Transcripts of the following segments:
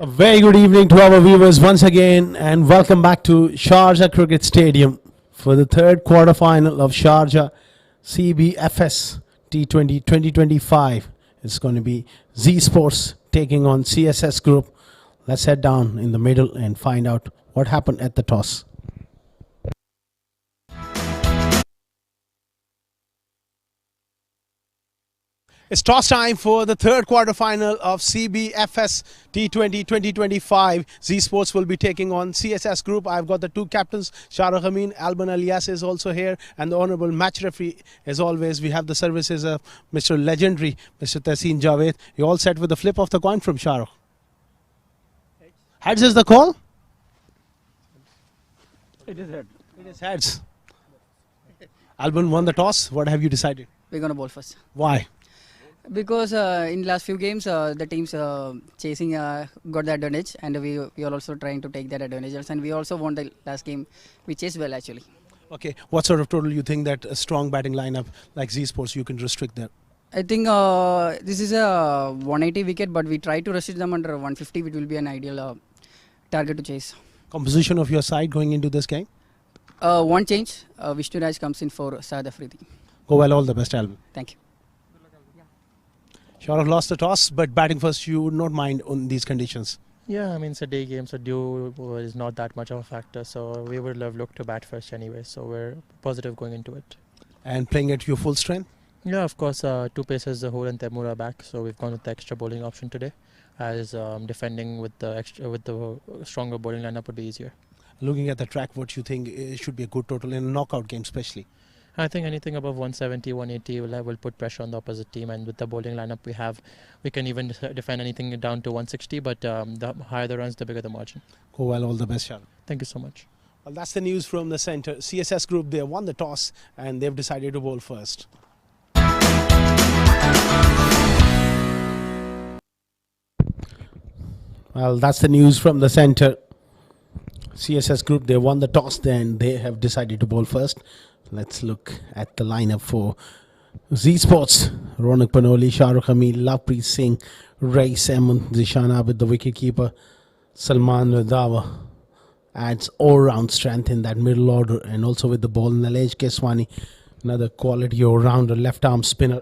A very good evening to our viewers once again, and welcome back to Sharjah Cricket Stadium for the third quarterfinal of Sharjah CBFS T20 2025. It's going to be Z Sports taking on CSS Group. Let's head down in the middle and find out what happened at the toss. It's toss time for the third quarterfinal of CBFS T20 2025. Z Sports will be taking on CSS Group. I've got the two captains, Sharjah Alban Alias is also here, and the honourable match referee. As always, we have the services of Mr. Legendary, Mr. Tehseen Javed. You all set with the flip of the coin from Sharjah? Heads is the call? It is head. It is heads. Alban won the toss. What have you decided? We're going to bowl first. Why? Because in last few games, the teams chasing got the advantage, and we are also trying to take that advantage. And we also won the last game. We chased well, actually. Okay. What sort of total you think that a strong batting lineup like Z Sports you can restrict there? I think this is a 180 wicket, but we try to restrict them under 150, which will be an ideal target to chase. Composition of your side going into this game? One change. Vishnu Raj comes in for Saad Afridi. Go well, all the best, Alban. Thank you. Sharjah lost the toss, but batting first you would not mind on these conditions. Yeah, I mean, it's a day game, so dew is not that much of a factor. So we would have looked to bat first anyway. So we're positive going into it. And playing at your full strength? Yeah, of course, two pacers, Zahur and Taimur are back. So we've gone with the extra bowling option today, as defending with the stronger bowling lineup would be easier. Looking at the track, what you think should be a good total in a knockout game especially? I think anything above 170, 180 will put pressure on the opposite team, and with the bowling lineup we have, we can even defend anything down to 160, but the higher the runs, the bigger the margin. Go well, all the best, Sharjah. Thank you so much. Well, that's the news from the centre. CSS Group, they won the toss and they've decided to bowl first. Well, that's the news from the centre. CSS Group, they won the toss, then they have decided to bowl first. Let's look at the lineup for Z Sports. Ronak Panoli, Shahrukh Hamid, Lovepreet Singh, Rais Ahmed, Zishan Abid, the wicketkeeper. Salman Randhawa adds all-round strength in that middle order, and also with the ball, Nalej Keswani, another quality all-rounder, left-arm spinner.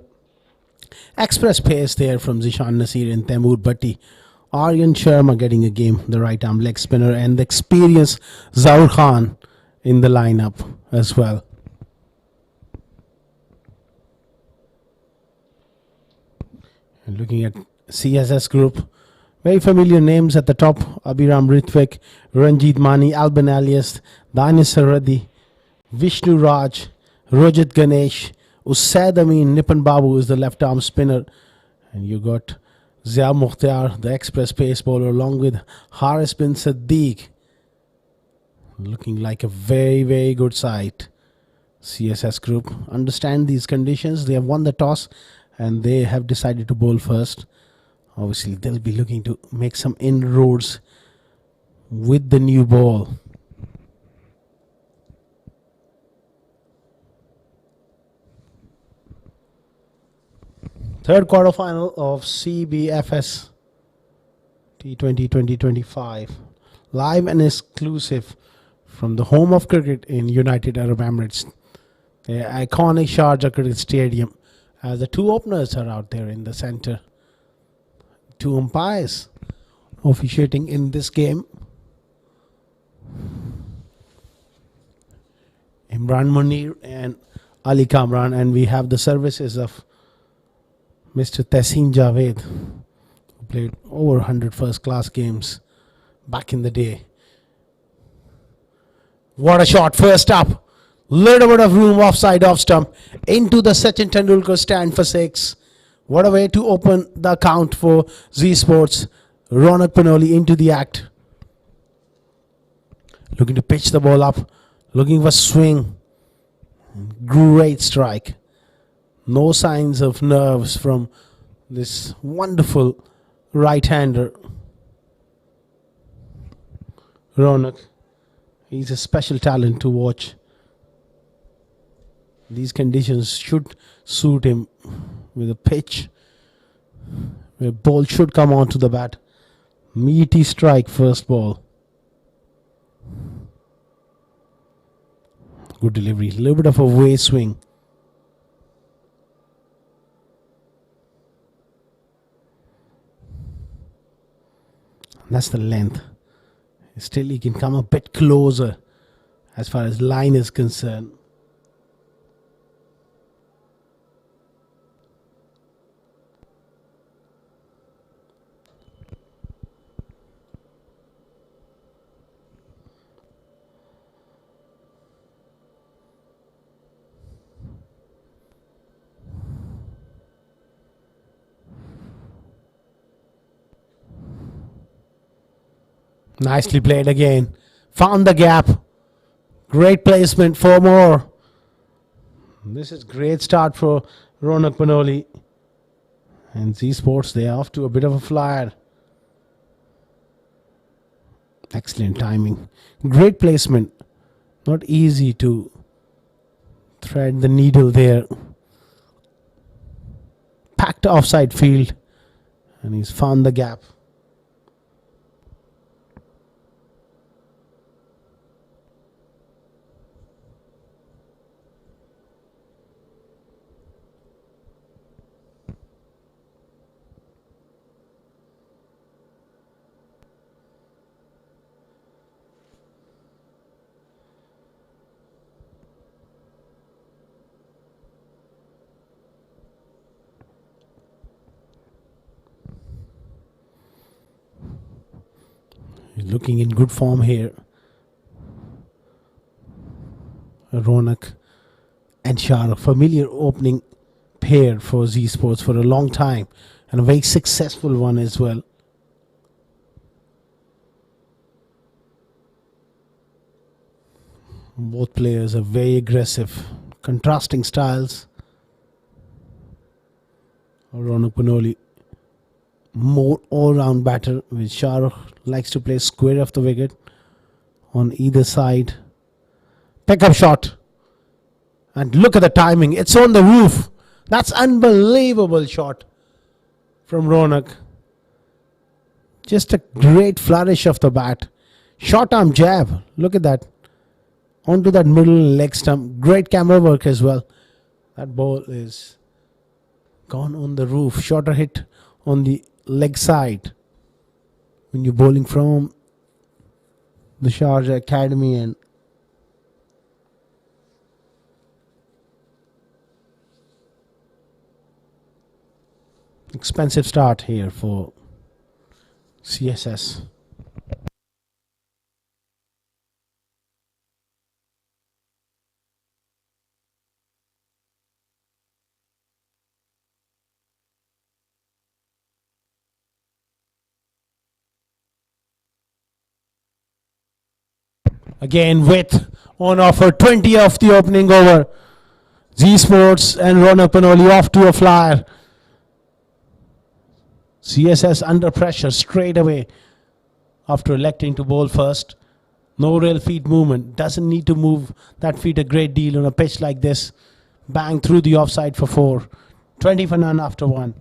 Express pace there from Zishan Nasir and Taimur Bhatti. Aryan Sharma getting a game, the right-arm leg spinner, and the experienced Zaur Khan in the lineup as well. And looking at CSS Group, very familiar names at the top: Abhiram Ritvik, Ranjit Mani, Alban Alias, Danis Saradi, Vishnu Raj, Rojit Ganesh, Usaid Amin, Nipan Babu is the left-arm spinner, and you got Zia Mukhtar, the express pace bowler, along with Haris bin Siddiq. Looking like a very, very good side. CSS Group understand these conditions. They have won the toss and they have decided to bowl first. Obviously, they'll be looking to make some inroads with the new ball. Third quarterfinal of CBFS T20 2025. Live and exclusive from the home of cricket in United Arab Emirates. The iconic Sharjah Cricket Stadium. As the two openers are out there in the center. Two umpires officiating in this game. Imran Munir and Ali Kamran, and we have the services of Mr. Tehseen Javed, who played over 100 first-class games back in the day. What a shot, first up. Little bit of room offside off stump into the Sachin Tendulkar stand for 6. What a way to open the account for Z Sports. Ronak Panoli into the act. Looking to pitch the ball up. Looking for swing. Great strike. No signs of nerves from this wonderful right-hander. Ronak. He's a special talent to watch. These conditions should suit him with a pitch where ball should come onto the bat. Meaty strike, first ball. Good delivery. A little bit of a way swing. That's the length. Still, he can come a bit closer as far as line is concerned. Nicely played again. Found the gap. Great placement. 4 more. This is great start for Ronak Panoli. And Z Sports, they are off to a bit of a flyer. Excellent timing. Great placement. Not easy to thread the needle there. Packed offside field. And he's found the gap. Looking in good form here. Ronak and Shah, a familiar opening pair for Z Sports for a long time, and a very successful one as well. Both players are very aggressive, contrasting styles. Ronak Panoli, more all-round batter, with Shah likes to play square of the wicket on either side. Pickup shot, and look at the timing. It's on the roof. That's unbelievable shot from Ronak. Just a great flourish of the bat. Short arm jab. Look at that. Onto that middle leg stump. Great camera work as well. That ball is gone on the roof. Shorter hit on the leg side. When you're bowling from the Sharjah Academy, and expensive start here for CSS. Again, width on offer. 20 of the opening over. Z Sports and Ronak Panoli off to a flyer. CSS under pressure straight away after electing to bowl first. No real feet movement. Doesn't need to move that feet a great deal on a pitch like this. Bang through the offside for 4. 20 for none after 1.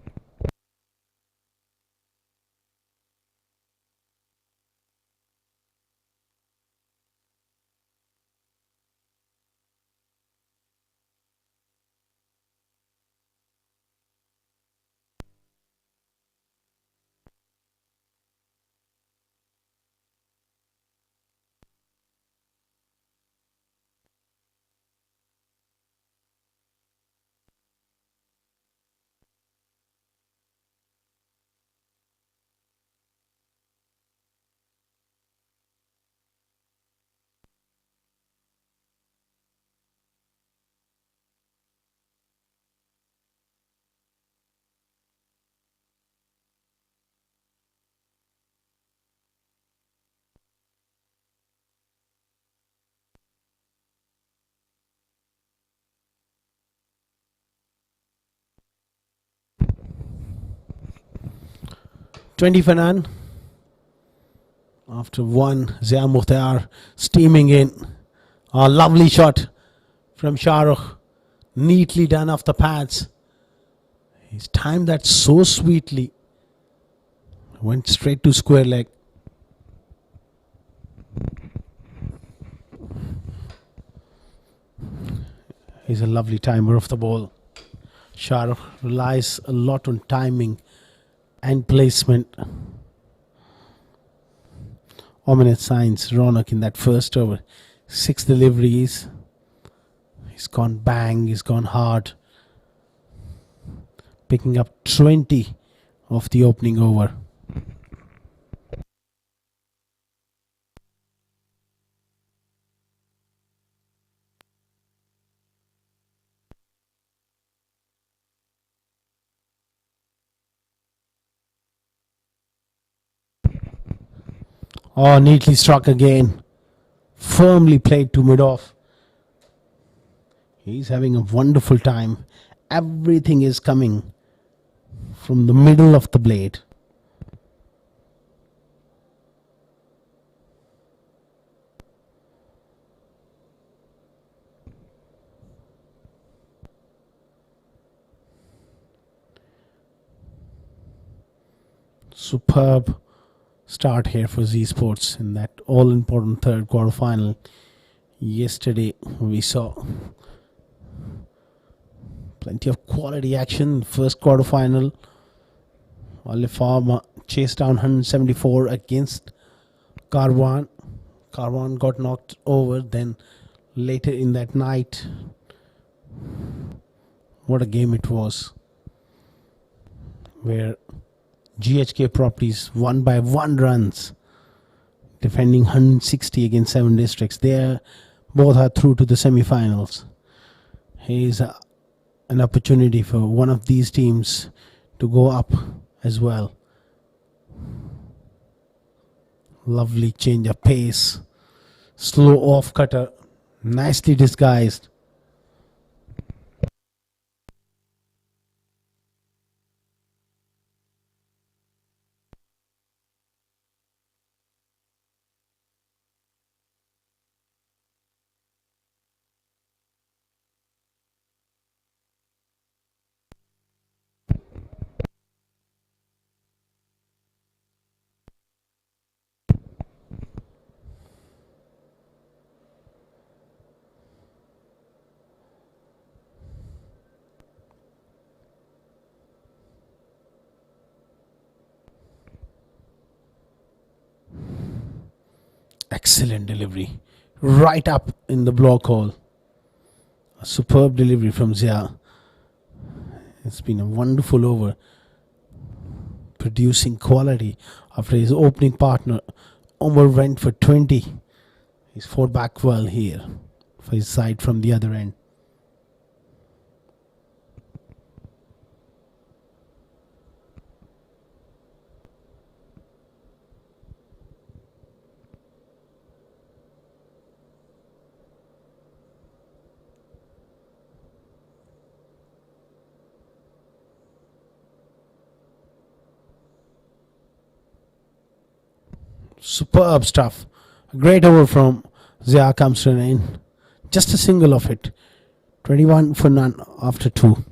$20 for none. After 1, Zia Mukhtar steaming in. A lovely shot from Shah Rukh. Neatly done off the pads. He's timed that so sweetly. Went straight to square leg. He's a lovely timer of the ball. Shah relies a lot on timing and placement. Ominous signs, Ronak in that first over. 6 deliveries. He's gone bang, he's gone hard. Picking up 20 of the opening over. Oh, neatly struck again. Firmly played to mid-off. He's having a wonderful time. Everything is coming from the middle of the blade. Superb start here for Z Sports in that all-important third quarter final. Yesterday we saw plenty of quality action in the first quarter final. Farmer chased down 174 against Karwan. Karwan got knocked over. Then later in that night, what a game it was, where GHK Properties won by 1 runs, defending 160 against 7 districts. Both are through to the semi-finals. Here's an opportunity for one of these teams to go up as well. Lovely change of pace. Slow off cutter. Nicely disguised. Excellent delivery. Right up in the block hole. A superb delivery from Zia. It's been a wonderful over. Producing quality after his opening partner Omar went for 20. He's fought back well here for his side from the other end. Superb stuff. A great over from Zia comes to an end. Just a single of it. 21 for none after 2.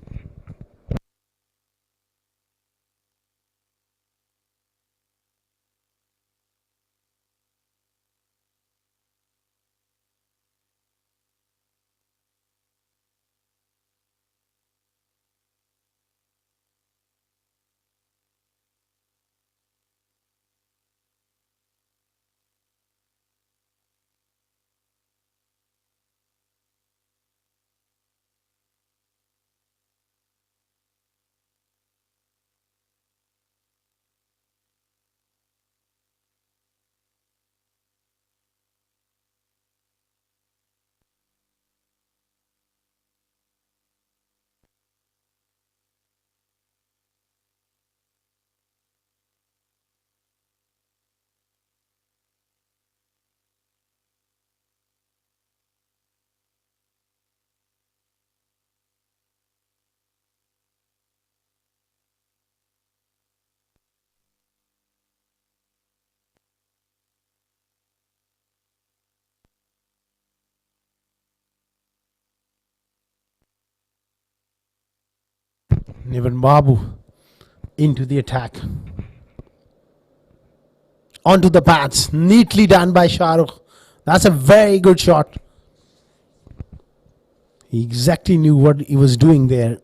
Nivan Babu into the attack. onto the pads. Neatly done by Shahrukh. That's a very good shot. He exactly knew what he was doing there.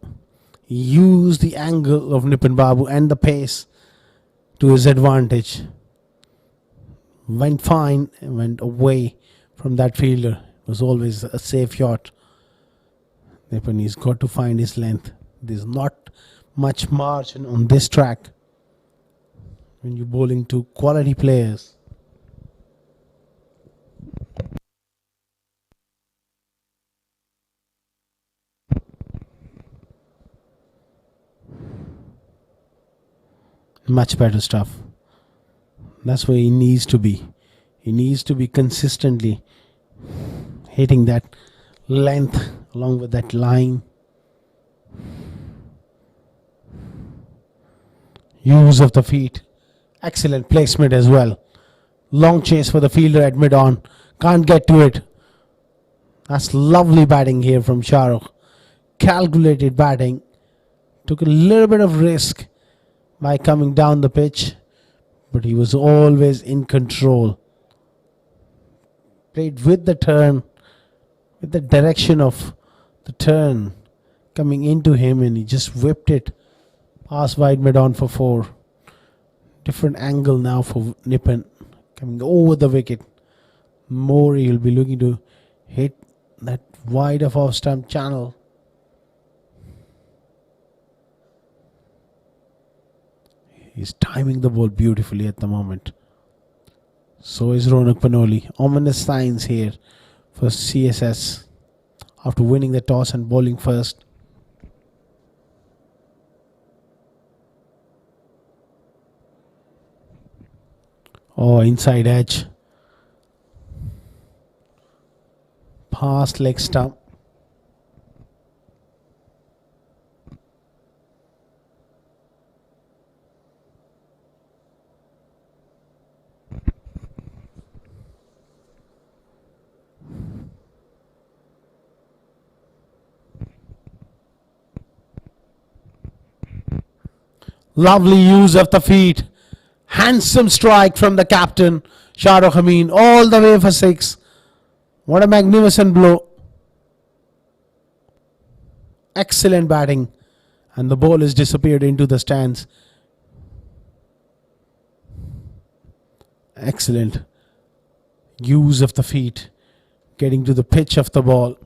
He used the angle of Nipun Babu and the pace to his advantage. Went fine and went away from that fielder. It was always a safe shot. Nipun, he's got to find his length. There's not much margin on this track when you're bowling to quality players. Much better stuff. That's where he needs to be. He needs to be consistently hitting that length along with that line. Use of the feet. Excellent placement as well. Long chase for the fielder at mid-on. Can't get to it. That's lovely batting here from Shahrukh. Calculated batting. Took a little bit of risk by coming down the pitch, but he was always in control. Played with the turn, with the direction of the turn coming into him, and he just whipped it past wide mid-on for 4. Different angle now for Nipun, coming over the wicket. More he'll be looking to hit that wide of off stump channel. He's timing the ball beautifully at the moment. So is Ronak Panoli. Ominous signs here for CSS after winning the toss and bowling first. Oh, inside edge. Past leg stump. Lovely use of the feet. Handsome strike from the captain, Shahrukh Amin, all the way for 6. What a magnificent blow. Excellent batting. And the ball has disappeared into the stands. Excellent use of the feet. Getting to the pitch of the ball.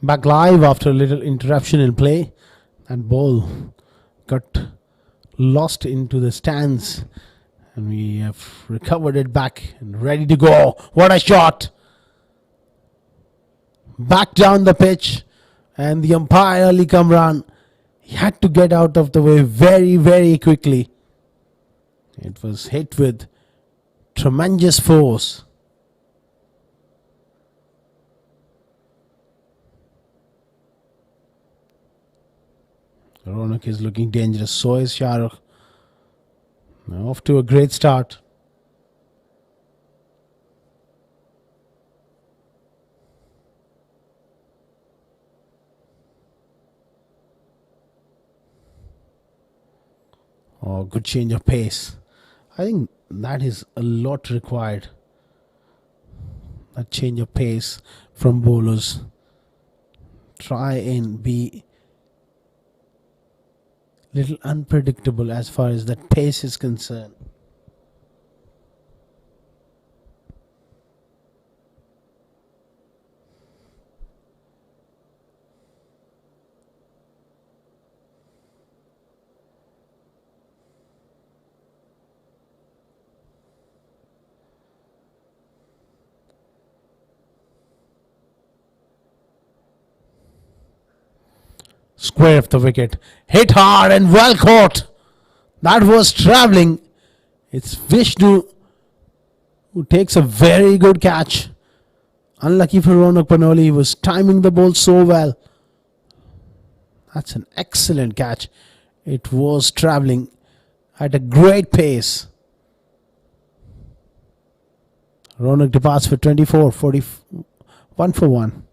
Back live after a little interruption in play. That ball got lost into the stands, and we have recovered it back and ready to go. What a shot! Back down the pitch, and the umpire Ali Kamran, he had to get out of the way very, very quickly. It was hit with tremendous force. Ronak is looking dangerous. So is Shahrukh. Now off to a great start. Oh, good change of pace. I think that is a lot required. A change of pace from bowlers. Try and be little unpredictable as far as that pace is concerned. Square of the wicket. Hit hard and well caught. That was travelling. It's Vishnu who takes a very good catch. Unlucky for Ronak Panoli. He was timing the ball so well. That's an excellent catch. It was travelling at a great pace. Ronak departs for 24, 41 for 1.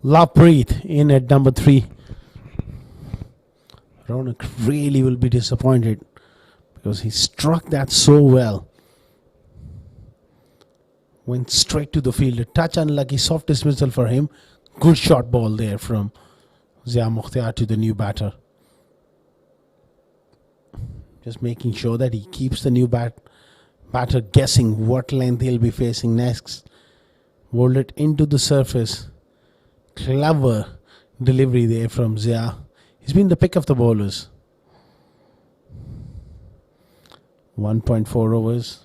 Lovepreet in at number 3. Ronak really will be disappointed because he struck that so well. Went straight to the field. A touch unlucky, soft dismissal for him. Good shot ball there from Zia Mukhtar to the new batter. Just making sure that he keeps the new batter guessing what length he'll be facing next. Rolled it into the surface. Clever delivery there from Zia. He's been the pick of the bowlers. 1.4 overs.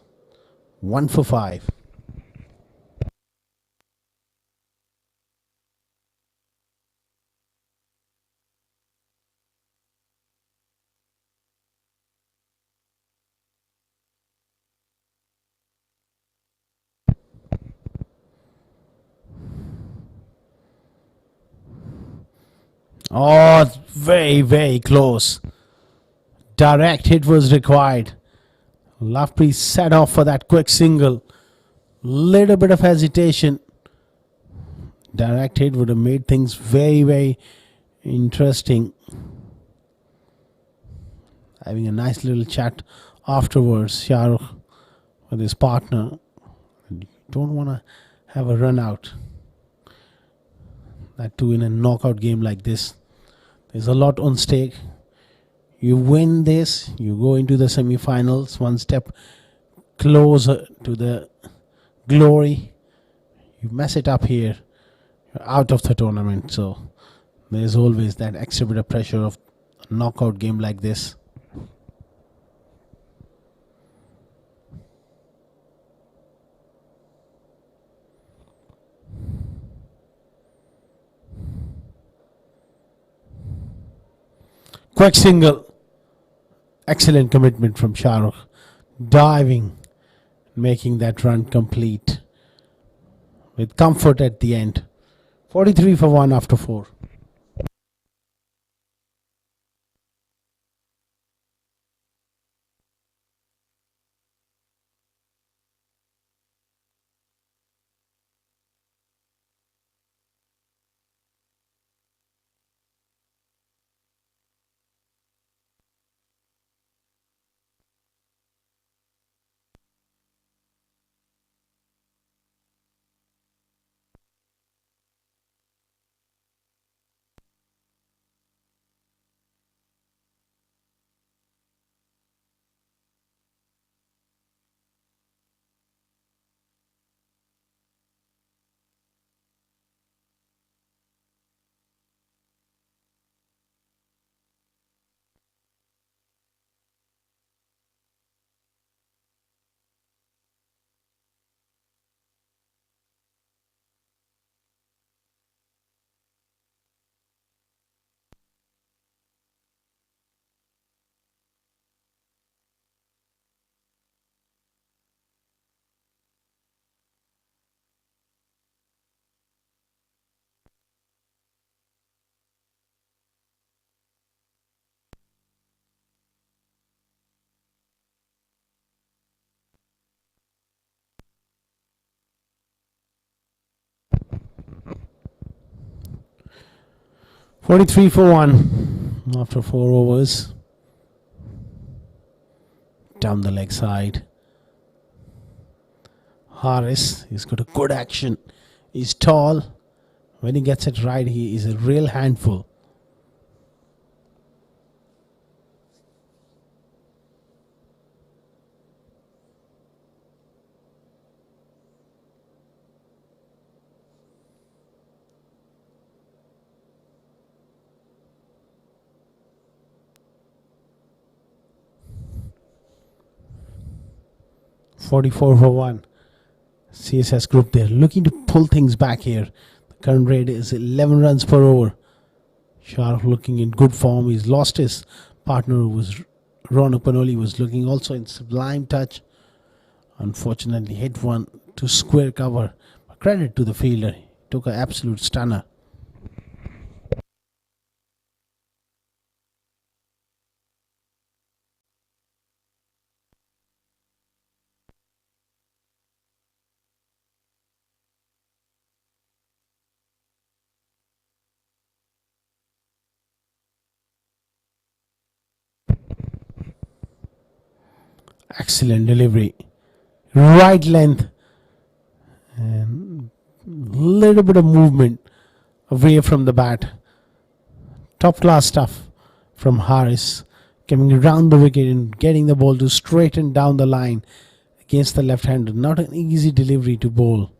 1 for 5. Oh, very, very close. Direct hit was required. Lovepreet set off for that quick single. Little bit of hesitation. Direct hit would have made things very, very interesting. Having a nice little chat afterwards, Shahrukh with his partner. You don't want to have a run out. That too in a knockout game like this. There's a lot on stake. You win this, you go into the semi-finals, one step closer to the glory. You mess it up here, you're out of the tournament. So there's always that extra bit of pressure of a knockout game like this. Quick single. Excellent commitment from Shahrukh. Diving, making that run complete with comfort at the end. 43 for 1 after 4. Forty-three for 1 after 4 overs. Down the leg side. Harris, he's got a good action. He's tall. When he gets it right, he is a real handful. $44 for 1. CSS group, they're looking to pull things back here. The current rate is 11 runs per over. Shahrukh looking in good form. He's lost his partner, who was Ron Panoli, was looking also in sublime touch. Unfortunately hit one to square cover. But credit to the fielder. He took an absolute stunner. Excellent delivery. Right length. And little bit of movement away from the bat. Top class stuff from Harris. Coming around the wicket and getting the ball to straighten down the line against the left-hander. Not an easy delivery to bowl.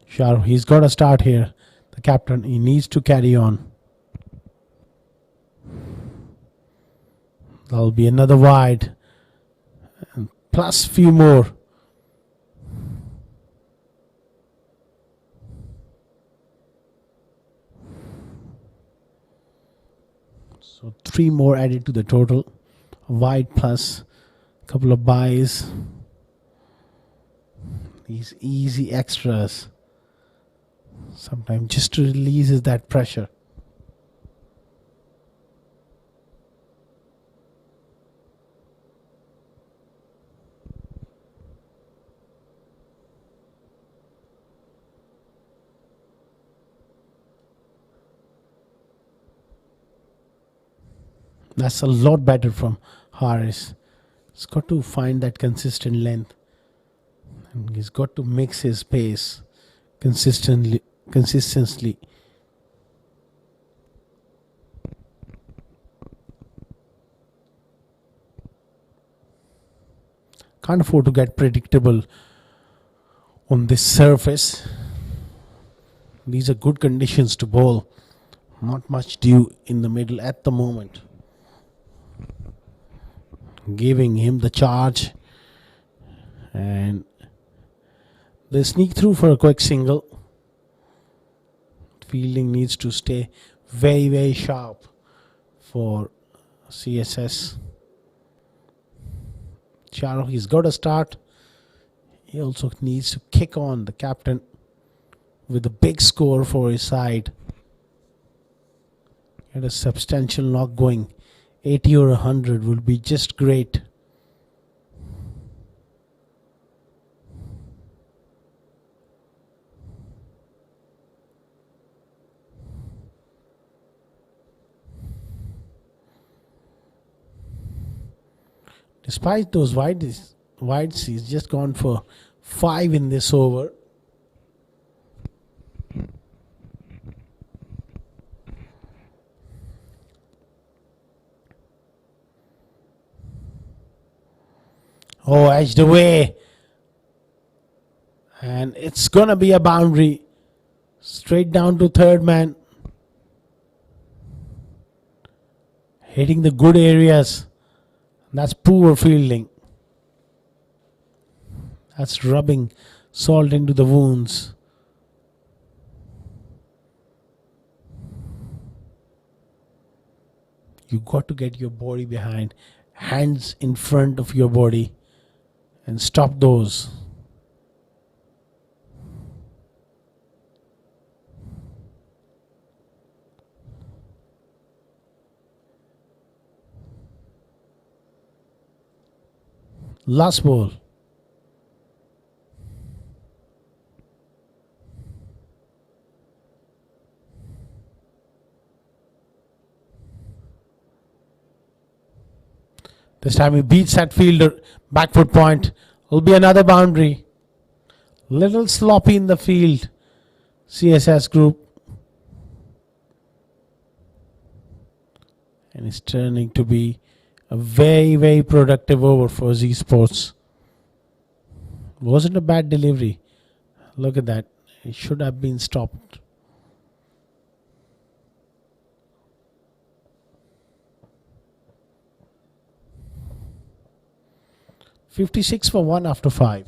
Sure, he's got a start here. The captain, he needs to carry on. There'll be another wide. And plus few more. So 3 more added to the total. A wide plus a couple of byes. These easy extras. Sometimes just releases that pressure. That's a lot better from Harris. He's got to find that consistent length. And he's got to mix his pace consistently. Can't afford to get predictable on this surface. These are good conditions to bowl. Not much dew in the middle at the moment. Giving him the charge, and They sneak through for a quick single. Fielding needs to stay very, very sharp for CSS. Shahrukh, he's got a start. He also needs to kick on, the captain, with a big score for his side. Get a substantial knock going. 80 or 100 would be just great. Despite those wides, he's just gone for 5 in this over. Oh, edged away. And it's going to be a boundary. Straight down to third man. Hitting the good areas. That's poor fielding. That's rubbing salt into the wounds. You got to get your body behind, hands in front of your body, and stop those. Last ball. This time he beats that fielder. Back foot point. Will be another boundary. Little sloppy in the field. CSS group. And it's turning to be a very, very productive over for Z Sports. Wasn't a bad delivery. Look at that. It should have been stopped. .56 for 1 after 5.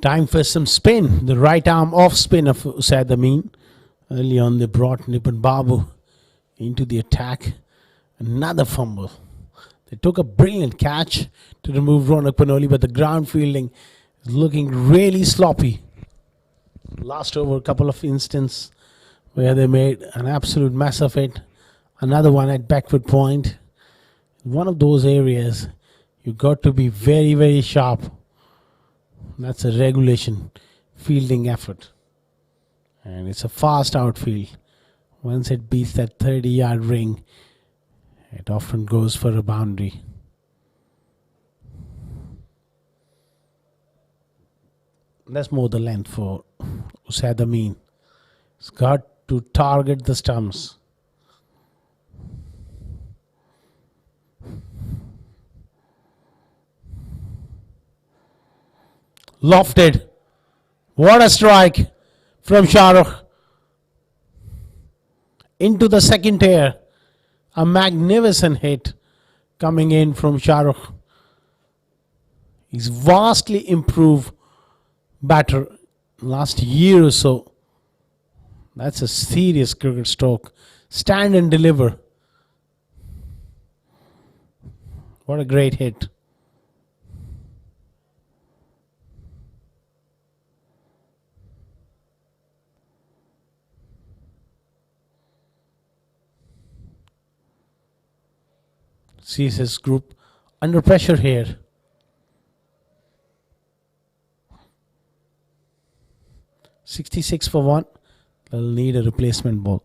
Time for some spin. The right arm off spin of Usaid Amin. Early on they brought Nipun Babu into the attack. Another fumble. They took a brilliant catch to remove Ronak Panoli, but the ground fielding is looking really sloppy. Last over, a couple of instances where they made an absolute mess of it. Another one at backfoot point. One of those areas you got to be very, very sharp. That's a regulation fielding effort. And it's a fast outfield. Once it beats that 30-yard ring, it often goes for a boundary. That's more the length for Usaid Amin. It's got to target the stumps. Lofted. What a strike from Shahrukh. Into the second tier. A magnificent hit coming in from Shahrukh. He's vastly improved batter last year or so. That's a serious cricket stroke. Stand and deliver. What a great hit. CSS group under pressure here. $66 for 1. They'll need a replacement ball.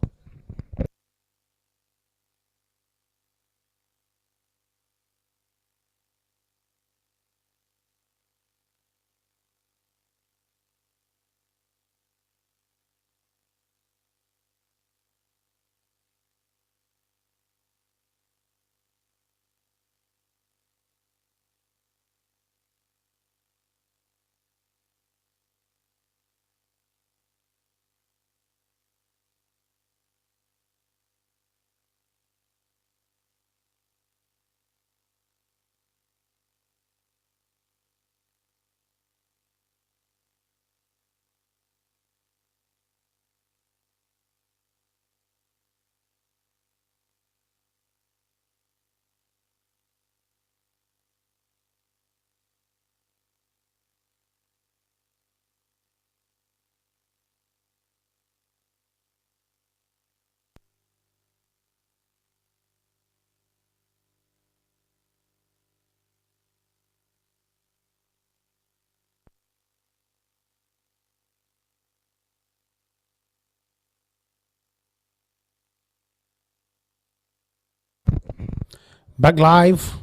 Back live.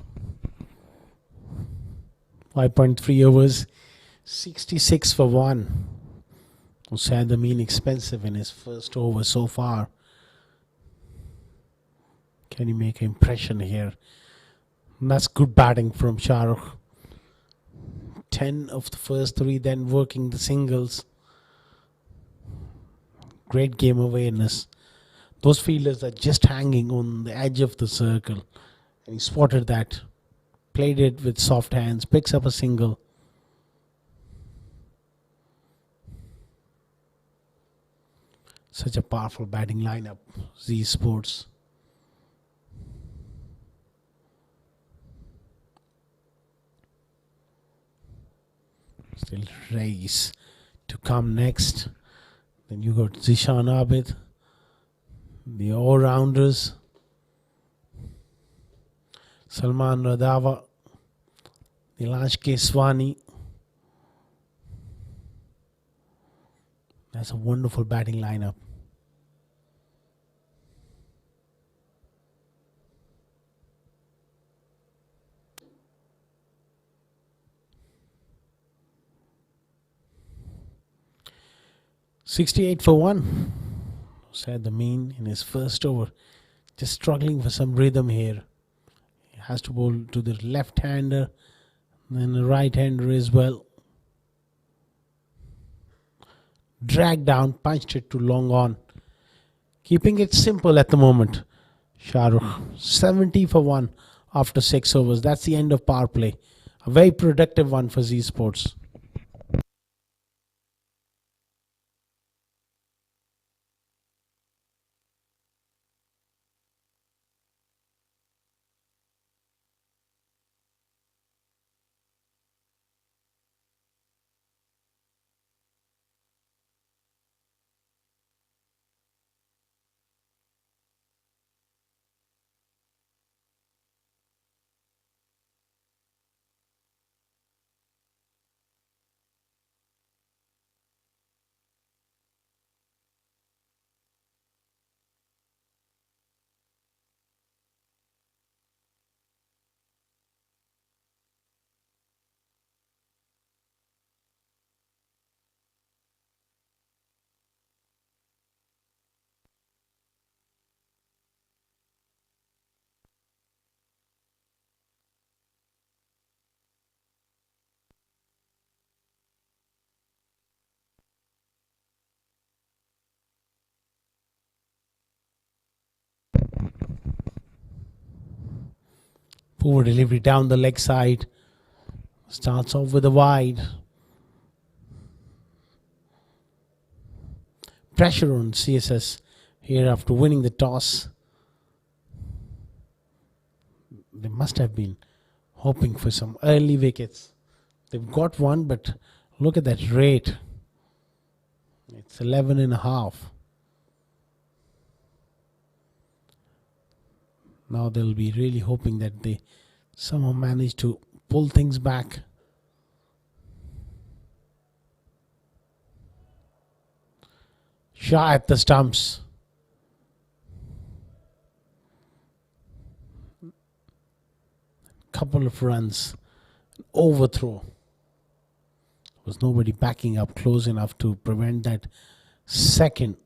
5.3 overs. 66 for 1. Hussain Amin expensive in his first over so far. Can he make an impression here? And that's good batting from Shahrukh. 10 of the first 3, then working the singles. Great game awareness. Those fielders are just hanging on the edge of the circle. And he spotted that. Played it with soft hands. Picks up a single. Such a powerful batting lineup. Z Sports. Still race to come next. Then you got Zishan Abid. The all-rounders. Salman Radhawa. Nilansh Keswani. That's a wonderful batting lineup. $68 for 1. Said the mean in his first over. Just struggling for some rhythm here. He has to bowl to the left-hander. Then the right-hander as well. Dragged down, punched it to long on. Keeping it simple at the moment. Shahrukh, 70 for 1 after 6 overs. That's the end of power play. A very productive one for Z Sports. Poor delivery down the leg side. Starts off with a wide. pressure on CSS here after winning the toss. They must have been hoping for some early wickets. They've got one, but look at that rate. It's 11 and a half. Now they'll be really hoping that they somehow manage to pull things back. Shah at the stumps. Couple of runs. Overthrow. Was nobody backing up close enough to prevent that second.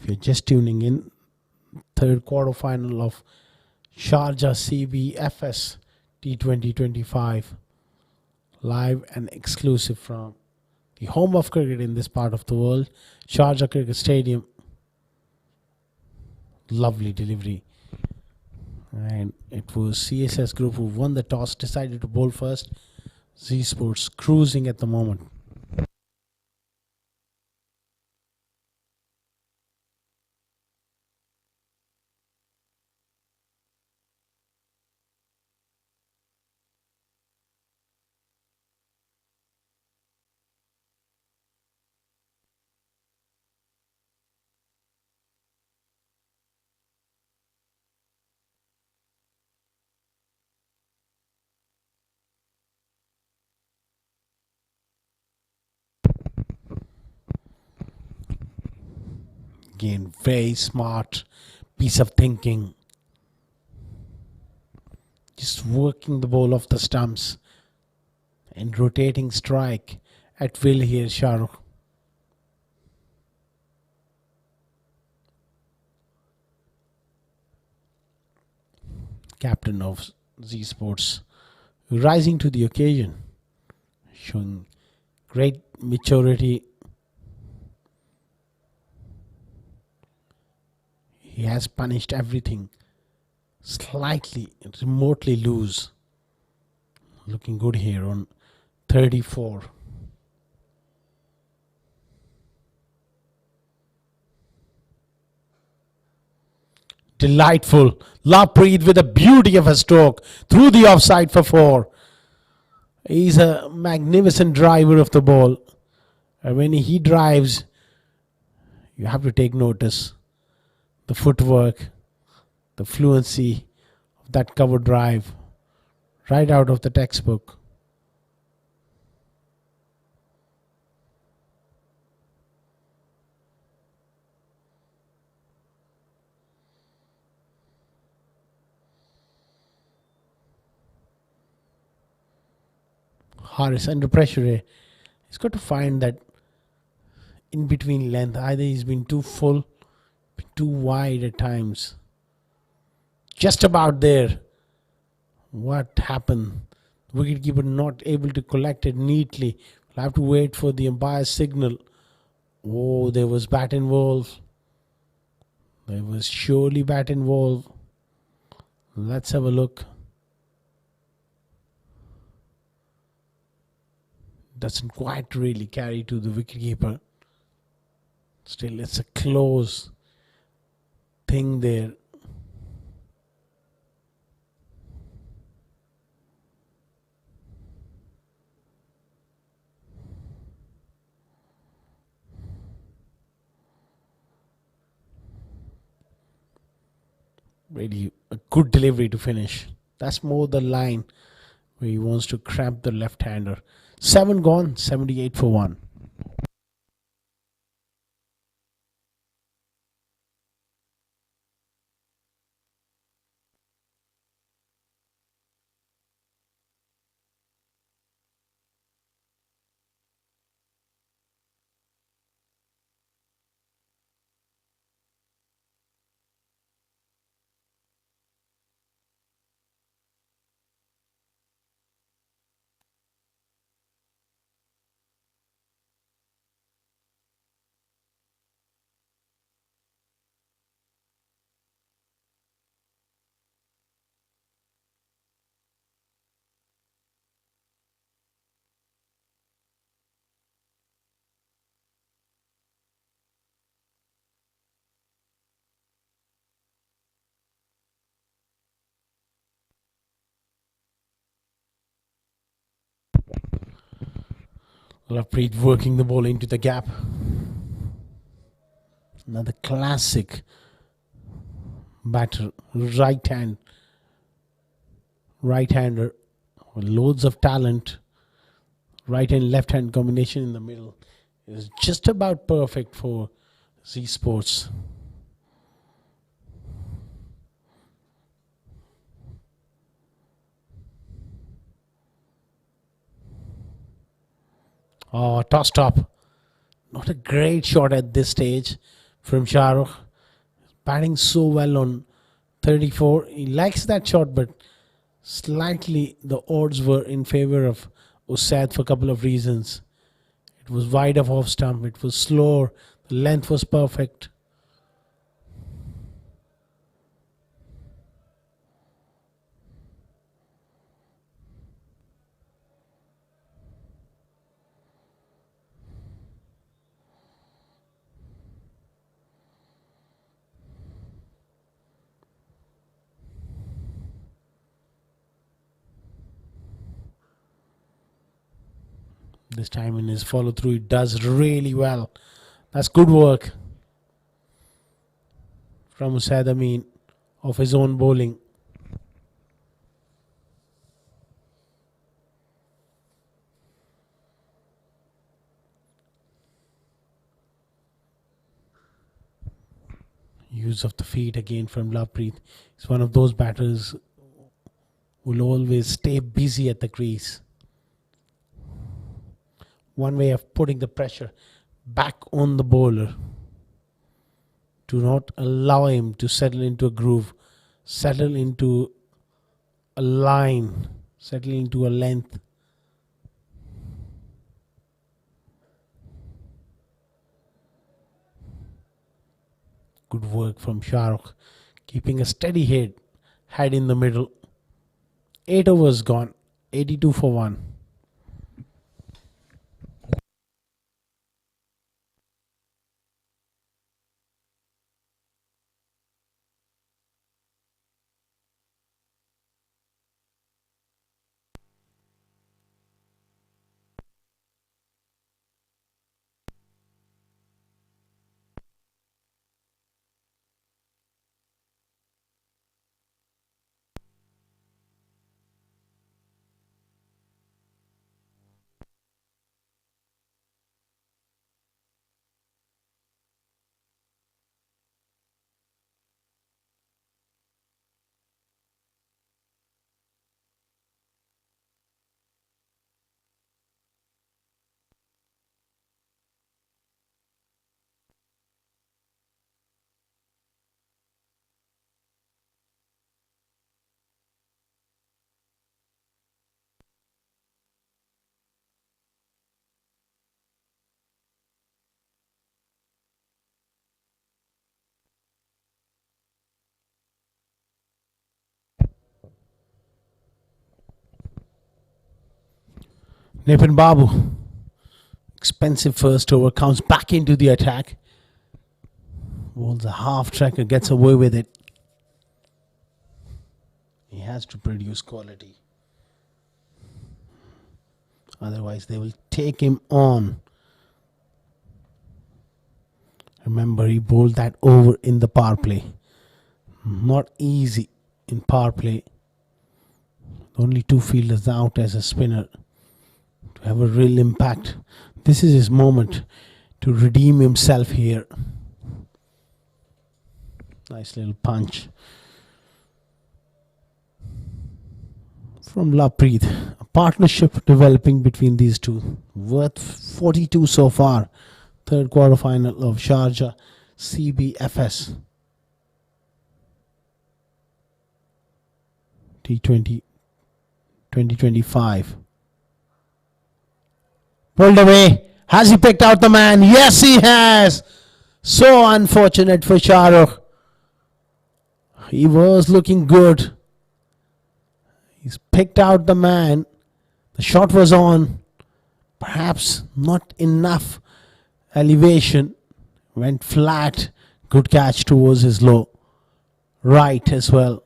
If you're just tuning in, third quarterfinal of Sharjah CBFS T20 25, live and exclusive from the home of cricket in this part of the world, Sharjah Cricket Stadium. Lovely delivery. And it was CSS Group who won the toss, decided to bowl first. Z Sports cruising at the moment. Again, very smart piece of thinking. Just working the ball off the stumps and rotating strike at will here, Shahrukh. Captain of Z Sports, rising to the occasion, showing great maturity. He has punished everything slightly, remotely loose. Looking good here on 34. Delightful. Lovepreet with a beauty of a stroke through the offside for 4. He's a magnificent driver of the ball. And when he drives, you have to take notice. The footwork, the fluency of that cover drive, right out of the textbook. Harris under pressure here. He's got to find that in between length. Either he's been too full, too wide at times. Just about there. What happened? Wicketkeeper not able to collect it neatly. We'll have to wait for the umpire's signal. Oh, there was bat involved. There was surely bat involved. Let's have a look. Doesn't quite really carry to the wicketkeeper. Still, it's a close thing there. Really a good delivery to finish. That's more the line where he wants to cramp the left-hander. 7 gone, 78 for 1. Lapreet working the ball into the gap. Another classic batter, right-hander, with loads of talent. Right and left hand combination in the middle is just about perfect for Z Sports. Oh, toss top. Not a great shot at this stage from Shahrukh. Batting so well on 34. He likes that shot, but slightly the odds were in favor of Usaid for a couple of reasons. It was wide of off stump. It was slower. The length was perfect. This time in his follow through, he does really well. That's good work from Usaid Amin of his own bowling. Use of the feet again from Lovepreet. He's one of those batters who will always stay busy at the crease. One way of putting the pressure back on the bowler. Do not allow him to settle into a groove, settle into a line, settle into a length. Good work from Shahrukh, keeping a steady head in the middle. 8 overs gone, 82 for 1. Nipin Babu, expensive first over, comes back into the attack. Bowls a half tracker, gets away with it. He has to produce quality. Otherwise, they will take him on. Remember, he bowled that over in the power play. Not easy in power play. Only 2 fielders out as a spinner to have a real impact. This is his moment to redeem himself here. Nice little punch from Lapreet. A partnership developing between these two. Worth 42 so far. Third quarter final of Sharjah CBFS T20 2025. Pulled away. Has he picked out the man? Yes, he has. So unfortunate for Shahrukh. He was looking good. He's picked out the man. The shot was on. Perhaps not enough elevation. Went flat. Good catch towards his low right as well.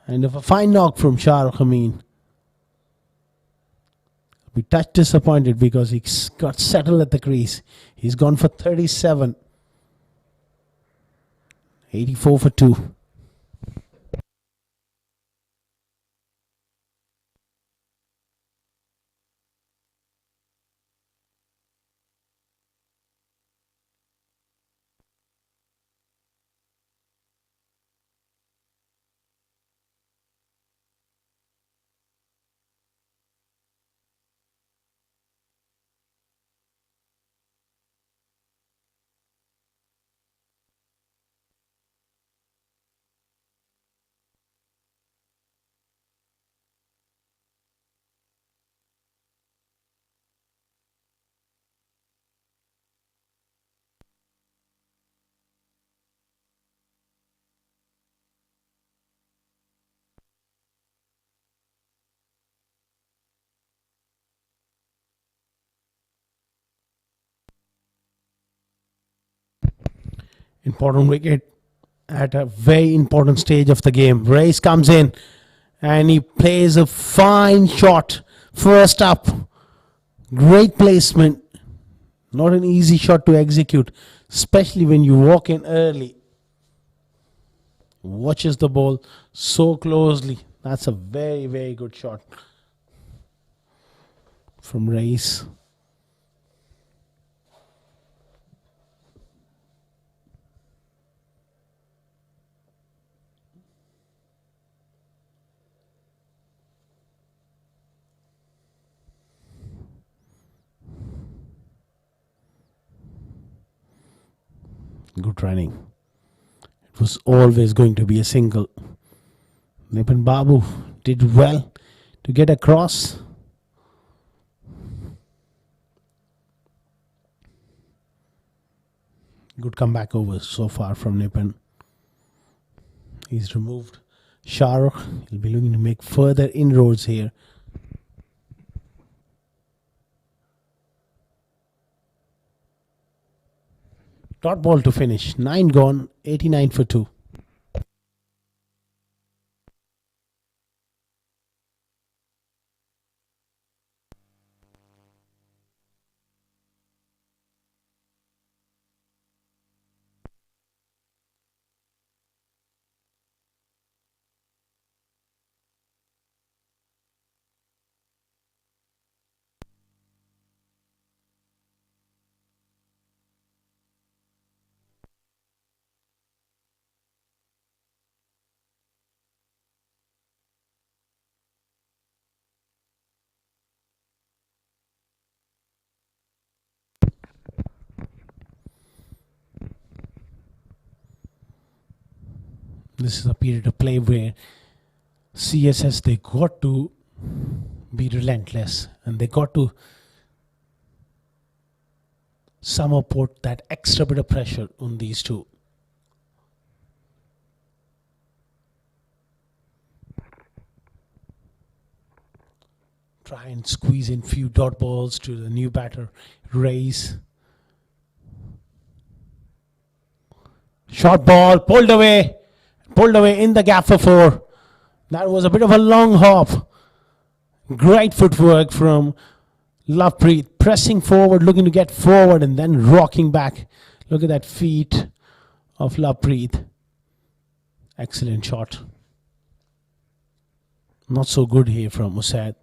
And a fine knock from Shahrukh Amin. Be touch disappointed because he got settled at the crease. He's gone for 37. 84 for 2. Important wicket at a very important stage of the game. Race comes in and he plays a fine shot. First up. Great placement. Not an easy shot to execute, especially when you walk in early. Watches the ball so closely. That's a very, very good shot from Race. Good running. It was always going to be a single. Nipin Babu did well to get across. Good comeback over so far from Nipin. He's removed Shahrukh. He'll be looking to make further inroads here. Dot ball to finish. 9 gone, 89 for 2. This is a period of play where CSS, they got to be relentless and they got to somehow put that extra bit of pressure on these two. Try and squeeze in few dot balls to the new batter, Race. Short ball, pulled away in the gap for 4. That was a bit of a long hop. Great footwork from Lovepreet, pressing forward, looking to get forward and then rocking back. Look at that feet of Lovepreet. Excellent shot. Not so good here from Musaid.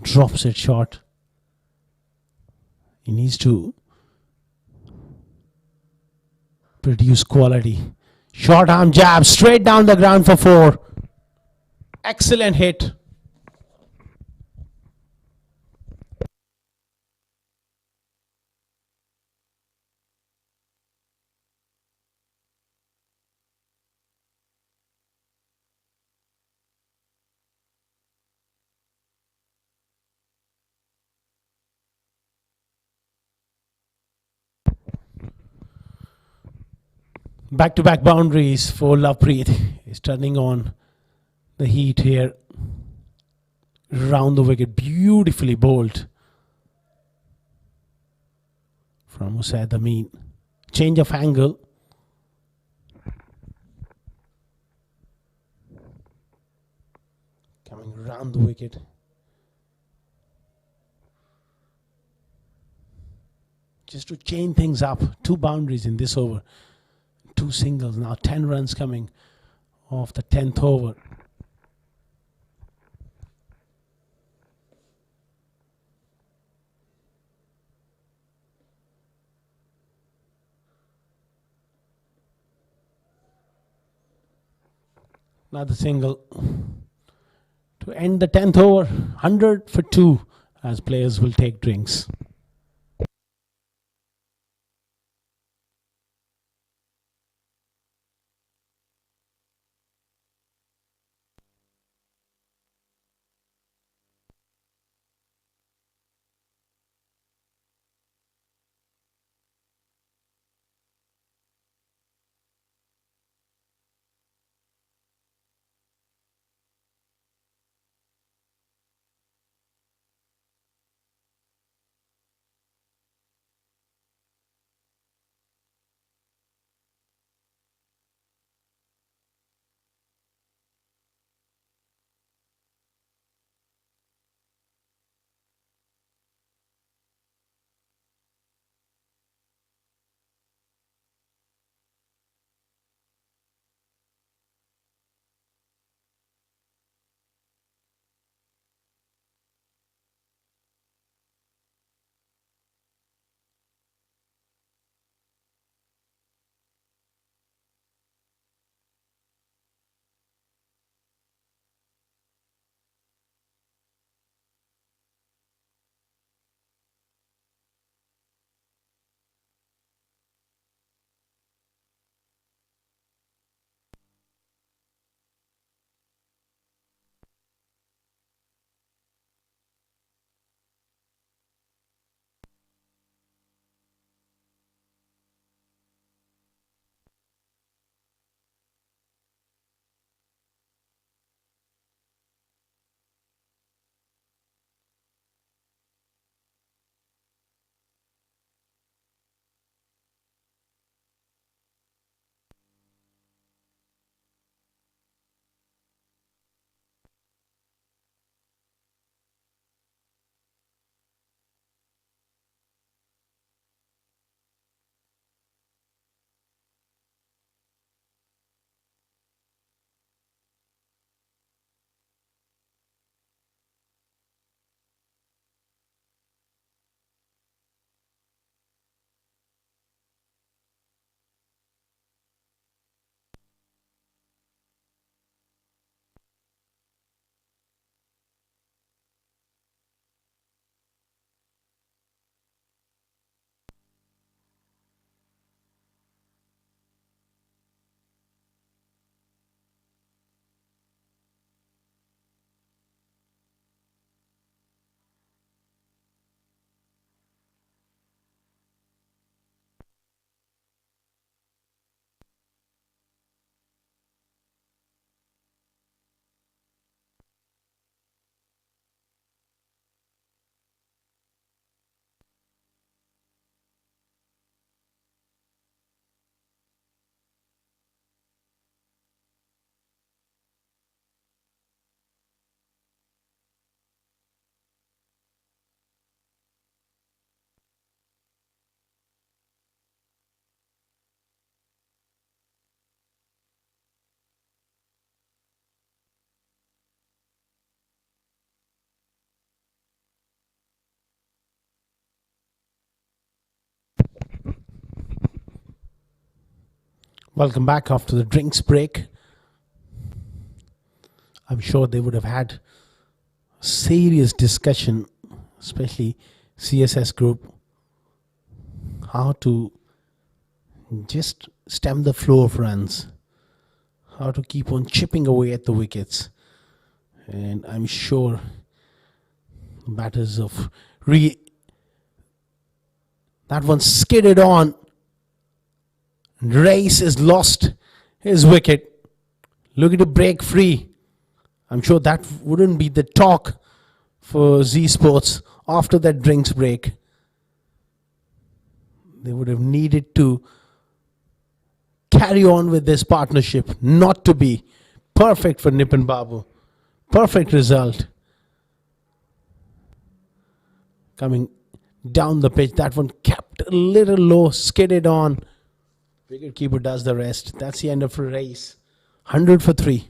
Drops it short. He needs to produce quality. Short arm jab straight down the ground for 4. Excellent hit. Back-to-back boundaries for Lovepreet. He's turning on the heat here. Round the wicket. Beautifully bowled from Musaid Amin. Change of angle. Coming round the wicket. just to chain things up. 2 boundaries in this over, 2 singles. Now 10 runs coming off the 10th over. Another single to end the 10th over. 100 for 2 as players will take drinks. Welcome back after the drinks break. I'm sure they would have had serious discussion, especially CSS group, how to just stem the flow of runs, how to keep on chipping away at the wickets. And I'm sure batters of that one skidded on. Race has lost his wicket, looking to break free. I'm sure that wouldn't be the talk for Z Sports after that drinks break. They would have needed to carry on with this partnership, not to be perfect for Nipun Babu. Perfect result. Coming down the pitch. That one kept a little low, skidded on. Wicketkeeper does the rest. That's the end of the race. 100 for 3.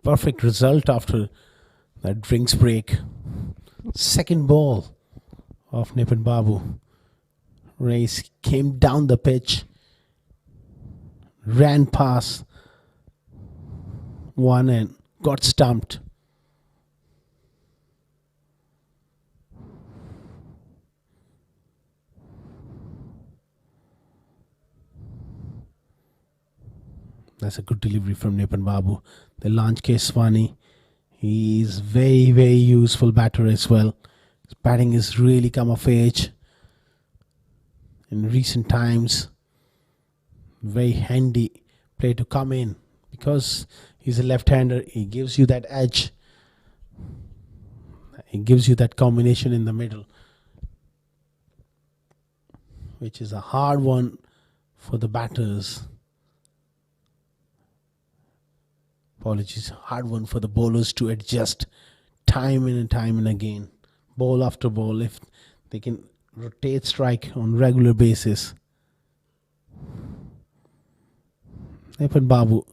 Perfect result after that drinks break. Second ball of Nipun Babu. Race came down the pitch, ran past one and got stumped. That's a good delivery from Nipun Babu. The launch Keswani. He's very, very useful batter as well. His batting has really come of age in recent times. Very handy play to come in because he's a left-hander. He gives you that edge. He gives you that combination in the middle, which is a hard one for the batters. Apologies, hard one for the bowlers to adjust time and time and again, ball after ball, if they can rotate strike on regular basis. Nipun Babu,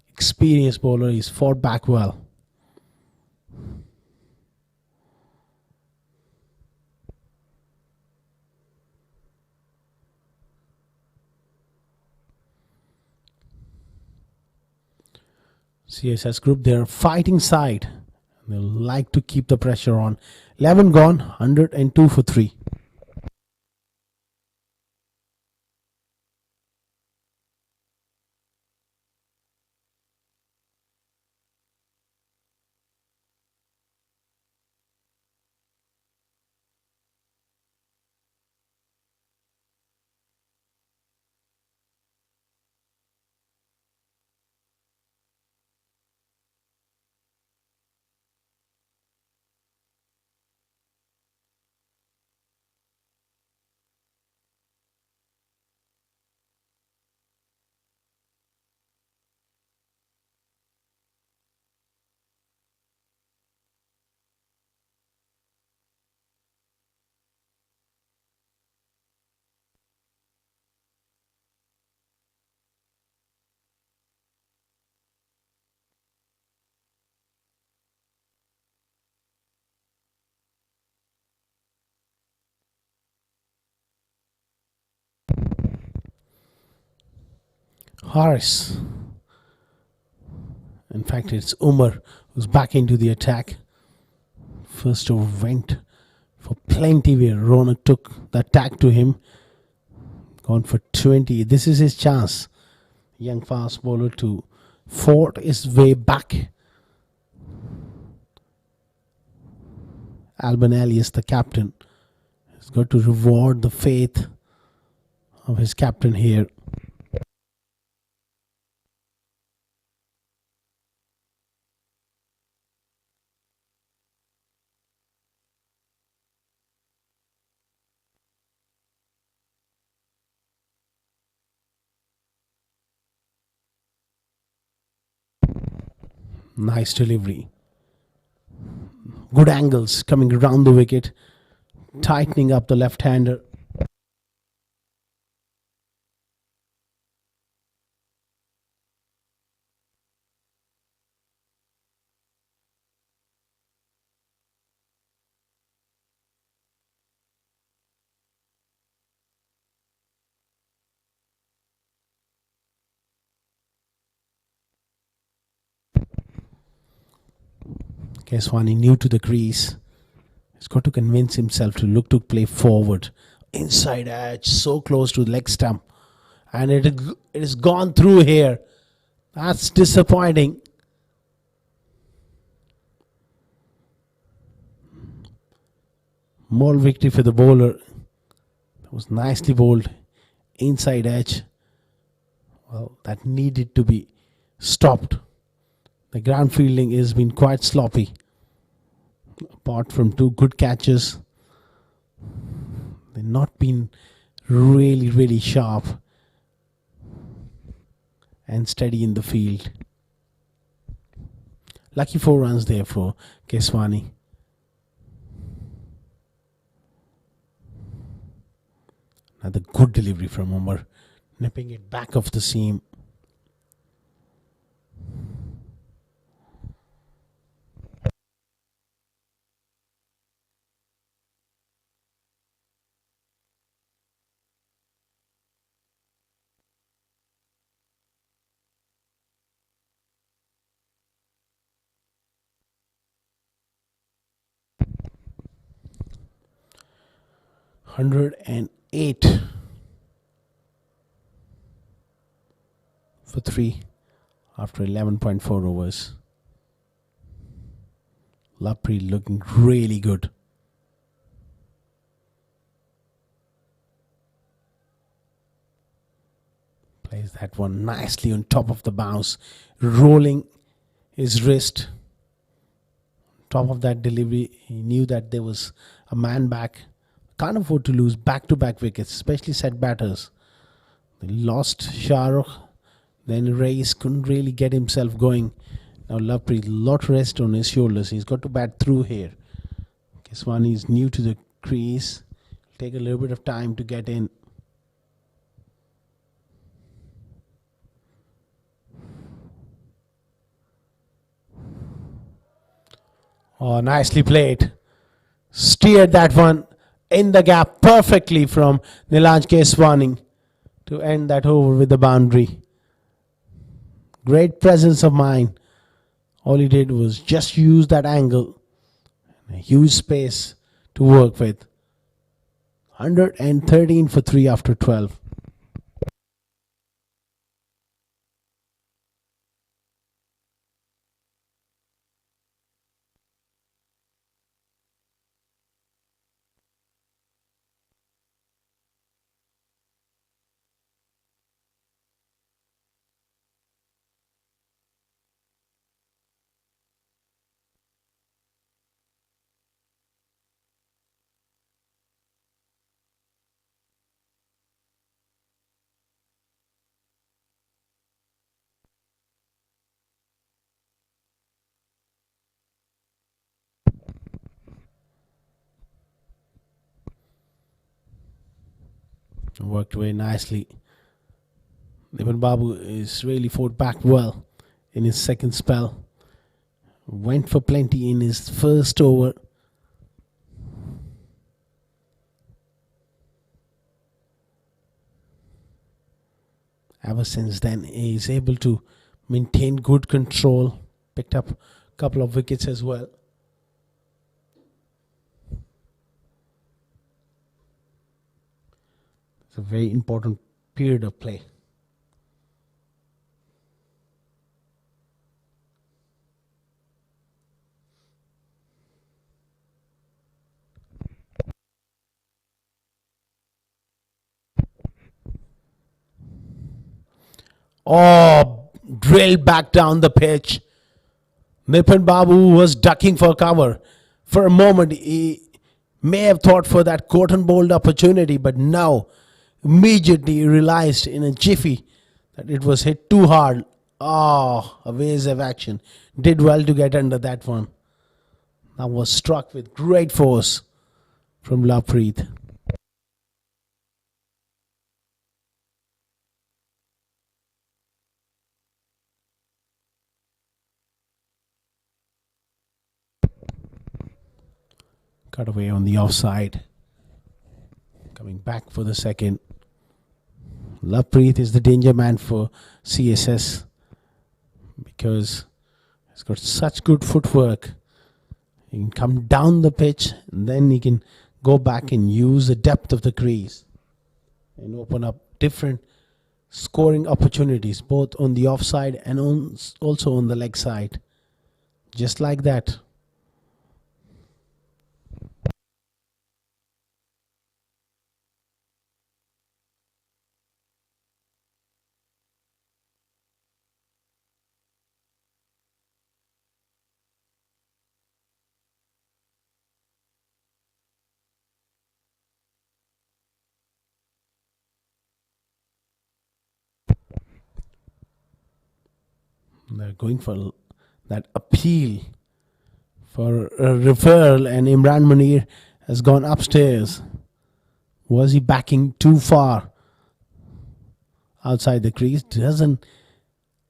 experienced bowler, he's fought back well. CSS group, they're fighting side. They like to keep the pressure on. 11 gone, 102 for 3. Harris. In fact, it's Umar who's back into the attack. First over went for plenty where Ronak took the attack to him. Gone for 20. This is his chance. Young fast bowler to fort his way back. Alban Elias, the captain, has got to reward the faith of his captain here. Nice delivery. Good angles coming around the wicket, tightening up the left-hander. Keswani new to the crease. He's got to convince himself to look to play forward. Inside edge, so close to the leg stump. And it is gone through here. That's disappointing. More victory for the bowler. That was nicely bowled. Inside edge. Well, that needed to be stopped. The ground fielding has been quite sloppy. Apart from 2 good catches, they've not been really sharp and steady in the field. Lucky 4 runs there for Keswani. Another good delivery from Umar, nipping it back off the seam. $108 for 3 after 11.4 overs. Lapri looking really good. Plays that one nicely on top of the bounce, rolling his wrist. Top of that delivery, he knew that there was a man back. Can't afford to lose back-to-back wickets, especially set batters. They lost Shahrukh, then Reis couldn't really get himself going. Now Lapri, lot rest on his shoulders. He's got to bat through here. Keswani is new to the crease. Take a little bit of time to get in. Oh, nicely played. Steered that one in the gap perfectly from Nilanj Keswani to end that over with the boundary. Great presence of mind. All he did was just use that angle. A huge space to work with. 113 for 3 after 12. Worked very nicely. Nipan Babu is really fought back well in his second spell. Went for plenty in his first over. Ever since then, he is able to maintain good control. Picked up a couple of wickets as well. It's a very important period of play. Oh, drilled back down the pitch. Nipan Babu was ducking for cover. For a moment, he may have thought for that cotton bowled opportunity, but now immediately realized in a jiffy that it was hit too hard. Oh, evasive action. Did well to get under that one. That was struck with great force from Lapreet. Cut away on the offside. Coming back for the second. Lapreet is the danger man for CSS because he's got such good footwork. He can come down the pitch, and then he can go back and use the depth of the crease and open up different scoring opportunities, both on the offside and also on the leg side. Just like that. They're going for that appeal for a referral, and Imran Munir has gone upstairs. Was he backing too far outside the crease? Doesn't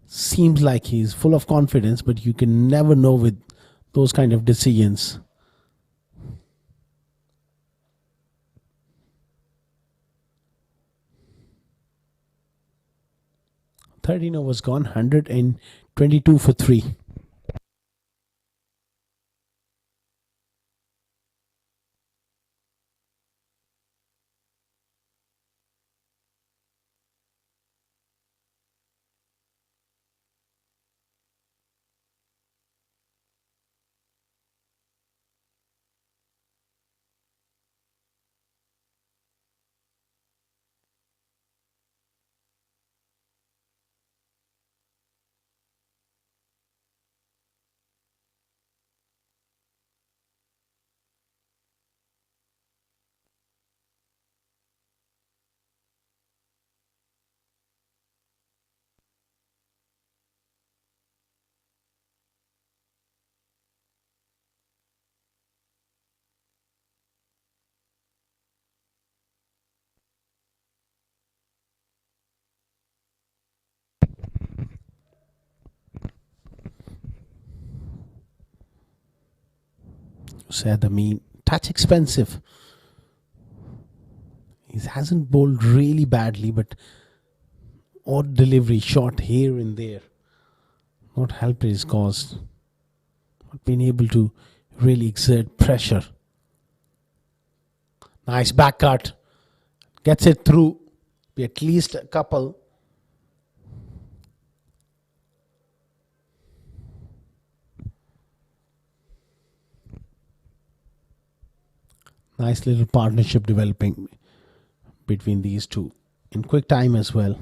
seems like he's full of confidence, but you can never know with those kind of decisions. $13 overs gone, 122 for 3. Said, I mean, touch expensive. He hasn't bowled really badly, but odd delivery shot here and there not helped his cause. Not been able to really exert pressure. Nice back cut. Gets it through. Be at least a couple. Nice little partnership developing between these two in quick time as well.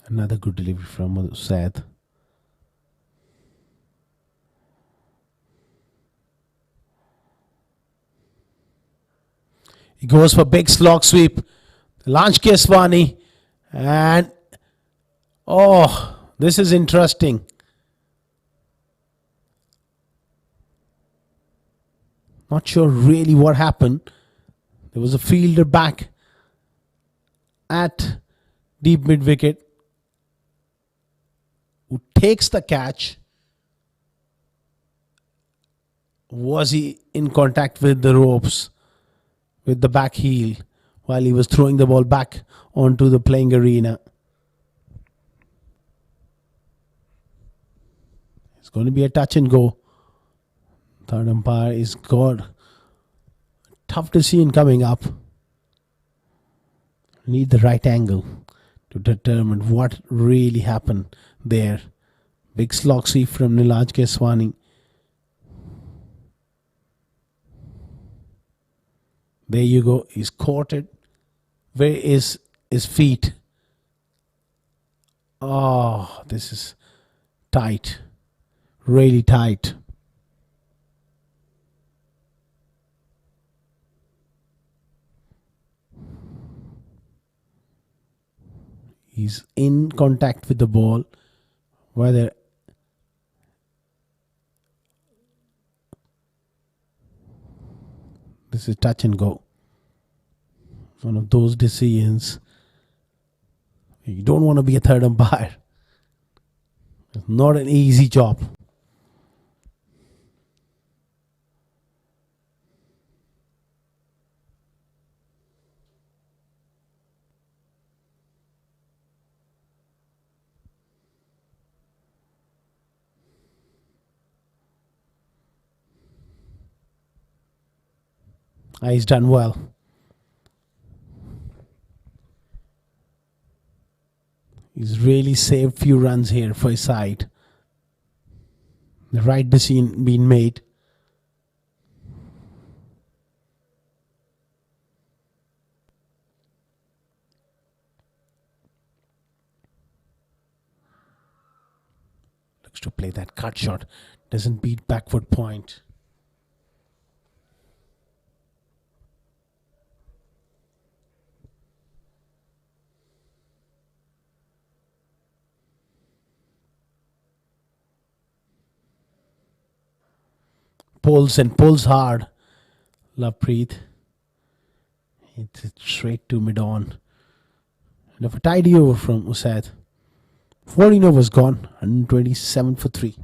Another good delivery from Saad. He goes for big slog sweep. Launch Keswani. And this is interesting. Not sure really what happened. There was a fielder back at deep mid wicket who takes the catch. Was he in contact with the ropes, with the back heel, while he was throwing the ball back onto the playing arena? It's going to be a touch and go. Third umpire is good. Tough decision coming up. Need the right angle to determine what really happened there. Big slog sweep from Nilaj Keswani. There you go. He's caught it. Where is his feet? Oh, this is tight. Really tight. He's in contact with the ball. Whether this is touch and go. One of those decisions. You don't want to be a third umpire. Not an easy job. He's done well. He's really saved few runs here for his side. The right decision being made. Looks to play that cut shot. Doesn't beat backward point. Pulls and pulls hard. Lovepreet. It's straight to mid-on. And if a tidy over from Usaid. 14 overs gone. 127 for 3.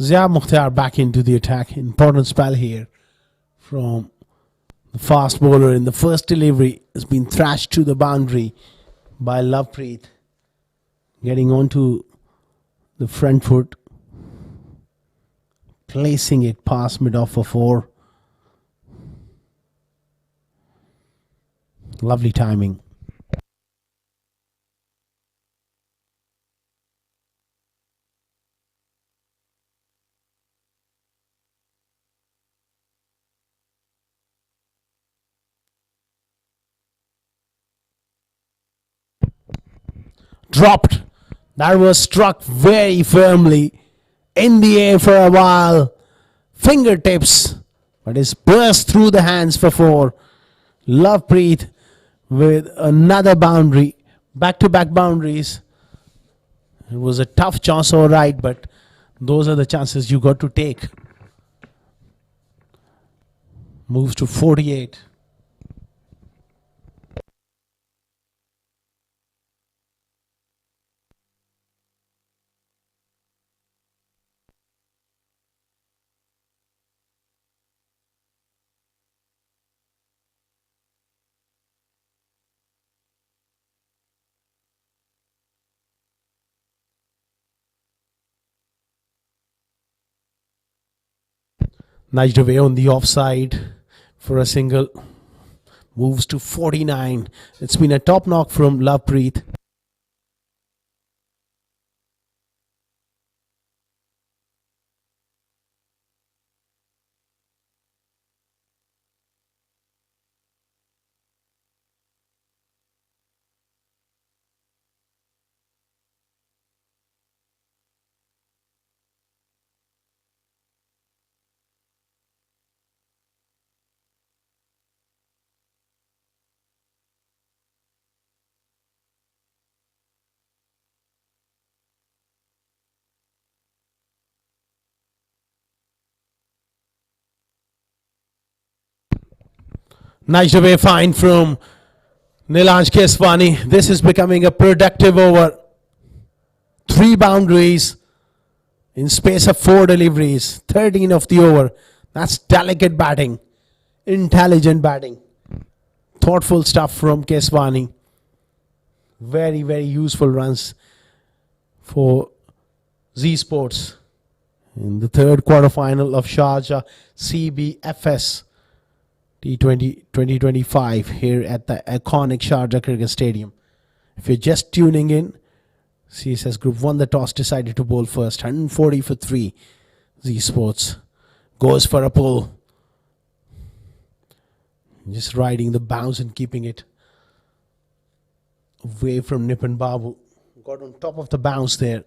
Zia Mukhtar back into the attack. Important spell here from the fast bowler in the first delivery. Has been thrashed to the boundary by Lovepreet. Getting onto the front foot. Placing it past mid-off for 4. Lovely timing. Dropped. That was struck very firmly in the air for a while. Fingertips. But it's burst through the hands for 4. Lovepreet with another boundary. Back-to-back boundaries. It was a tough chance, all right, but those are the chances you got to take. Moves to 48. Nudged away on the offside for a single. Moves to 49. It's been a top knock from Lovepreet. Nudged away fine from Nilanj Keswani, this is becoming a productive over. 3 boundaries in space of 4 deliveries. 13 of the over. That's delicate batting. Intelligent batting. Thoughtful stuff from Keswani. Very, very useful runs for Z Sports in the third quarterfinal of Sharjah CBFS T20 2025 here at the iconic Sharjah Cricket Stadium. If you're just tuning in, CSS Group won the toss, decided to bowl first. 140 for 3. Z Sports goes for a pull. Just riding the bounce and keeping it away from Nipun Babu. Got on top of the bounce there.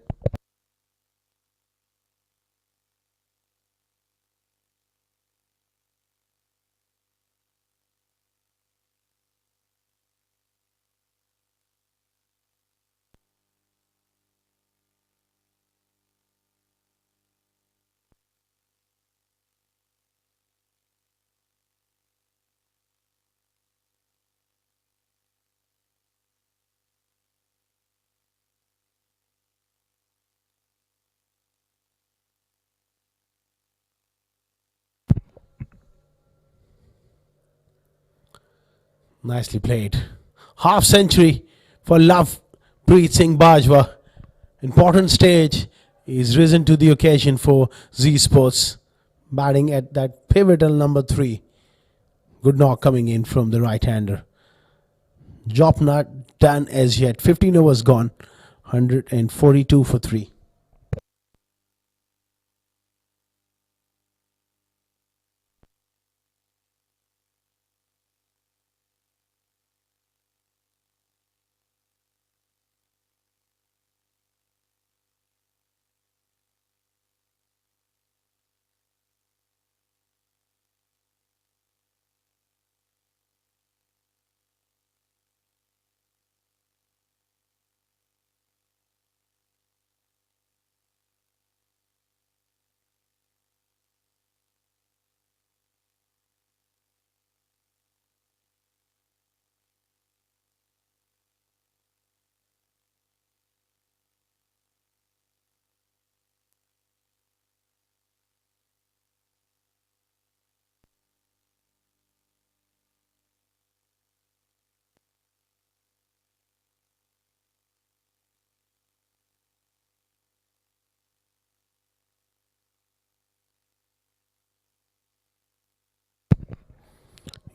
Nicely played. Half century for Lovepreet Singh Bajwa. Important stage. He's risen to the occasion for Z Sports. Batting at that pivotal number 3. Good knock coming in from the right-hander. Job not done as yet. 15 overs gone. 142 for 3.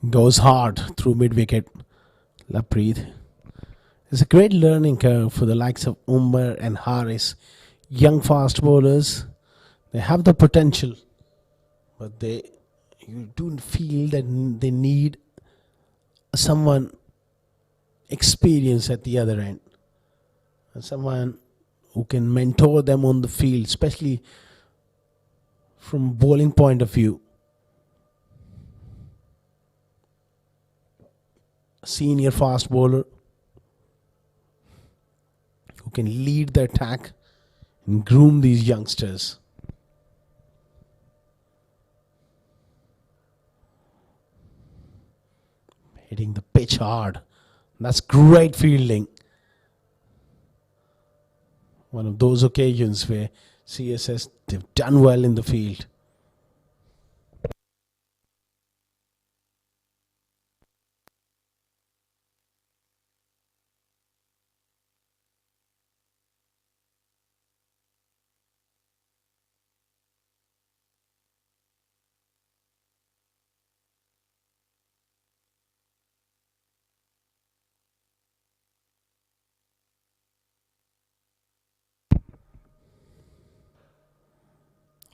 Goes hard through mid-wicket. Lovepreet. It's a great learning curve for the likes of Umar and Haris. Young fast bowlers. They have the potential. But you do feel that they need someone experienced at the other end. Someone who can mentor them on the field, especially from bowling point of view. Senior fast bowler who can lead the attack and groom these youngsters. Hitting the pitch hard. That's great fielding. One of those occasions where CSS, they've done well in the field.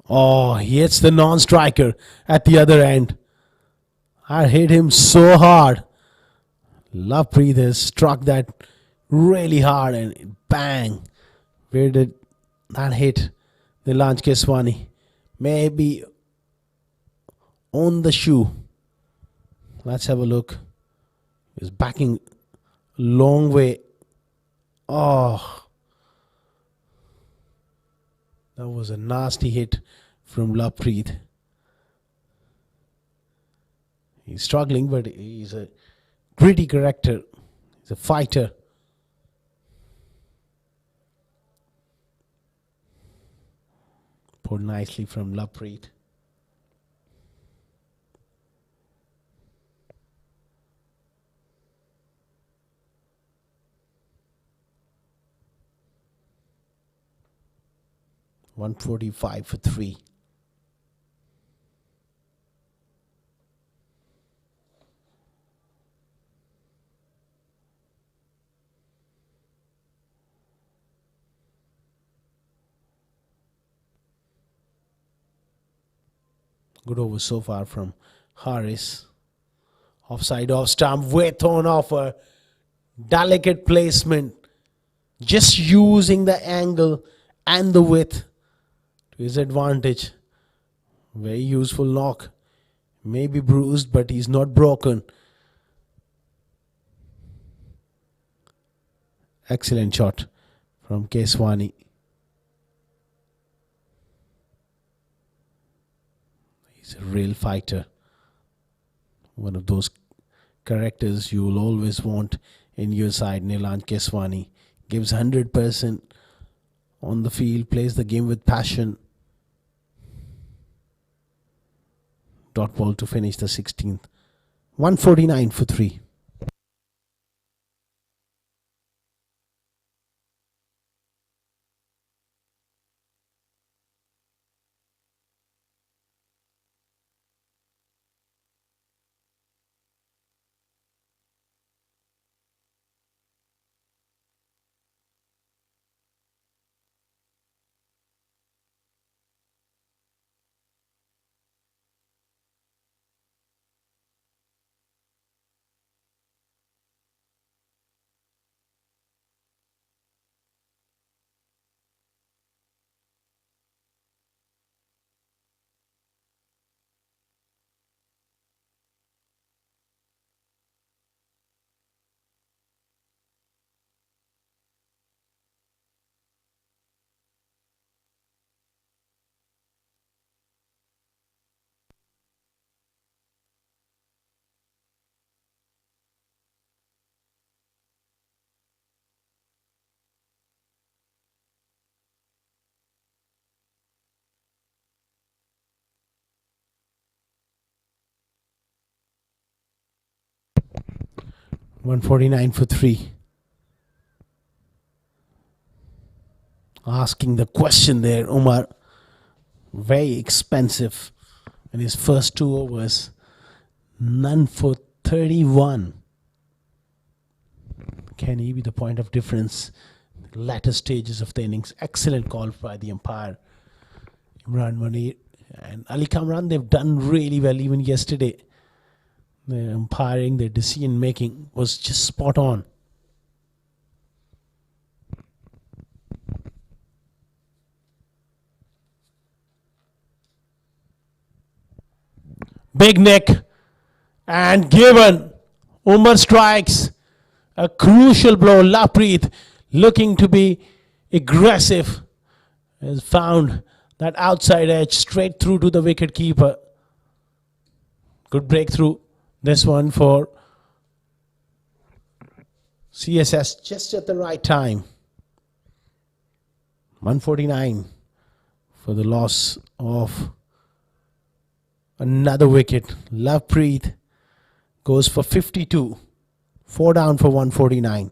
Oh, he hits the non-striker at the other end. I hit him so hard. Lovepreet has struck that really hard and bang. Where did that hit? Nilanj Keswani. Maybe on the shoe. Let's have a look. He's backing a long way. Oh. That was a nasty hit from Lovepreet. He's struggling, but he's a gritty character. He's a fighter. Pulled nicely from Lovepreet. .145 for 3. Good over so far from Harris. Offside off stump, way thrown off a delicate placement. Just using the angle and the width to his advantage. Very useful knock. Maybe bruised, but he's not broken. Excellent shot from Keswani. He's a real fighter. One of those characters you will always want in your side. Nilan Keswani gives 100% on the field, plays the game with passion. Dot ball to finish the 16th. 149 for 3. $149 for 3. Asking the question there, Umar. Very expensive in his first 2 overs. None for 31. Can he be the point of difference? Latter stages of the innings. Excellent call by the umpire, Imran Munir and Ali Kamran. They've done really well even yesterday. Their umpiring, their decision making was just spot on. Big Nick and given. Umar strikes. A crucial blow. Lovepreet looking to be aggressive has found that outside edge straight through to the wicket keeper. Good breakthrough. This one for CSS just at the right time. 149 for the loss of another wicket. Lovepreet goes for 52. 4 down for 149.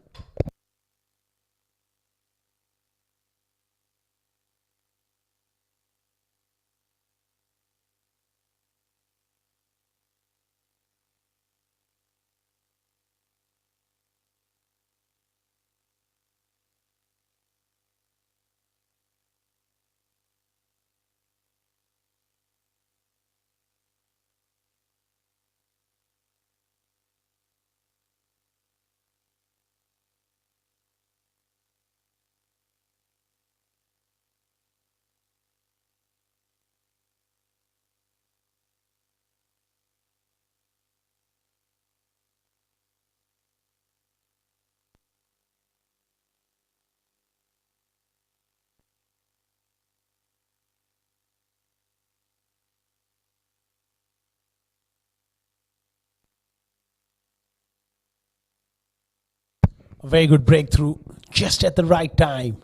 A very good breakthrough just at the right time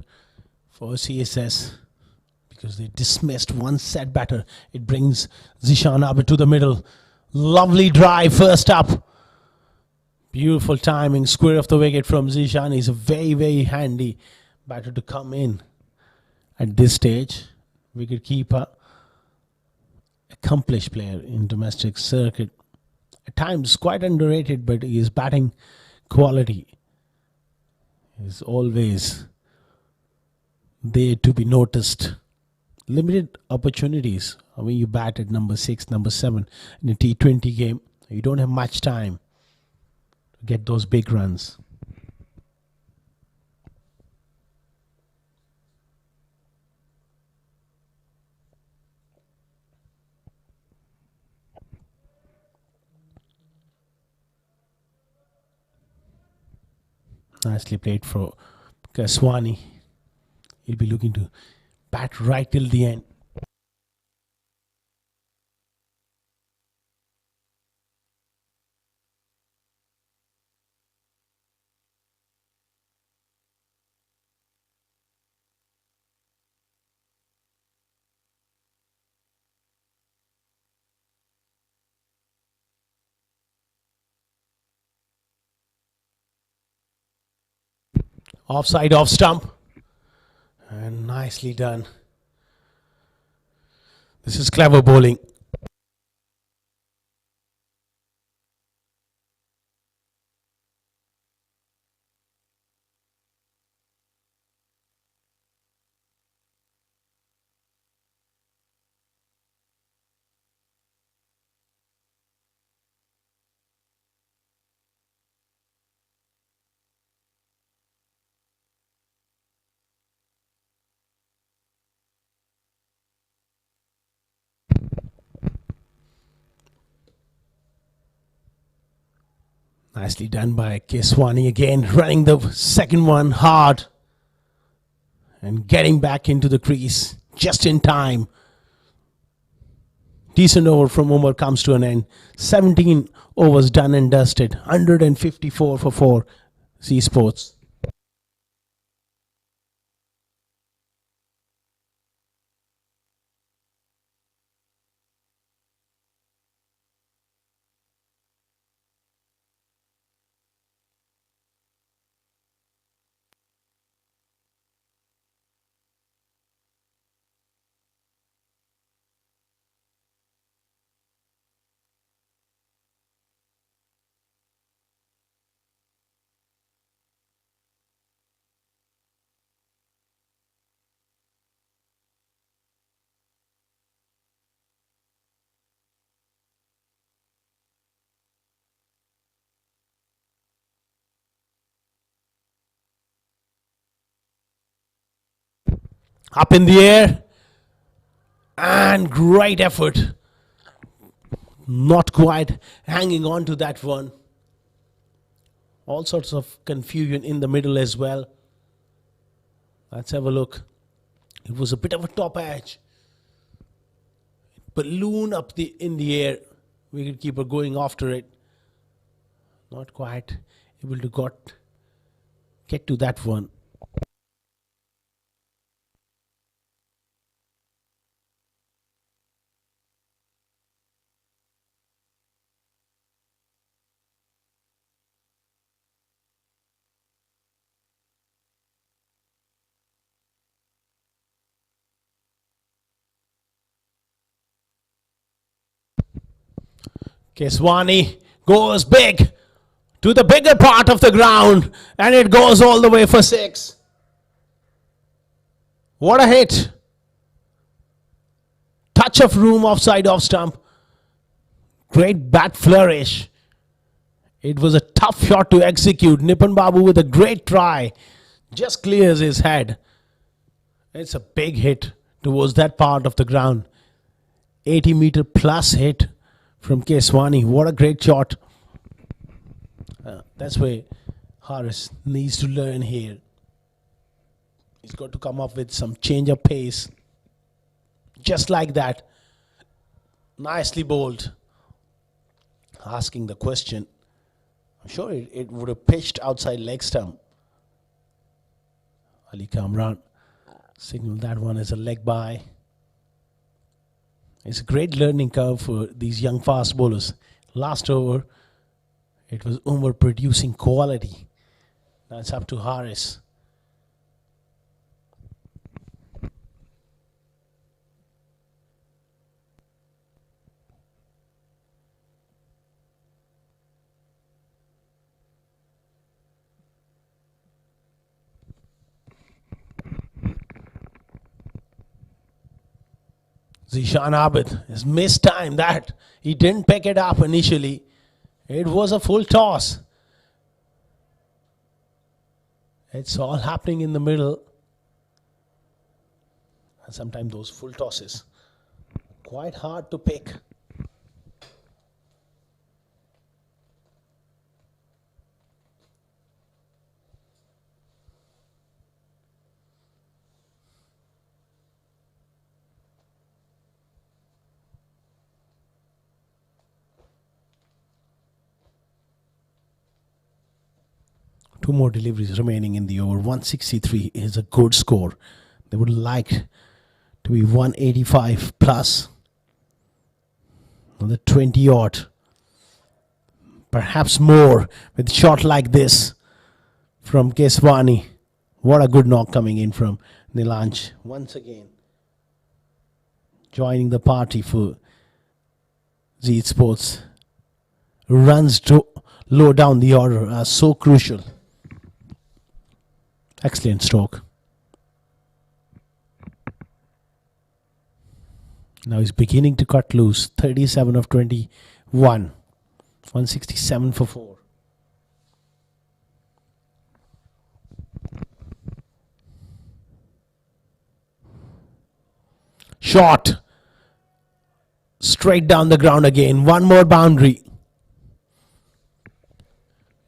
for CSS, because they dismissed one set batter. It brings Zishan Abid to the middle. Lovely drive first up. Beautiful timing, square of the wicket from Zishan. He's a very, very handy batter to come in at this stage. Wicket keeper, accomplished player in domestic circuit. At times quite underrated, but his batting quality is always there to be noticed. Limited opportunities. I mean, you bat at number 6, number 7 in a T20 game. You don't have much time to get those big runs. Nicely played for Kaswani. He'll be looking to bat right till the end. Offside, off stump. And nicely done. This is clever bowling. Nicely done by Keswani again, running the second one hard and getting back into the crease just in time. Decent over from Umar comes to an end. 17 overs done and dusted. 154 for 4. C Sports. Up in the air. And great effort. Not quite hanging on to that one. All sorts of confusion in the middle as well. Let's have a look. It was a bit of a top edge. Balloon up in the air. Wicketkeeper going after it. Not quite able to get to that one. Keswani goes big to the bigger part of the ground, and it goes all the way for 6. What a hit. Touch of room offside off stump. Great bat flourish. It was a tough shot to execute. Nipun Babu with a great try. Just clears his head. It's a big hit towards that part of the ground. 80-meter plus hit from Keswani. What a great shot. That's where Harris needs to learn here. He's got to come up with some change of pace. Just like that. Nicely bowled. Asking the question. I'm sure it would have pitched outside leg stump. Ali Kamran signaled that one as a leg by. It's a great learning curve for these young fast bowlers. Last over, it was Umar producing quality. Now it's up to Haris. Zishan Abid has missed time that. He didn't pick it up initially. It was a full toss. It's all happening in the middle. And sometimes those full tosses, quite hard to pick. Two more deliveries remaining in the over. 163 is a good score. They would like to be 185 plus. Another 20 odd. Perhaps more with a shot like this from Keswani. What a good knock coming in from Nilanj. Once again, joining the party for Zeet Sports. Runs low down the order are so crucial. Excellent stroke. Now he's beginning to cut loose. 37 of 21. 167 for 4. Shot. Straight down the ground again. One more boundary.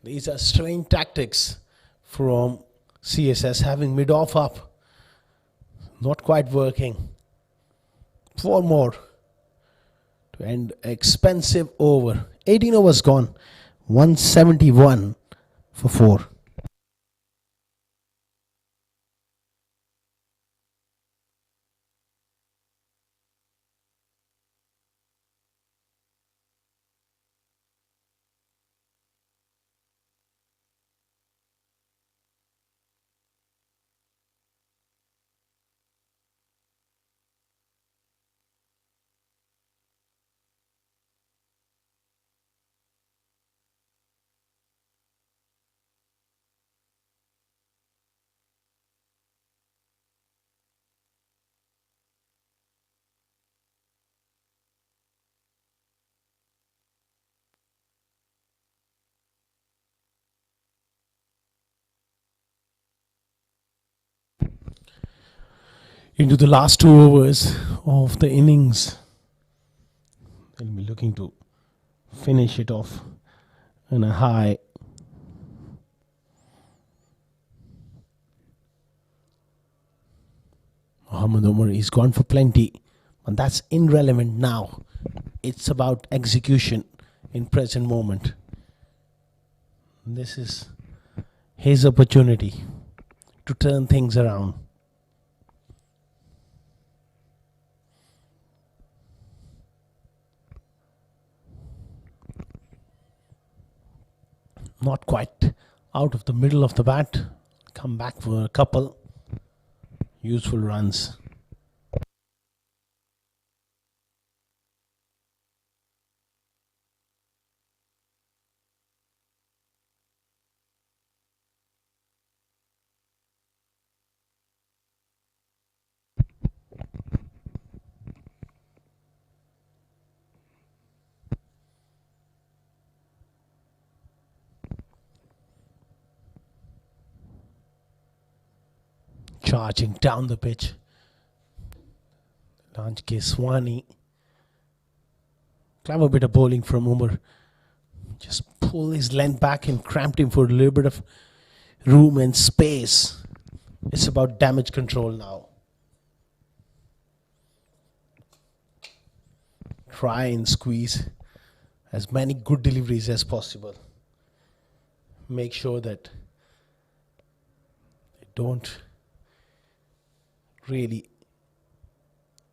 These are strange tactics from CSS, having mid-off up. Not quite working. 4 more to end expensive over. 18 overs gone. 171 for 4. Into the last 2 overs of the innings. They'll be looking to finish it off on a high. Mohammad Umar is gone for plenty, and that's irrelevant now. It's about execution in present moment. This is his opportunity to turn things around. Not quite out of the middle of the bat. Come back for a couple useful runs. Charging down the pitch. Launch Keswani. Clever bit of bowling from Umar. Just pull his length back and cramped him for a little bit of room and space. It's about damage control now. Try and squeeze as many good deliveries as possible. Make sure that they don't Really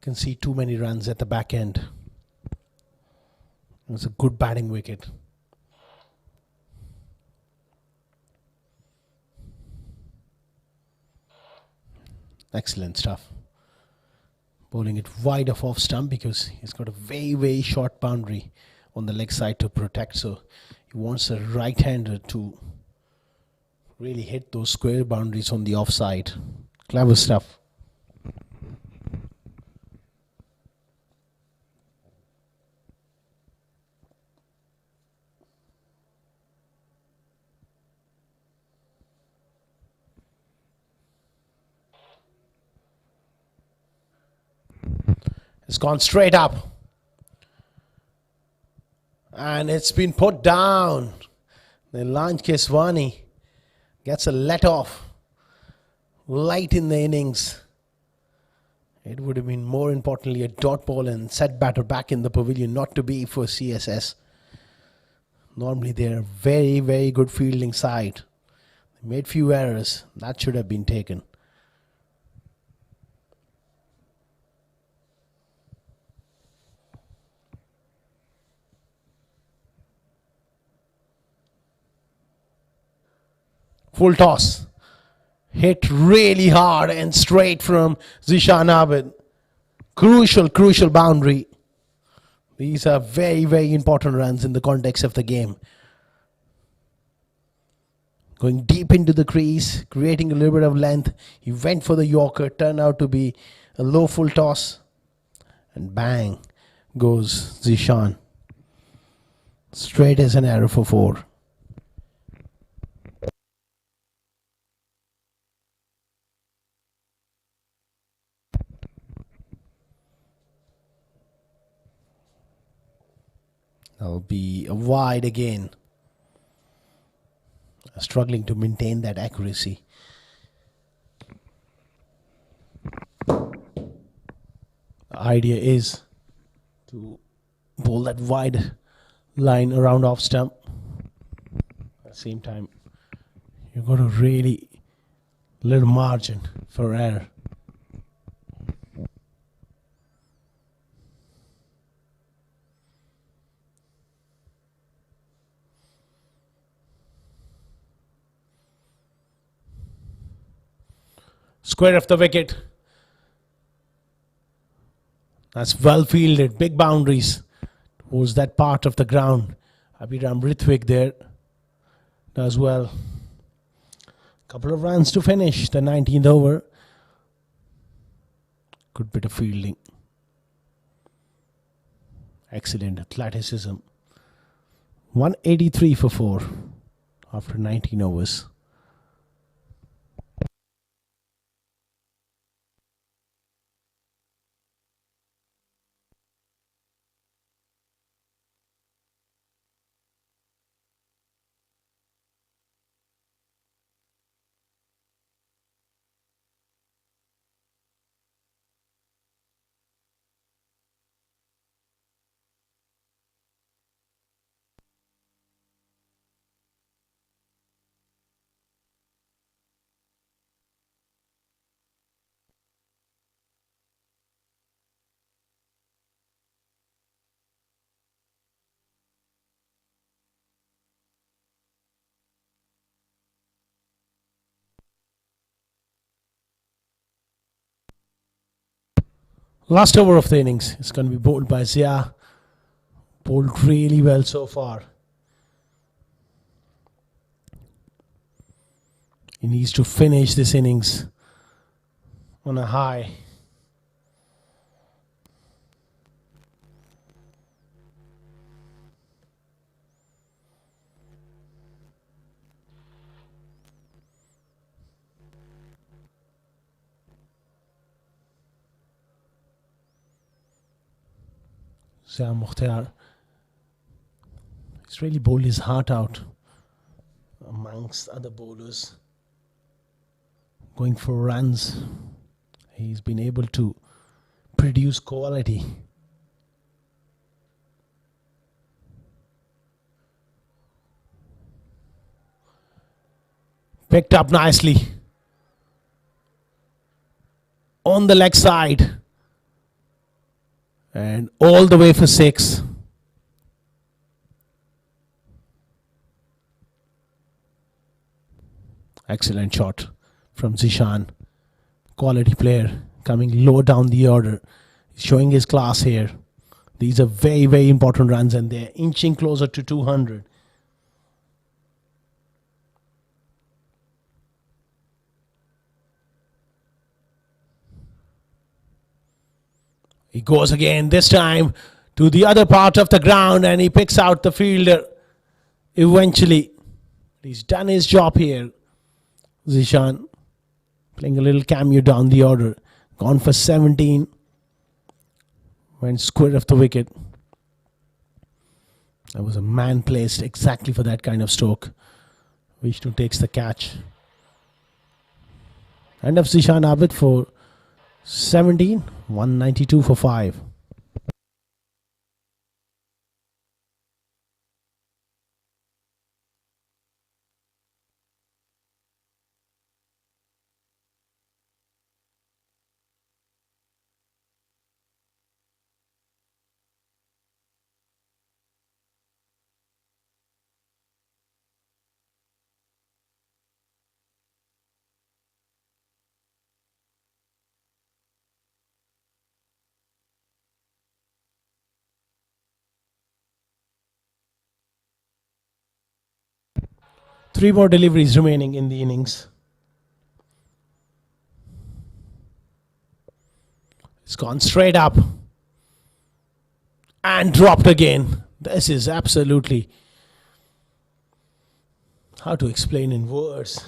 can see too many runs at the back end. It was a good batting wicket. Excellent stuff. Bowling it wide of off stump because he's got a very, very short boundary on the leg side to protect. So he wants a right-hander to really hit those square boundaries on the offside. Clever stuff. It's gone straight up. And it's been put down. The Lanj Keswani gets a let off late in the innings. It would have been more importantly a dot ball and set batter back in the pavilion, not to be for CSS. Normally they're a very, very good fielding side. They made few errors. That should have been taken. Full toss. Hit really hard and straight from Zishan Abid. Crucial boundary. These are very, very important runs in the context of the game. Going deep into the crease, creating a little bit of length. He went for the Yorker, turned out to be a low full toss. And bang goes Zishan. Straight as an arrow for 4. That'll be a wide again. Struggling to maintain that accuracy. The idea is to bowl that wide line around off stump. At the same time, you've got a really little margin for error. Square of the wicket. That's well fielded. Big boundaries towards that part of the ground. Abhiram Rithwik there does well. Couple of runs to finish the 19th over. Good bit of fielding. Excellent athleticism. 183 for 4 after 19 overs. Last over of the innings is going to be bowled by Zia. Bowled really well so far. He needs to finish this innings on a high. Zia Mukhtar. He's really bowled his heart out amongst other bowlers. Going for runs. He's been able to produce quality. Picked up nicely. on the leg side. And all the way for 6. Excellent shot from Zishan. Quality player coming low down the order. Showing his class here. These are very, very important runs and they're inching closer to 200. He goes again, this time to the other part of the ground, and he picks out the fielder eventually. He's done his job here. Zishan playing a little cameo down the order. Gone for 17. Went square of the wicket. There was a man placed exactly for that kind of stroke. Vishnu takes the catch. End of Zishan Abid for 17, 192 for 5. Three more deliveries remaining in the innings. It's gone straight up and dropped again. This is absolutely, how to explain in words.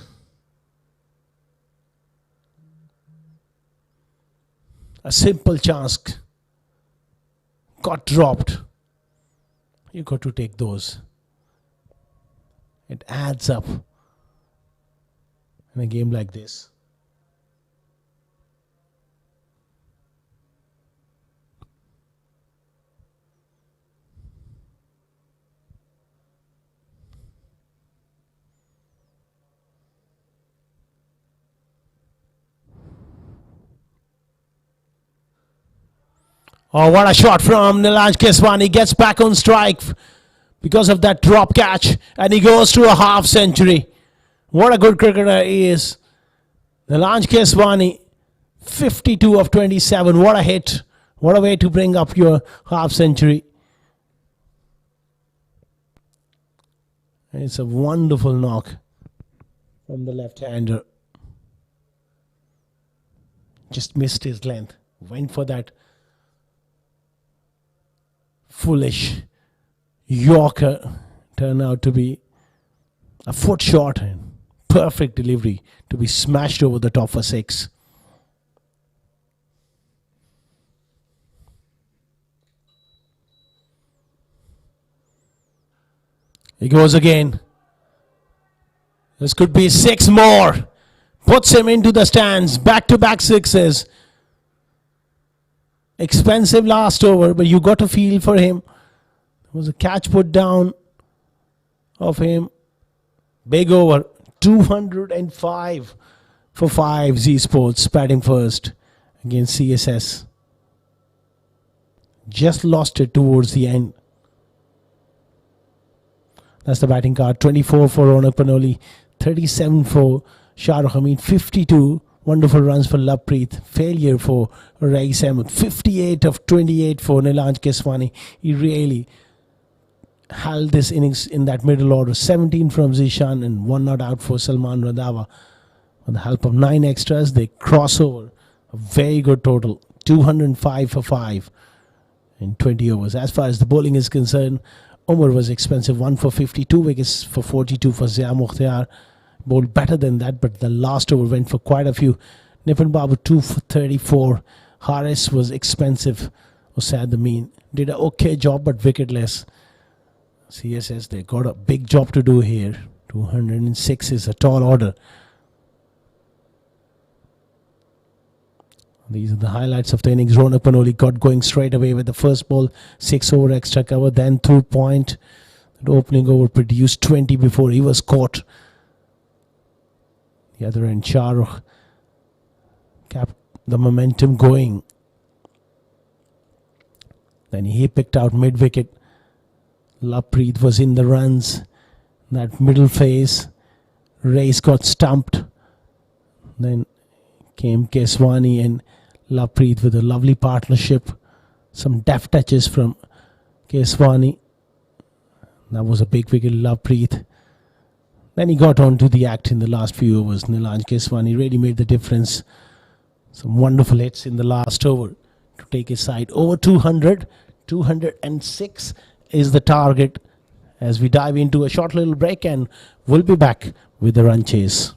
A simple chance got dropped. You got to take those. It adds up in a game like this. Oh, what a shot from Nilanj Keswani. He gets back on strike because of that drop catch, and he goes to a half century. What a good cricketer he is. Nilanj Keswani, 52 of 27. What a hit. What a way to bring up your half century. And it's a wonderful knock from the left-hander. Just missed his length. Went for that foolish Yorker. Turned out to be a foot short and perfect delivery to be smashed over the top for 6. He goes again. This could be 6 more. Puts him into the stands. Back-to-back 6s. Expensive last over, but you got a feel for him. There was a catch put down of him. Big over. 205 for 5. Z Sports batting first against CSS. Just lost it towards the end. That's the batting card. 24 for Ronak Panoli. 37 for Shah Rukh Hamid. 52 wonderful runs for Lovepreet. Failure for Rais Ahmed. 58 of 28 for Nilanj Keswani. He really held this innings in that middle order. 17 from Zishan and 1 not out for Salman Randhawa. With the help of 9 extras, they cross over. A very good total. 205 for 5 in 20 overs. As far as the bowling is concerned, Umar was expensive. 1 for 52 wickets for 42 for Zia Mukhtar. Bowled better than that, but the last over went for quite a few. Nipun Babu 2 for 34. Haris was expensive. Usad Amin did an okay job, but wicketless. CSS, they got a big job to do here. 206 is a tall order. These are the highlights of the innings. Ronak Panoli got going straight away with the first ball. 6 over extra cover, then through point. The opening over produced 20 before he was caught. The other end, Shah Rukh the momentum going. Then he picked out mid-wicket. Lovepreet was in the runs. That middle phase, Race got stumped. Then came Keswani and Lovepreet with a lovely partnership. Some deft touches from Keswani. That was a big wicket, Lovepreet. Then he got on to the act in the last few overs. Nilanj Keswani really made the difference. Some wonderful hits in the last over to take his side over 200. 206 is the target as we dive into a short little break, and we'll be back with the run chase.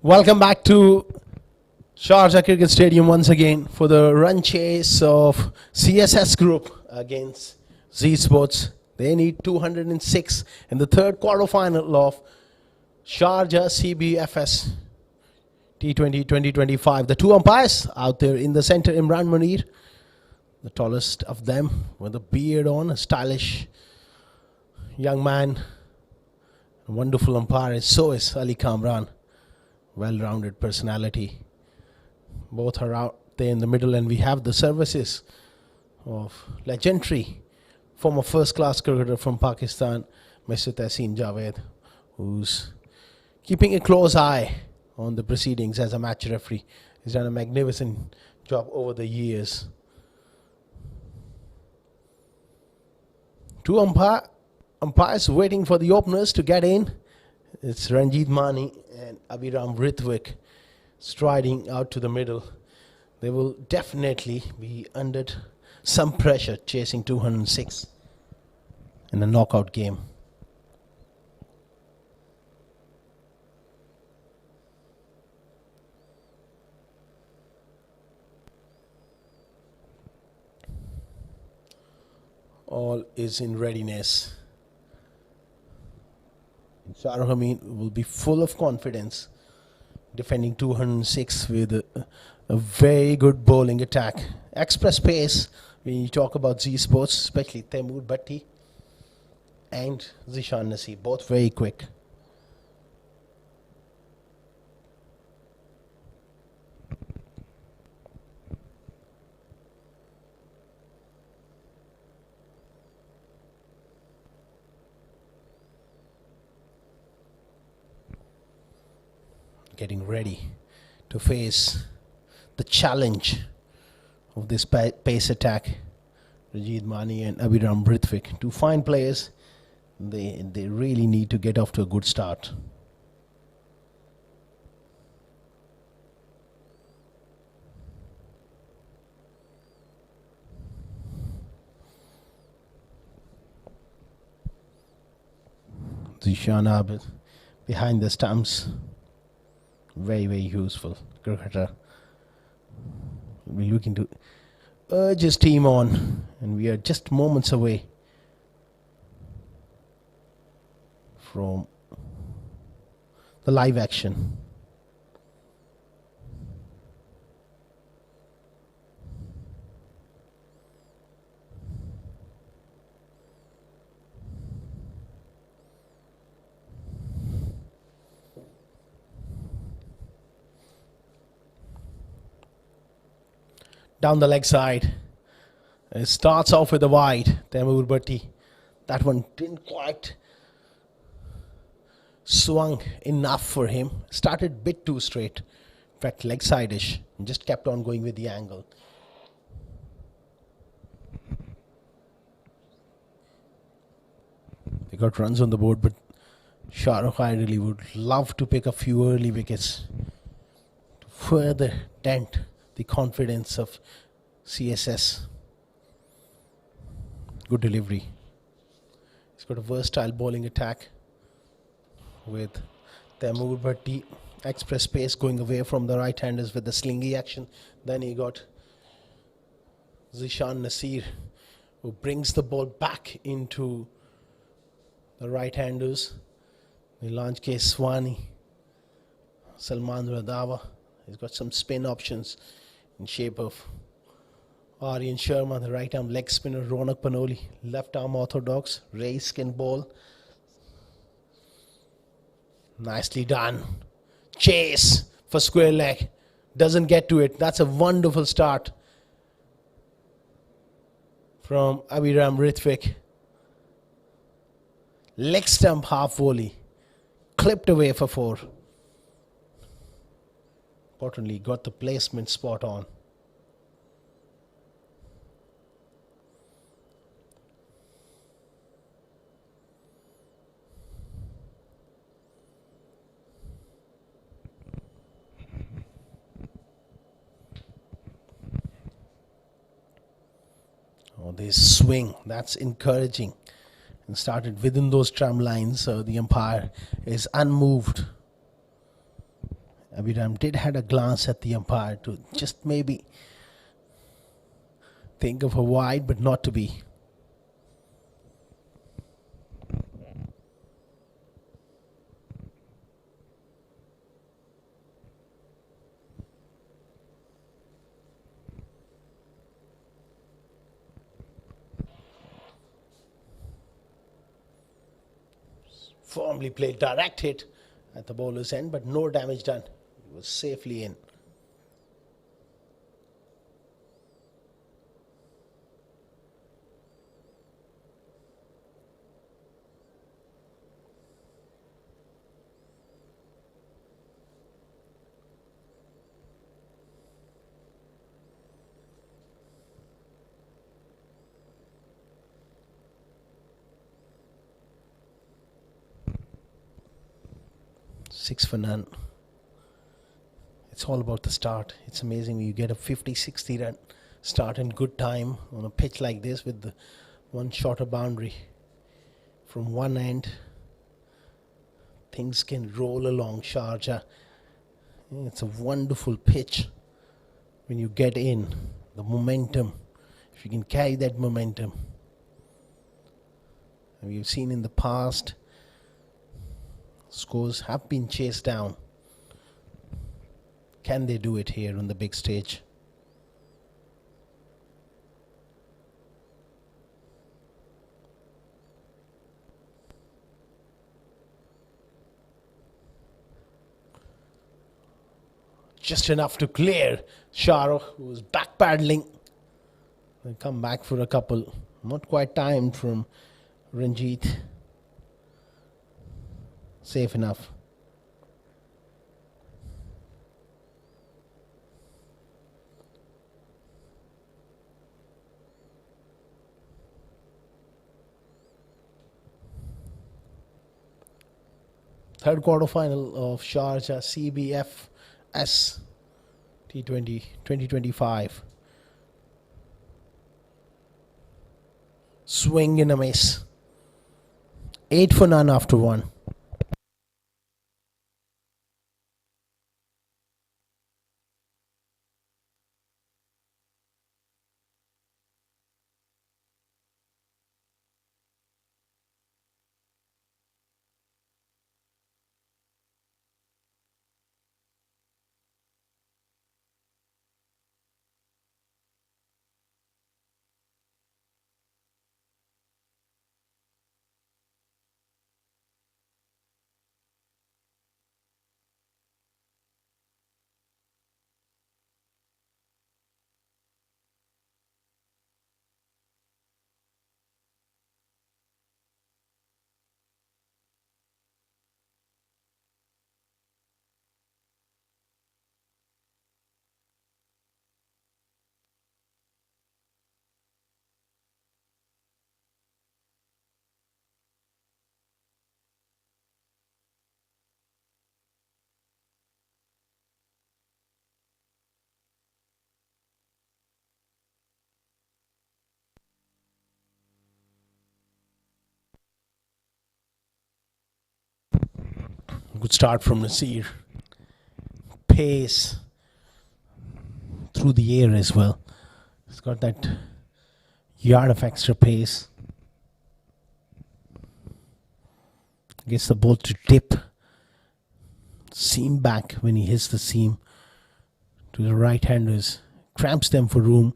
Welcome back to Sharjah Cricket Stadium once again for the run chase of CSS Group against Z Sports. They need 206 in the third quarterfinal of Sharjah CBFS T20 2025. The two umpires out there in the center, Imran Munir, the tallest of them with a beard on, a stylish young man, a wonderful umpire. So is Ali Kamran, well-rounded personality. Both are out there in the middle, and we have the services of legendary former first-class cricketer from Pakistan, Mr. Tehseen Javed, who's keeping a close eye on the proceedings as a match referee. He's done a magnificent job over the years. Two umpires waiting for the openers to get in. It's Ranjit Mani and Abhiram Rithwik striding out to the middle. They will definitely be under some pressure chasing 206 in a knockout game. All is in readiness. Shahrukh Amin will be full of confidence, defending 206 with a very good bowling attack. Express pace, when you talk about Z Sports, especially Taimur Bhatti and Zishan Nasir, both very quick. Getting ready to face the challenge of this pace attack. Rajid Mani and Abhiram Rithwik. To find players, they really need to get off to a good start. Zishan Abid behind the stumps. Very, very useful cricketer. We're looking to urge his team on, and we are just moments away from the live action. Down the leg side. It starts off with a wide. Taimur Bhatti. That one didn't quite swung enough for him. Started a bit too straight. In fact, leg side-ish. Just kept on going with the angle. They got runs on the board, but Shahrukh ideally would love to pick a few early wickets to further dent the confidence of CSS. Good delivery. He's got a versatile bowling attack with Taimur Bhatti. Express pace going away from the right-handers with the slingy action. Then he got Zishan Nasir, who brings the ball back into the right-handers. Nilanj Keswani, Salman Randhawa. He's got some spin options in shape of Aryan Sharma, the right arm leg spinner, Ronak Panoli, left arm orthodox, race can bowl. Nicely done. Chase for square leg. Doesn't get to it. That's a wonderful start from Abhiram Rithwik. Leg stump half volley. Clipped away for 4. Importantly, got the placement spot on. Oh, this swing, that's encouraging. And started within those tram lines, so the umpire is unmoved Abhiram did had a glance at the umpire to just maybe think of a wide, but not to be. Firmly played, direct hit at the bowler's end, but no damage done. It was safely in. Six for none. It's all about the start. It's amazing when you get a 50-60 run start in good time on a pitch like this with the one shorter boundary from one end. Things can roll along Sharjah. It's a wonderful pitch when you get in. The momentum, if you can carry that momentum. And we've seen in the past, scores have been chased down. Can they do it here on the big stage? Just enough to clear Shahrukh, who was back paddling. They come back for a couple. Not quite timed from Ranjit. Safe enough. Third quarterfinal of Sharjah CBFS T20 2025. Swing and a miss. 8 for none after one. Good start from Nasir. Pace through the air as well. He's got that yard of extra pace. Gets the ball to tip. Seam back when he hits the seam to the right-handers. Cramps them for room.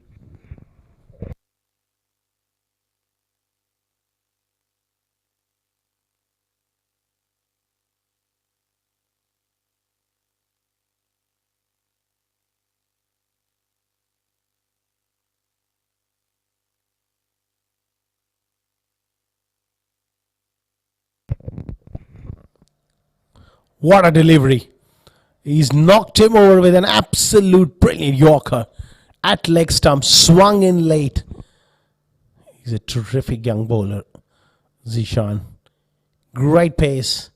What a delivery. He's knocked him over with an absolute brilliant Yorker. At leg stump, swung in late. He's a terrific young bowler, Zishan. Great pace.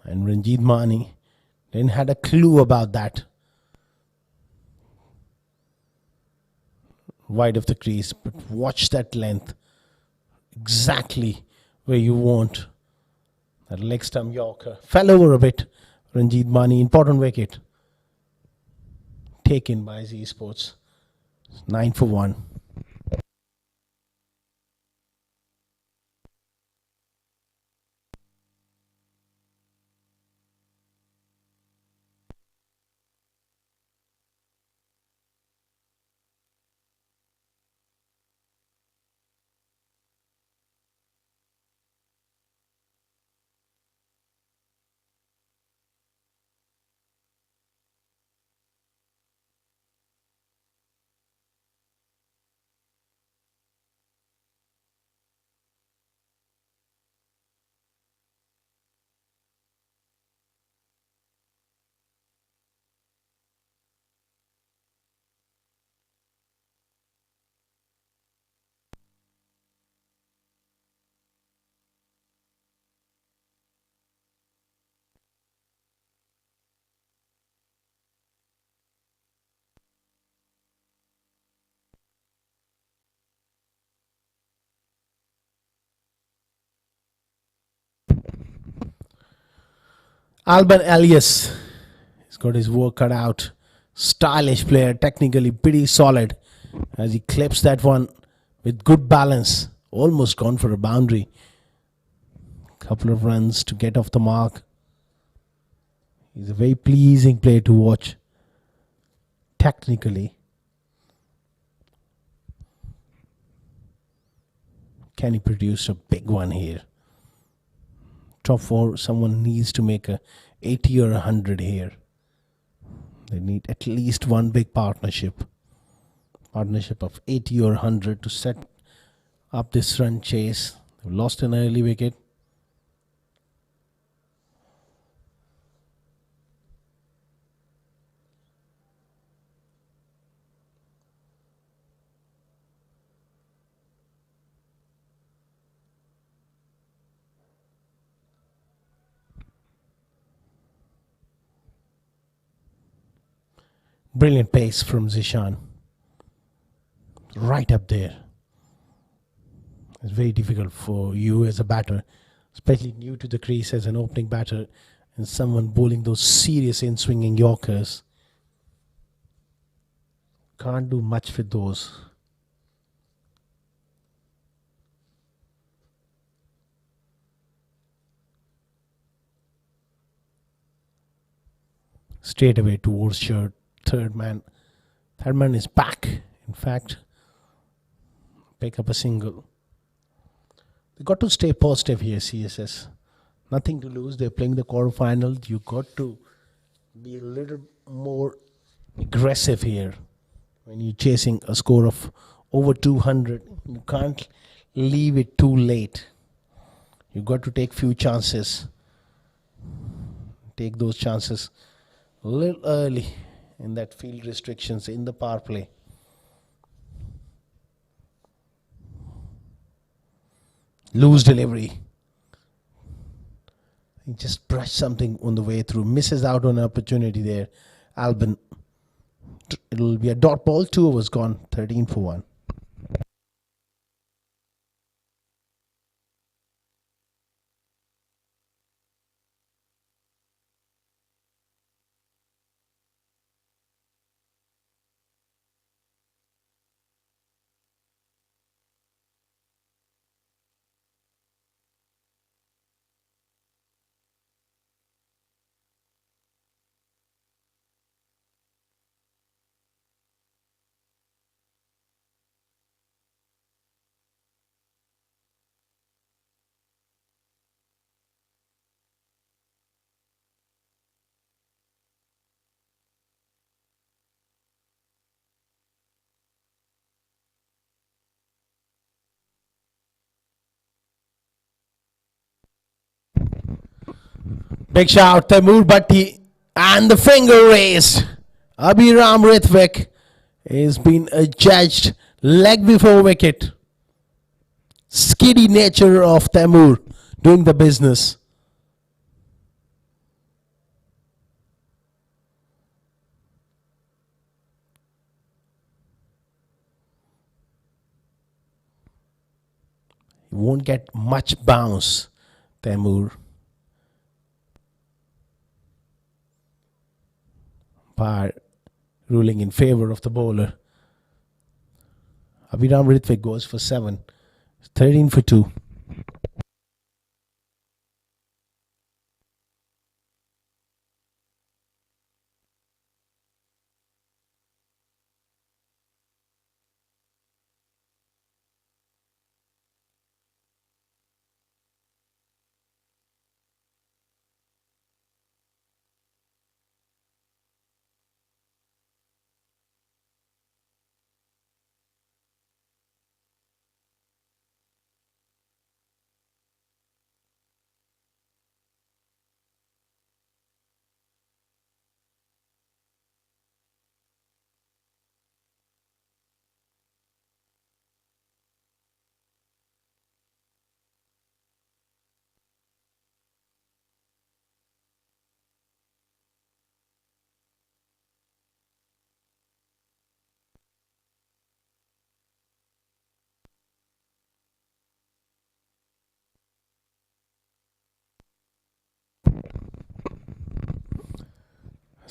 And Ranjit Mani didn't had a clue about that. Wide of the crease, but watch that length. Exactly where you want. That leg stump Yorker fell over a bit. Ranjit Mani, important wicket taken by Z Sports. 9 for 1. Alban Elias, he's got his work cut out. Stylish player, technically pretty solid as he clips that one with good balance. Almost gone for a boundary. Couple of runs to get off the mark. He's a very pleasing player to watch. Technically. Can he produce a big one here? Top 4, someone needs to make a 80 or 100 here. They need at least one big partnership. Partnership of 80 or 100 to set up this run chase. They've lost an early wicket. Brilliant pace from Zishan. Right up there. It's very difficult for you as a batter, especially new to the crease as an opening batter and someone bowling those serious in-swinging Yorkers. Can't do much with those. Straight away towards your third man. Third man is back. In fact, pick up a single. They got to stay positive here, CSS. Nothing to lose. They're playing the quarterfinals. You got to be a little more aggressive here. When you're chasing a score of over 200, you can't leave it too late. You got to take few chances. Take those chances a little early in that field restrictions in the power play. Loose delivery. He just brushed something on the way through. Misses out on an opportunity there. Alban. It'll be a dot ball. 2 overs gone. 13 for 1. Big shout, Taimur Bhatti, and the finger raised. Abhiram Rithvik has been adjudged leg before wicket. Skiddy nature of Taimur doing the business. He won't get much bounce, Taimur. umpire ruling in favor of the bowler. Abhiram Ritwik goes for 7. 13 for 2.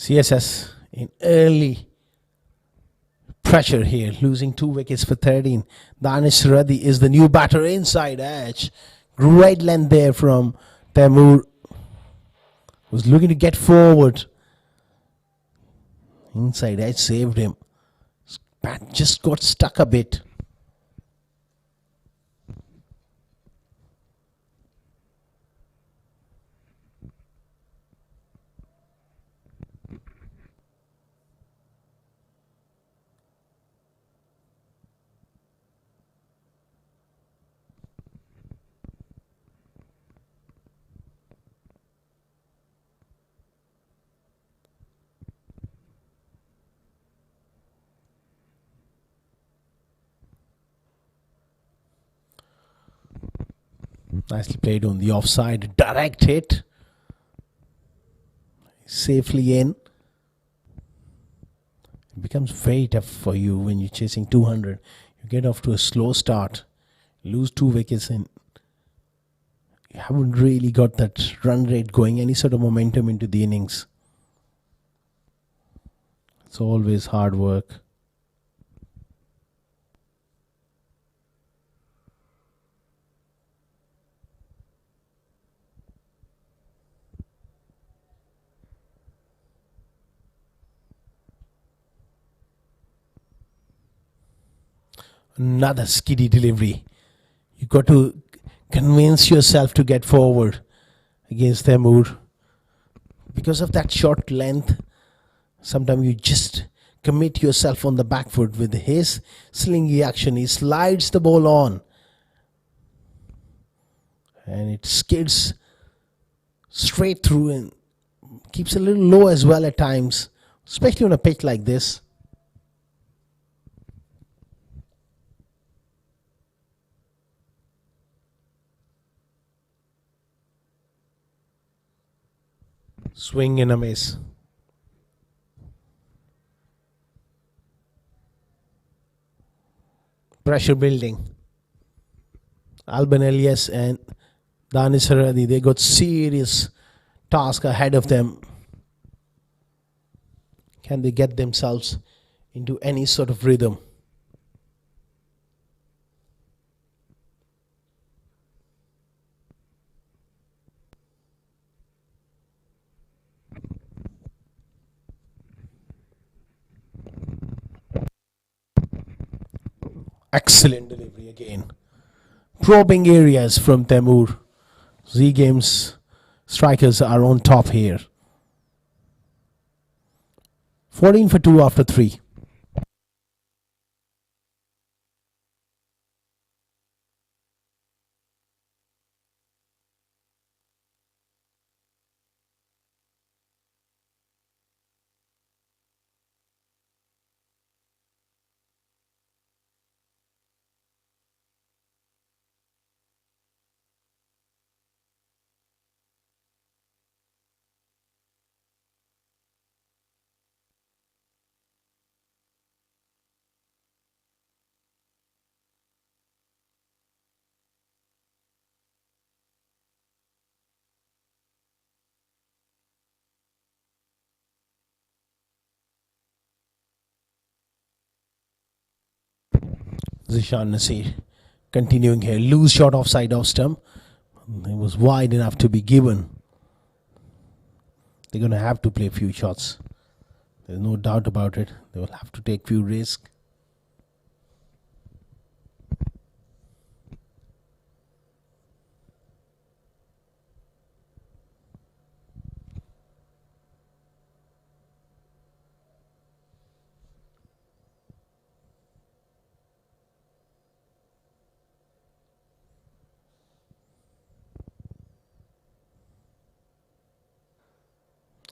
CSS in early pressure here, losing 2 wickets for 13. Danish Reddy is the new batter inside edge. Great length there from Taimur. Was looking to get forward. Inside edge saved him. Bat just got stuck a bit. Nicely played on the offside. Direct hit. Safely in. It becomes very tough for you when you're chasing 200. You get off to a slow start. Lose 2 wickets and you haven't really got that run rate going, any sort of momentum into the innings. It's always hard work. Another skiddy delivery. You got to convince yourself to get forward against Taimur. Because of that short length, sometimes you just commit yourself on the back foot. With his slingy action, he slides the ball on and it skids straight through and keeps a little low as well at times, especially on a pitch like this. Swing and a miss. Pressure building. Alban Elias and Danis Haradi, they got serious task ahead of them. Can they get themselves into any sort of rhythm? Excellent delivery again. Probing areas from Taimur. Z Games strikers are on top here. 14 for 2 after 3. Zishan Nasir continuing here. Loose shot offside off stump. It was wide enough to be given. They're going to have to play a few shots. There's no doubt about it. They will have to take few risks.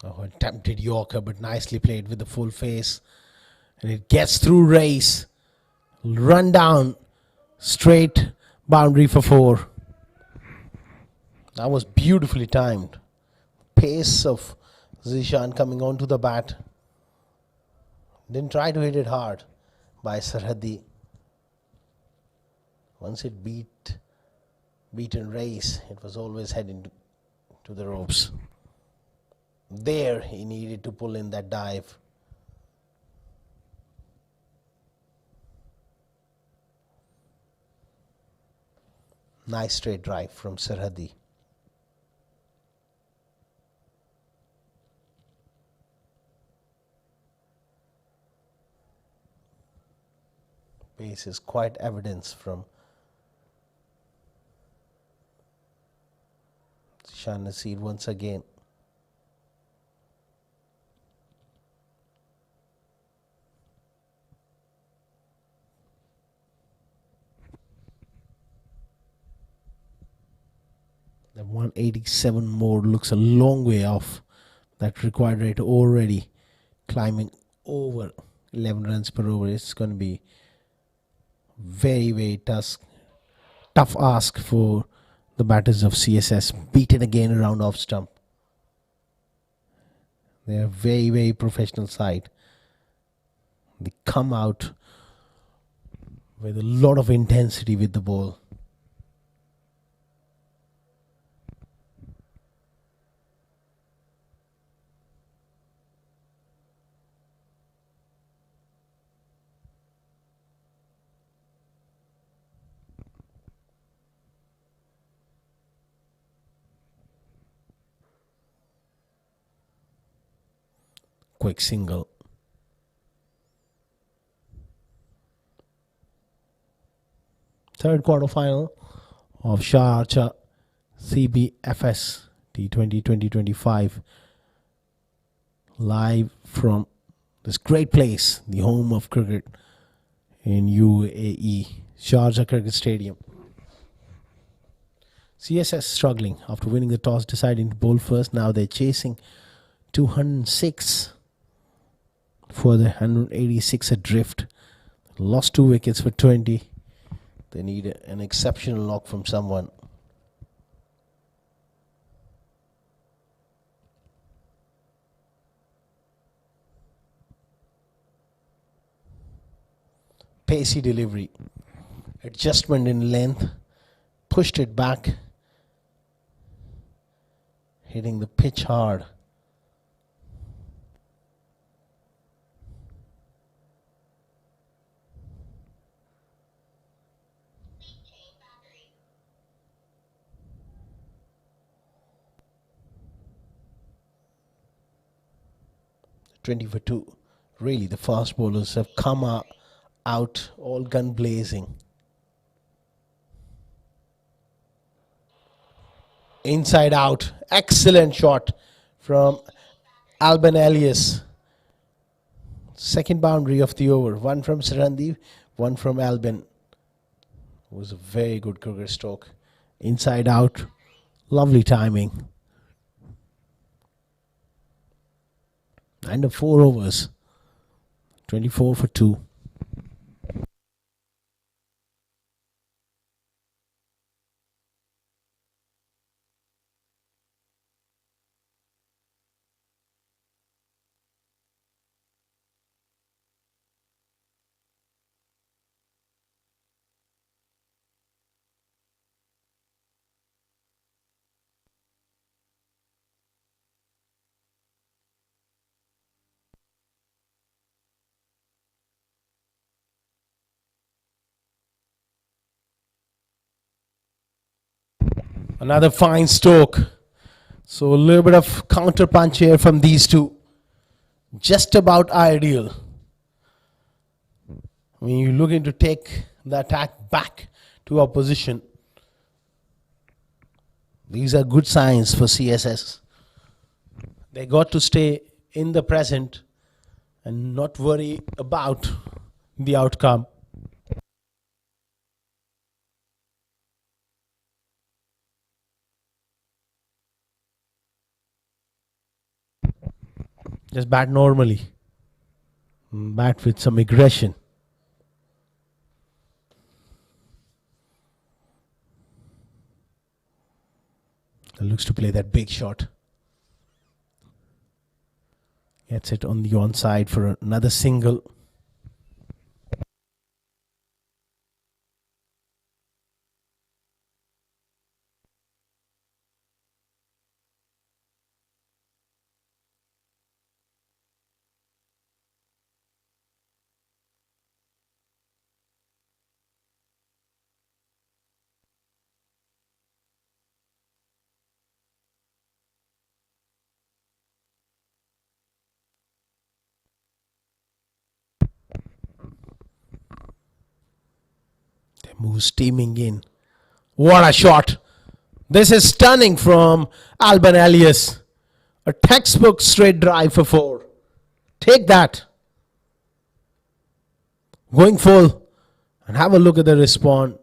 Oh, attempted Yorker, but nicely played with the full face. And it gets through race. Run down. Straight boundary for 4. That was beautifully timed. Pace of Zishan coming onto the bat. Didn't try to hit it hard by Sarhadi. Once it beaten race, it was always heading to the ropes. There he needed to pull in that dive. Nice straight drive from Sarhadi. Pace is quite evidence from Shan Nasir once again. The 187 more looks a long way off that required rate already, climbing over 11 runs per over. It's going to be very, very tough ask for the batters of CSS. Beaten again around off stump. They are very, very professional side. They come out with a lot of intensity with the ball. Quick single. Third quarterfinal of Sharjah CBFS T20 2025. Live from this great place, the home of cricket in UAE, Sharjah Cricket Stadium. CSS struggling after winning the toss, deciding to bowl first. Now they're chasing 206 for the 186 adrift. Lost 2 wickets for 20. They need an exceptional knock from someone. Pacey delivery. Adjustment in length. Pushed it back. Hitting the pitch hard. (20 for 2). Really, the fast bowlers have come out all gun blazing. Inside out. Excellent shot from Alban Elias. Second boundary of the over. One from Sarandi, one from Alban. It was a very good cricket stroke. Inside out. Lovely timing. And the 4 overs. 24 for 2. Another fine stroke. So a little bit of counter punch here from these two. Just about ideal. When you're looking to take the attack back to opposition, these are good signs for CSS. They got to stay in the present and not worry about the outcome. Just bat normally. Bat with some aggression. Looks to play that big shot. Gets it on the onside for another single. They move steaming in. What a shot! This is stunning from Alban Elias. A textbook straight drive for 4. Take that. Going full. And have a look at the respawn.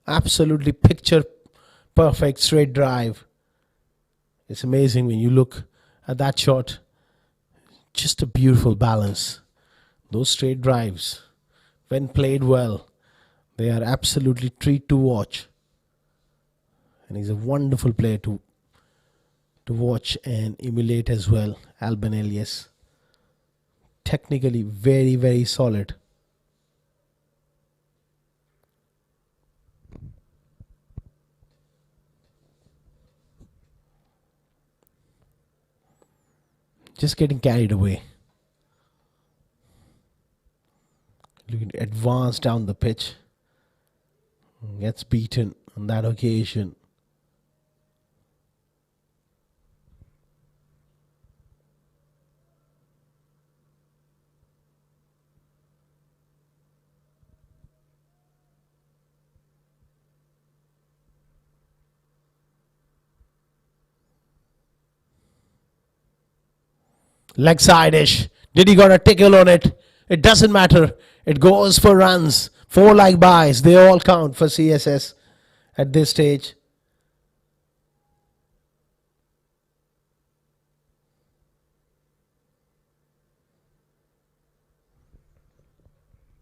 Absolutely picture perfect straight drive. It's amazing when you look at that shot. Just a beautiful balance. Those straight drives, when played well, they are absolutely treat to watch. And he's a wonderful player to watch and emulate as well. Alban Elias. Technically very, very solid. Just getting carried away. Looking to advance down the pitch. Gets beaten on that occasion. Leg side-ish. Did he got a tickle on it? It doesn't matter. It goes for runs. 4 like buys. They all count for CSS at this stage.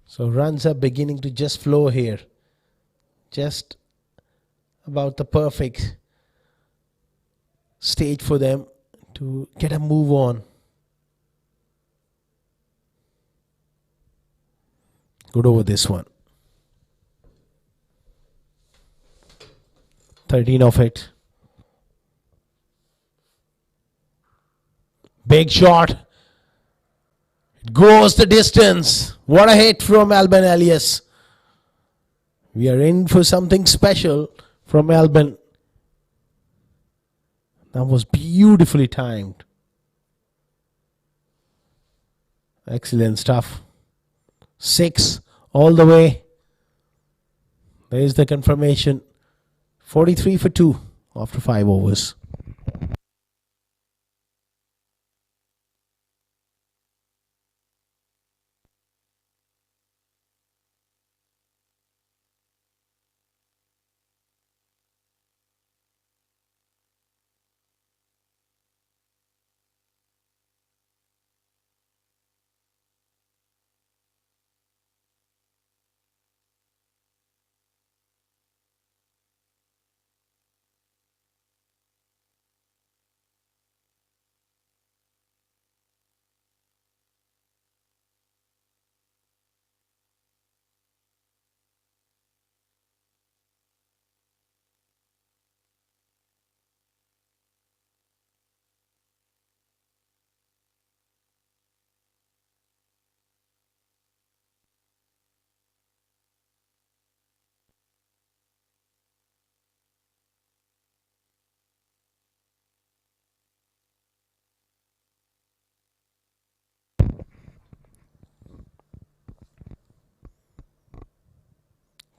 So runs are beginning to just flow here. Just about the perfect stage for them to get a move on. Good over this one. 13 of it. Big shot. It goes the distance. What a hit from Alban Elias. We are in for something special from Alban. That was beautifully timed. Excellent stuff. 6 all the way. There is the confirmation. 43 for 2 after 5 overs.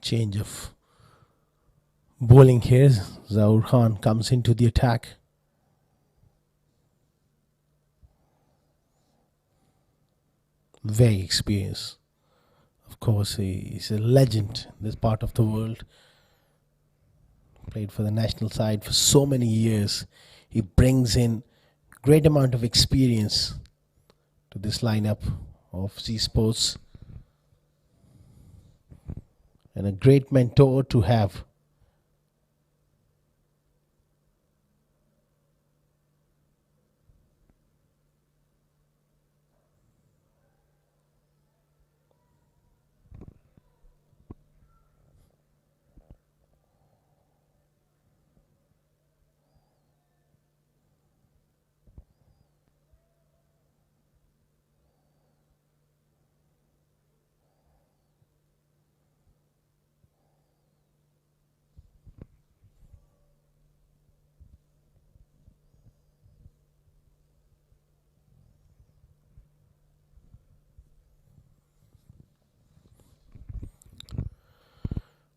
change of bowling here. Zaur Khan comes into the attack. Very experienced. Of course, he's a legend in this part of the world. Played for the national side for so many years. He brings in great amount of experience to this lineup of Z Sports, and a great mentor to have.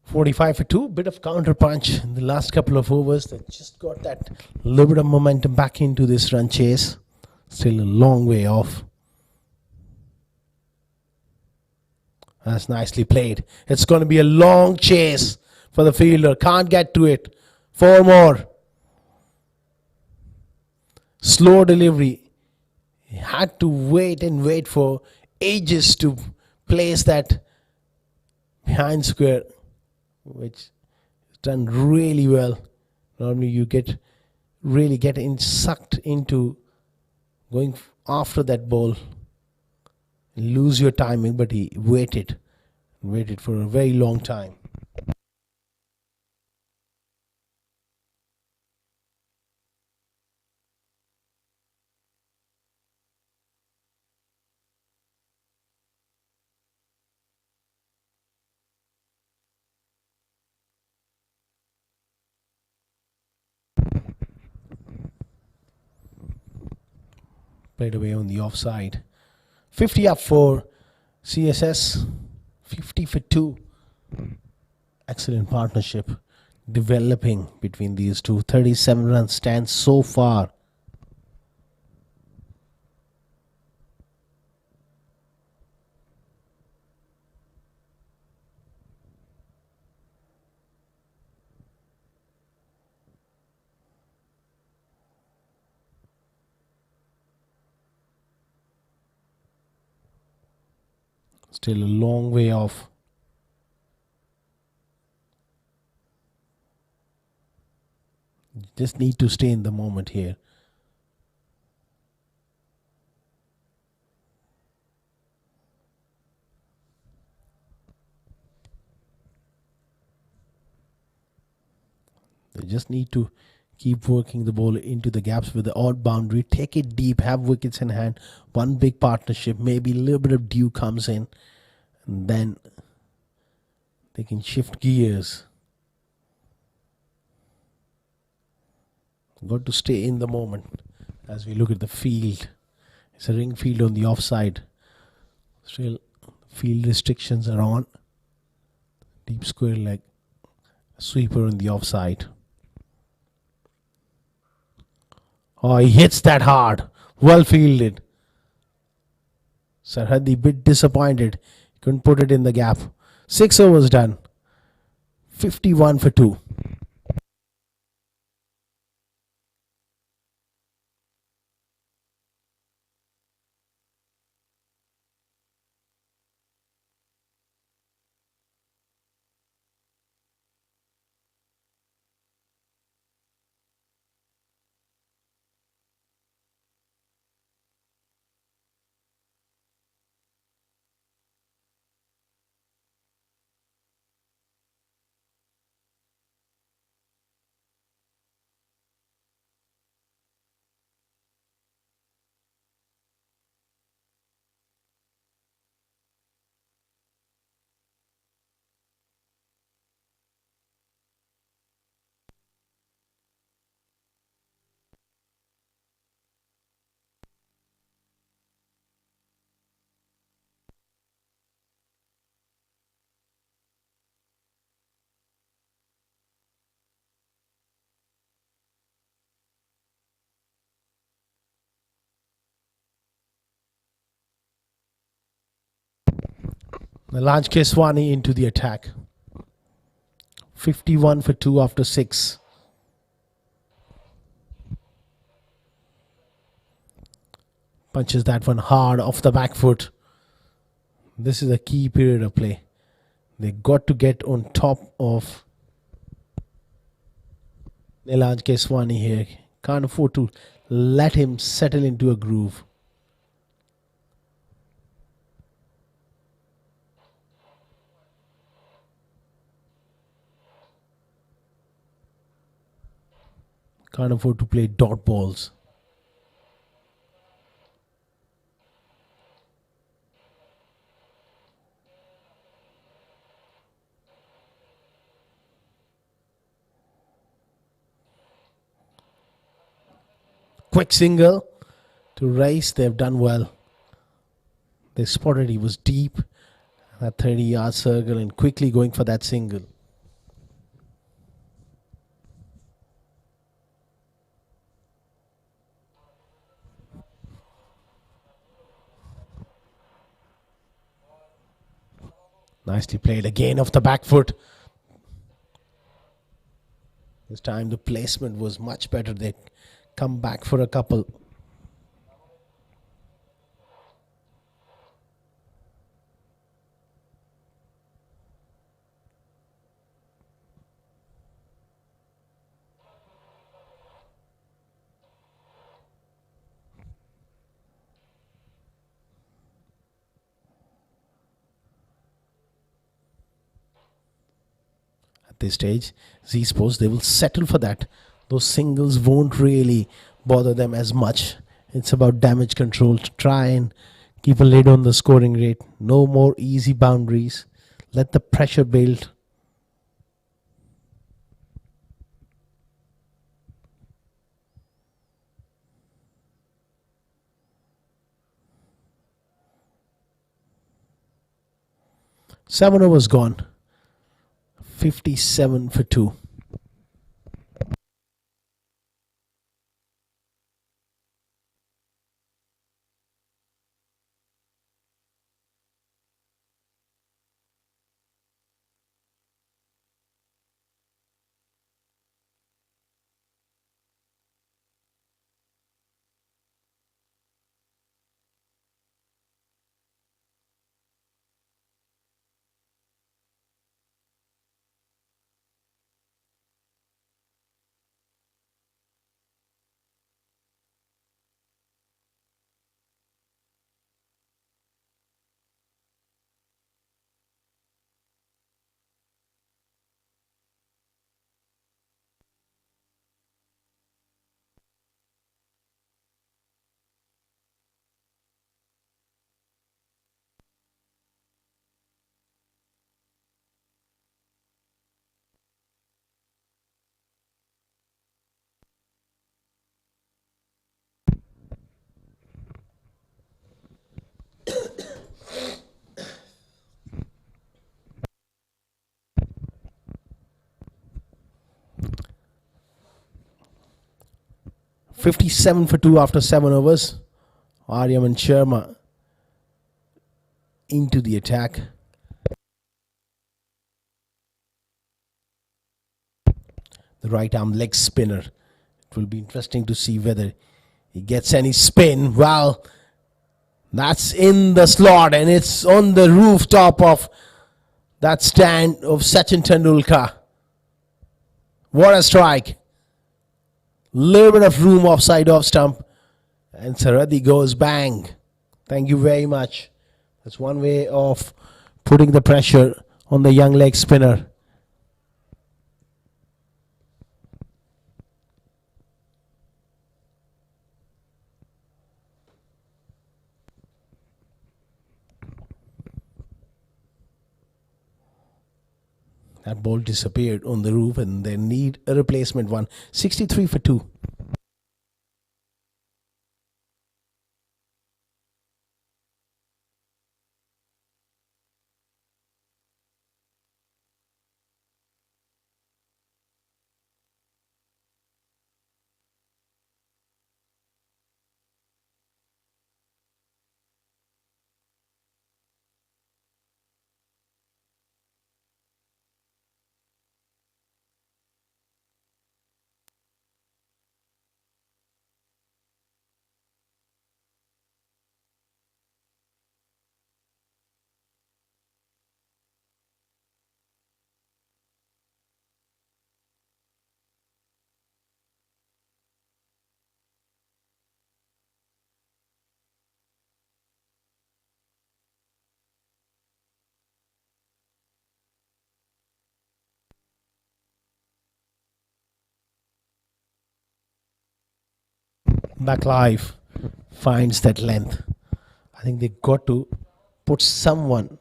"45 for 2, bit of counter punch in the last couple of overs that just got that little bit of momentum back into this run chase. Still a long way off. That's nicely played. It's going to be a long chase for the fielder. Can't get to it. 4 more. Slow delivery. He had to wait and wait for ages to place that behind square, which is done really well. Normally you really get sucked into going after that ball, lose your timing, but he waited for a very long time. Played away on the offside. 50 up for CSS, 50 for 2. Excellent partnership developing between these two. 37 runs stands so far. Still a long way off. Just need to stay in the moment here. They just need to keep working the ball into the gaps with the odd boundary. Take it deep, have wickets in hand. One big partnership, maybe a little bit of dew comes in, and then they can shift gears. Got to stay in the moment as we look at the field. It's a ring field on the offside. Still, field restrictions are on. Deep square leg, sweeper on the offside. Oh, he hits that hard. Well fielded. Sarhadi bit disappointed. Couldn't put it in the gap. 6 overs done. 51 for 2. Melange Keswani into the attack. 51 for 2 after 6. Punches that one hard off the back foot. This is a key period of play. They got to get on top of Melange Keswani here. Can't afford to let him settle into a groove. Can't afford to play dot balls. Quick single to race. They've done well. They spotted he was deep at 30-yard circle and quickly going for that single. Nicely played again off the back foot. This time the placement was much better. They come back for a couple. At this stage, Z Sports, they will settle for that. Those singles won't really bother them as much. It's about damage control to try and keep a lid on the scoring rate. No more easy boundaries. Let the pressure build. Seven overs gone. 57 for 2. $57 for 2 after 7 overs. Aryaman Sharma into the attack. The right arm leg spinner. It will be interesting to see whether he gets any spin. Well, that's in the slot and it's on the rooftop of that stand of Sachin Tendulkar. What a strike. Little bit of room offside off stump. And Saradi goes bang. Thank you very much. That's one way of putting the pressure on the young leg spinner. That ball disappeared on the roof and they need a replacement one. 63 for 2. McLive finds that length. I think they got to put someone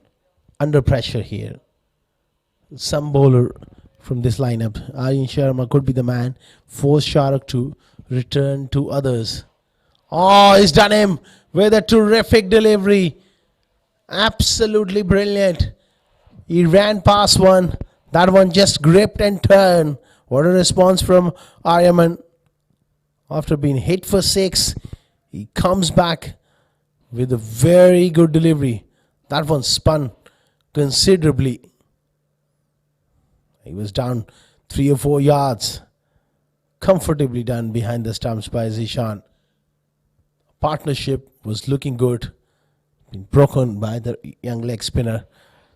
under pressure here. Some bowler from this lineup. Aryan Sharma could be the man. Force Shahrukh to return to others. Oh, he's done him with a terrific delivery. Absolutely brilliant. He ran past one. That one just gripped and turned. What a response from Aryaman. After being hit for 6, he comes back with a very good delivery. That one spun considerably. He was down 3 or 4 yards. Comfortably done behind the stumps by Zishan. Partnership was looking good. Been broken by the young leg spinner.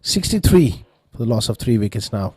63 for the loss of 3 wickets now.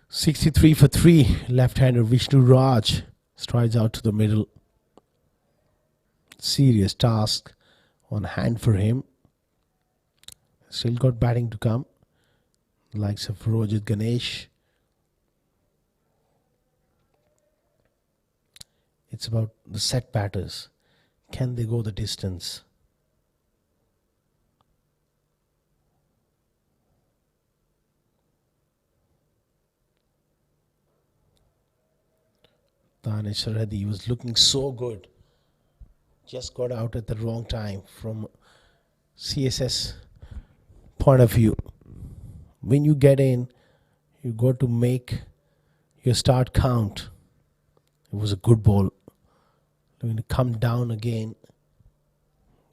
"63 for 3. Left-hander Vishnu Raj strides out to the middle. Serious task on hand for him. Still got batting to come. The likes of Rojit Ganesh. It's about the set batters. Can they go the distance? Danish Reddy was looking so good. Just got out at the wrong time from CSS point of view. When you get in, you got to make your start count. It was a good ball. Going to come down again.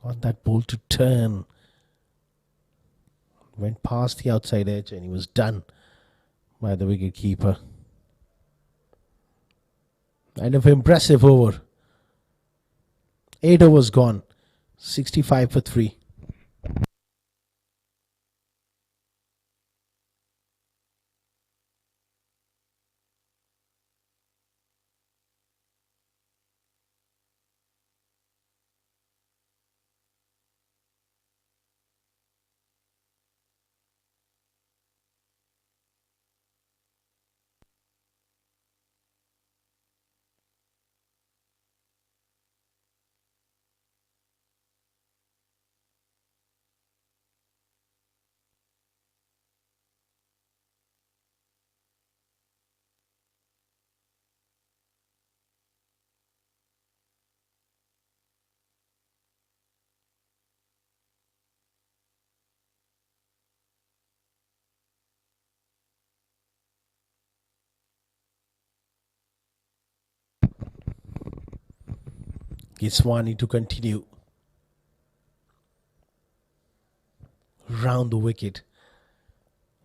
Got that ball to turn. Went past the outside edge and he was done by the wicket keeper. Kind of impressive over. 8 overs gone. 65 for 3. Giswani to continue. Round the wicket.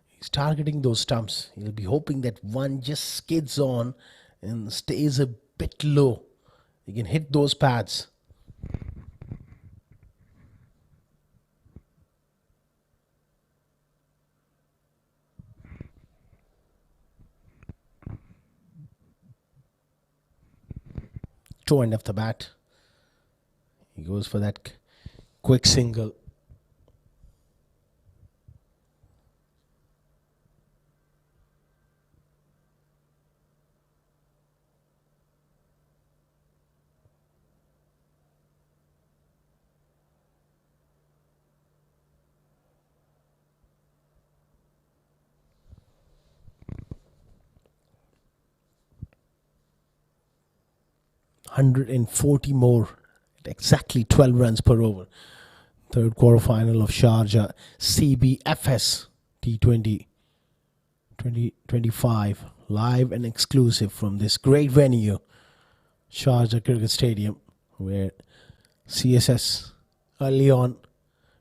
He's targeting those stumps. He'll be hoping that one just skids on and stays a bit low. He can hit those pads. Toe end of the bat. He goes for that quick single. 140 more at exactly 12 runs per over. Third quarterfinal of Sharjah CBFS T20 2025, live and exclusive from this great venue, Sharjah Cricket Stadium, where CSS early on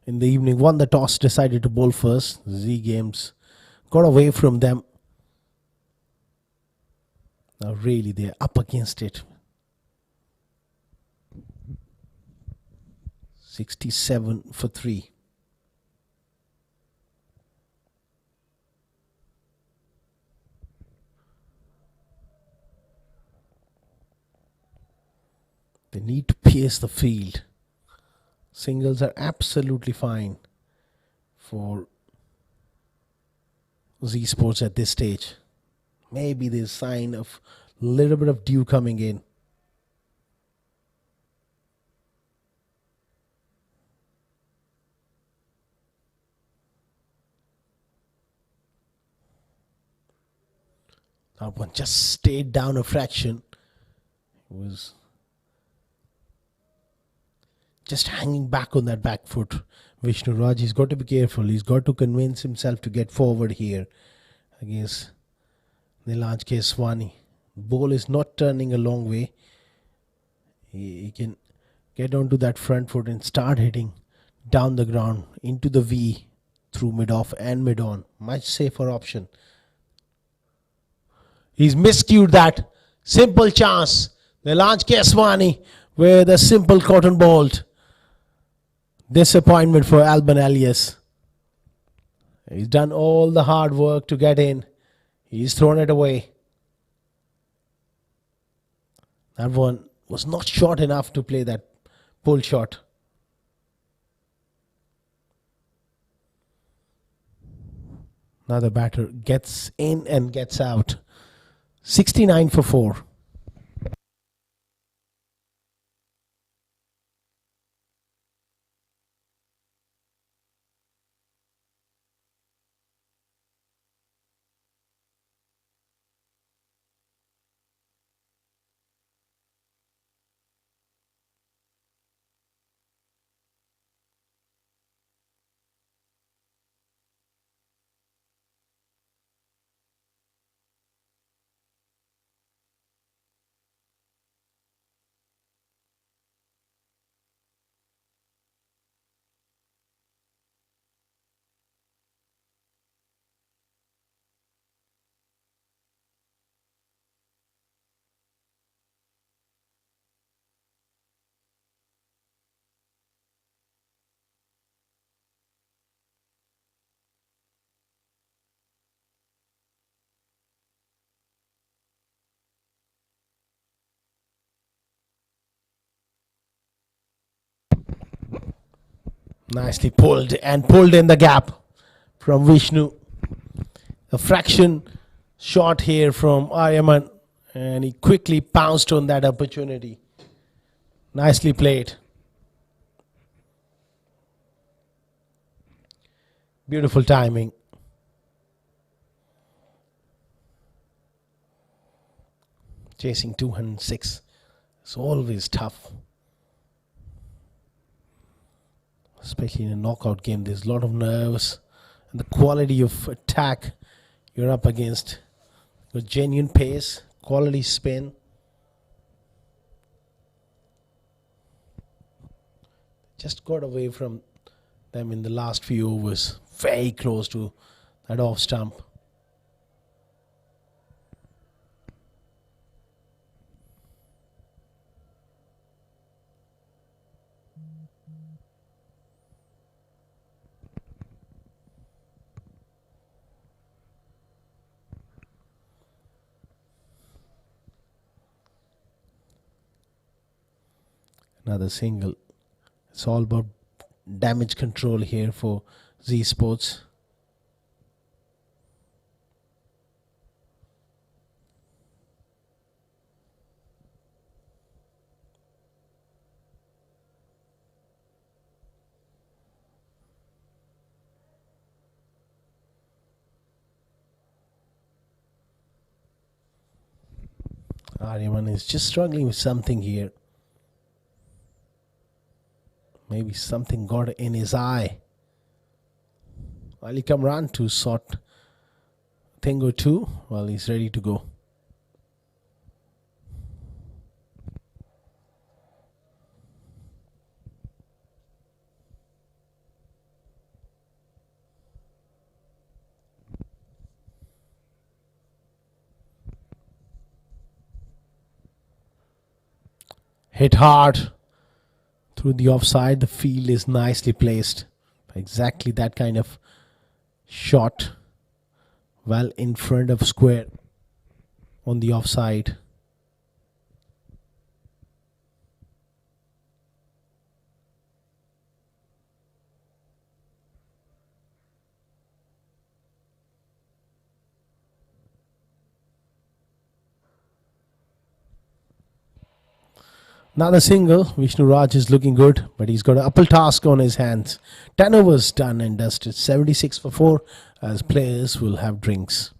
in the evening won the toss, decided to bowl first. Z Games got away from them. Now really they're up against it. 67 for 3. They need to pierce the field. Singles are absolutely fine for Z Sports at this stage. Maybe there's a sign of a little bit of dew coming in. That one just stayed down a fraction. It was just hanging back on that back foot. Vishnu Raj, he's got to be careful. He's got to convince himself to get forward here against Nilanj Keswani. The ball is not turning a long way. He can get onto that front foot and start hitting down the ground into the V through mid-off and mid-on. Much safer option. He's miscued that. Simple chance. Nilanj Keswani with a simple cotton bolt. Disappointment for Alban Elias. He's done all the hard work to get in. He's thrown it away. That one was not short enough to play that pull shot. Another batter gets in and gets out. 69 for 4. Nicely pulled and pulled in the gap from Vishnu. A fraction shot here from Aryaman, and he quickly pounced on that opportunity. Nicely played. Beautiful timing. Chasing 206 is always tough. Especially in a knockout game, there's a lot of nerves and the quality of attack you're up against. With genuine pace, quality spin. Just got away from them in the last few overs. Very close to that off stump. Another single. It's all about damage control here for Z Sports. Aryaman is just struggling with something here. Maybe something got in his eye. Ali Kamran to sort thing or two. Well, he's ready to go. Hit hard through the offside. The field is nicely placed. Exactly that kind of shot. Well in front of square on the offside. Another single. Vishnu Raj is looking good, but he's got an uphill task on his hands. 10 overs done and dusted. 76 for 4 as players will have drinks.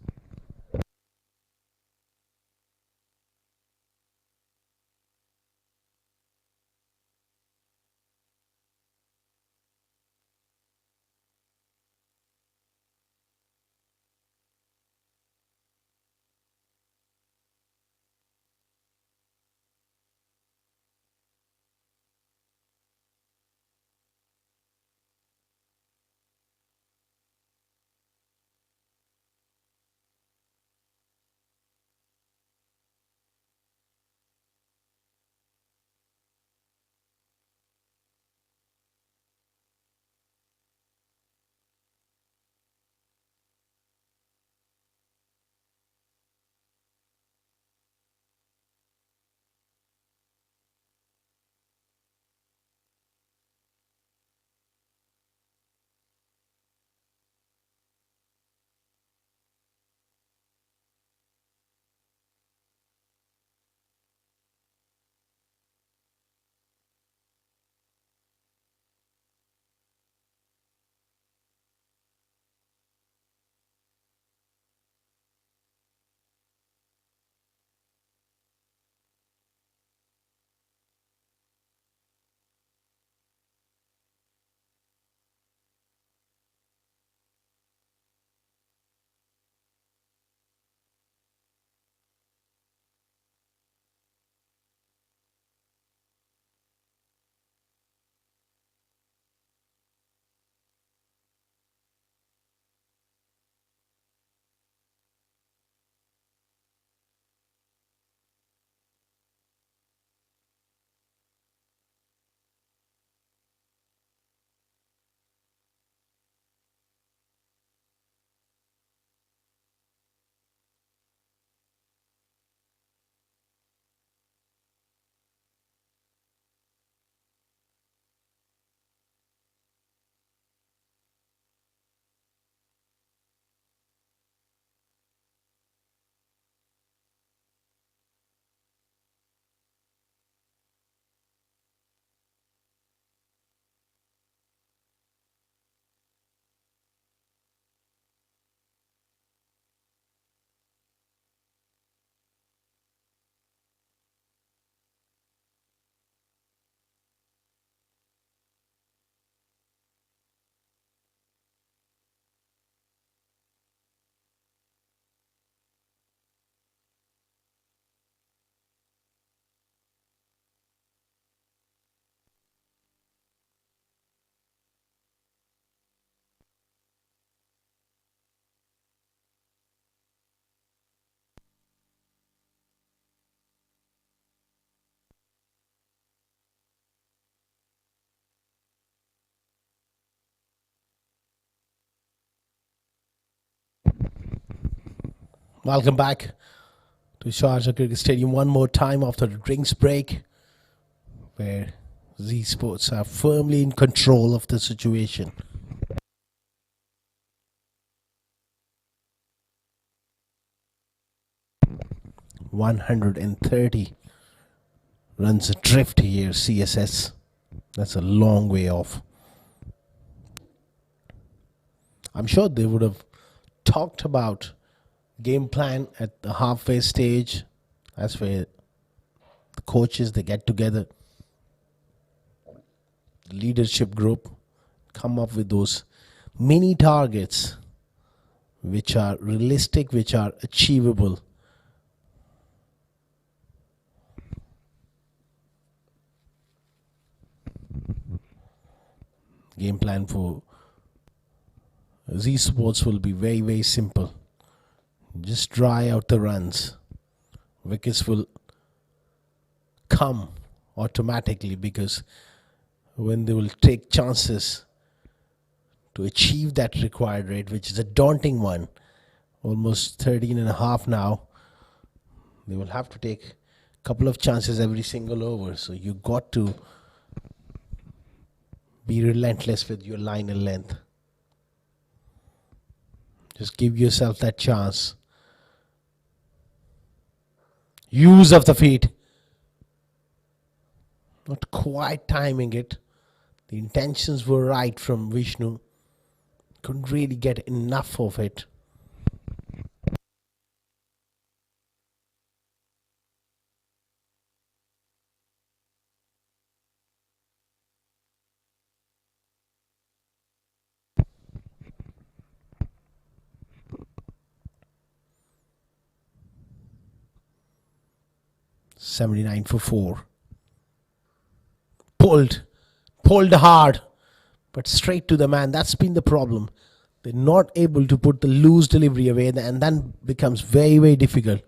Welcome back to Sharjah Cricket Stadium one more time after the drinks break, where Z Sports are firmly in control of the situation. "130 runs adrift here, CSS. That's a long way off. I'm sure they would have talked about game plan at the halfway stage. That's where The coaches, they get together, the leadership group, come up with those mini targets which are realistic, which are achievable. Game plan for Z Sports will be very, very simple. Just dry out the runs. Wickets will come automatically, because when they will take chances to achieve that required rate, which is a daunting one, almost 13 and a half now, they will have to take a couple of chances every single over. So you got to be relentless with your line and length. Just give yourself that chance. Use of the feet. Not quite timing it. The intentions were right from Vishnu. Couldn't really get enough of it. $79 for 4. Pulled hard, but straight to the man. That's been the problem. They're not able to put the loose delivery away, and then becomes very, very difficult.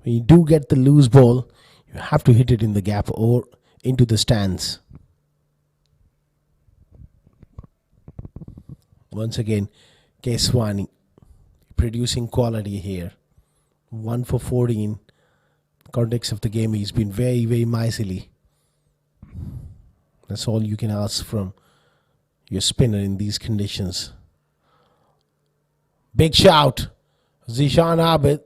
When you do get the loose ball, you have to hit it in the gap or into the stands. Once again, Keswani producing quality here. 1 for 14. Context of the game, he's been very, very miserly. That's all you can ask from your spinner in these conditions. Big shout. Zishan Abid.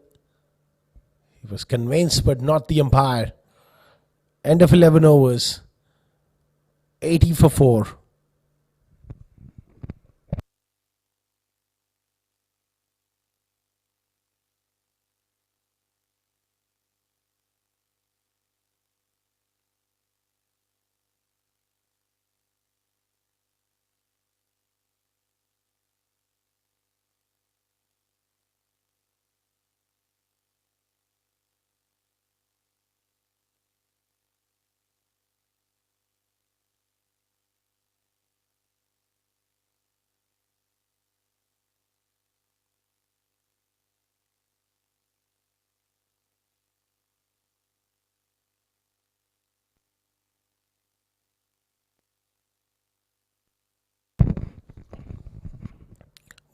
He was convinced, but not the umpire. End of 11 overs. 80 for 4.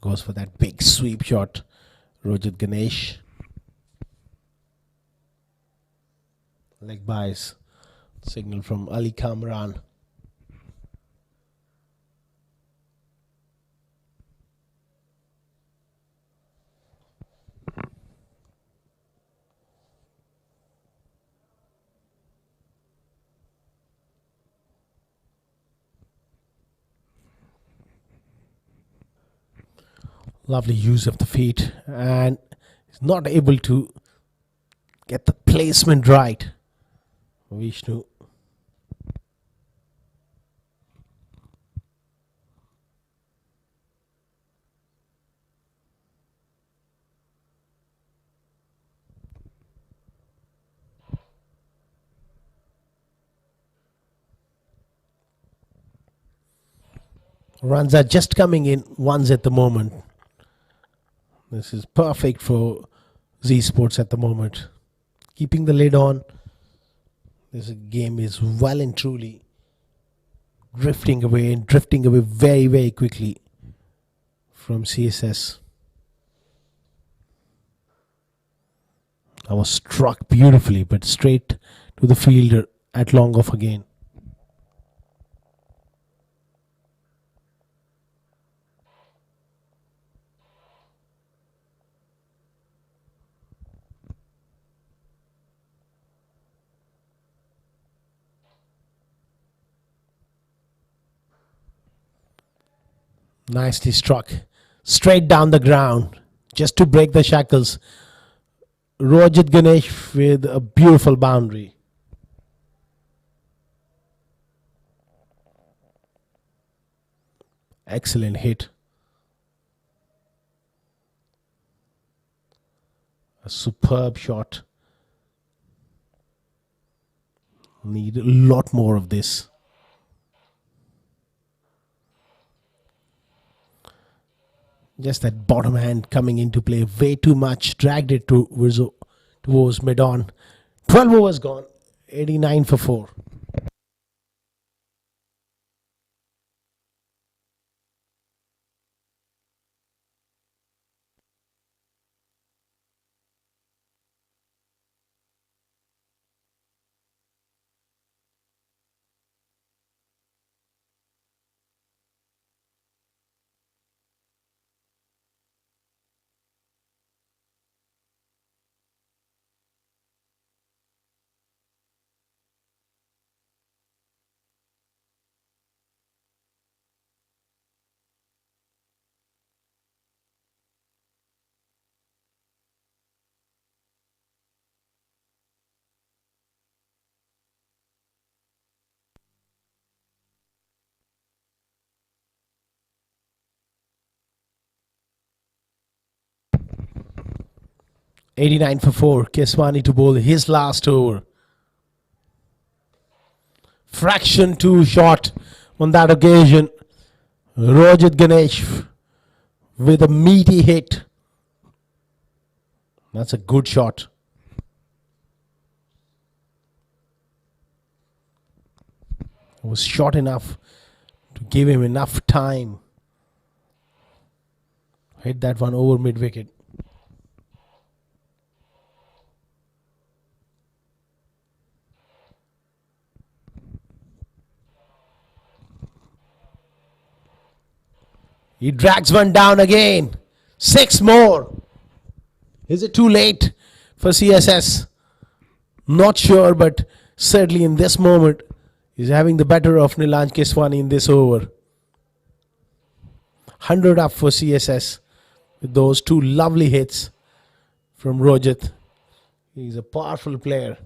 Goes for that big sweep shot. Rojit Ganesh. Leg bias. Signal from Ali Kamran. Lovely use of the feet, and he's not able to get the placement right. Vishnu. Runs are just coming in ones at the moment. This is perfect for Z Sports at the moment. Keeping the lid on. This game is well and truly drifting away very, very quickly from CSS. I was struck beautifully, but straight to the fielder at long off again. Nicely struck. Straight down the ground. Just to break the shackles. Rojit Ganesh with a beautiful boundary. Excellent hit. A superb shot. Need a lot more of this. Just that bottom hand coming into play way too much. Dragged it towards mid-on. 12 overs gone. 89 for 4. .89 for 4. Keswani to bowl his last over. Fraction too short on that occasion. Rajat Ganesh with a meaty hit. That's a good shot. It was short enough to give him enough time. Hit that one over mid-wicket. He drags one down again. 6 more. Is it too late for CSS? Not sure, but certainly in this moment, he's having the better of Nilanj Keswani in this over. 100 up for CSS with those 2 lovely hits from Rajat. He's a powerful player.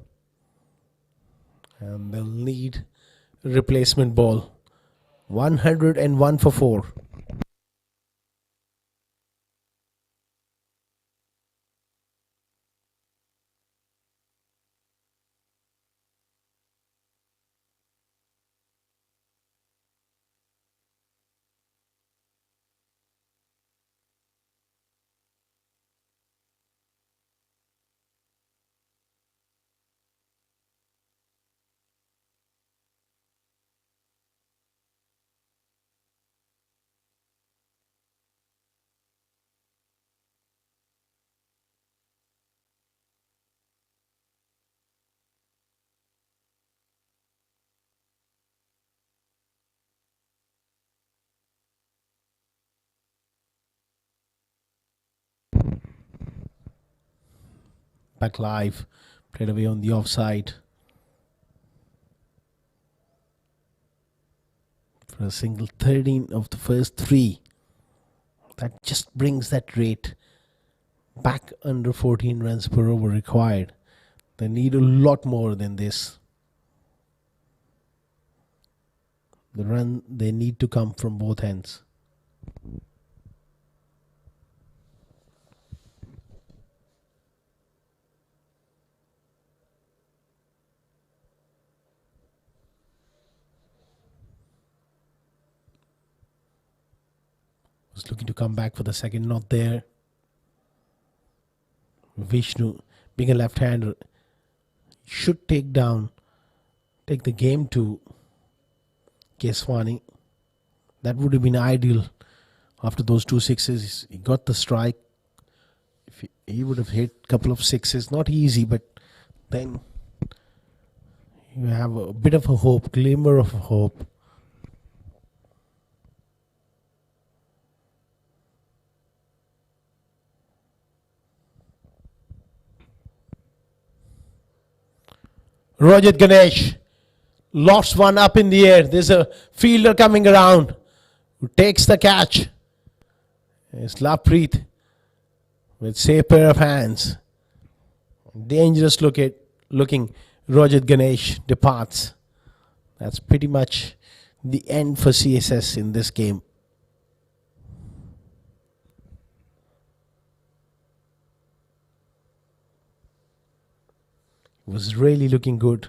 And they'll need a replacement ball. 101 for 4. Back live. Played away on the offside. For a single 13 of the first 3. That just brings that rate back under 14 runs per over required. They need a lot more than this. The run they need to come from both ends. Was looking to come back for the second, not there. Vishnu, being a left-hander, should take the game to Keswani. That would have been ideal after those 2 sixes. He got the strike. If he would have hit a couple of sixes, not easy, but then you have a bit of a hope, glimmer of a hope. Rajat Ganesh lost one up in the air. There's a fielder coming around who takes the catch. It's Lapreet with safe pair of hands. Dangerous looking Rajat Ganesh departs. That's pretty much the end for CSS in this game. Was really looking good.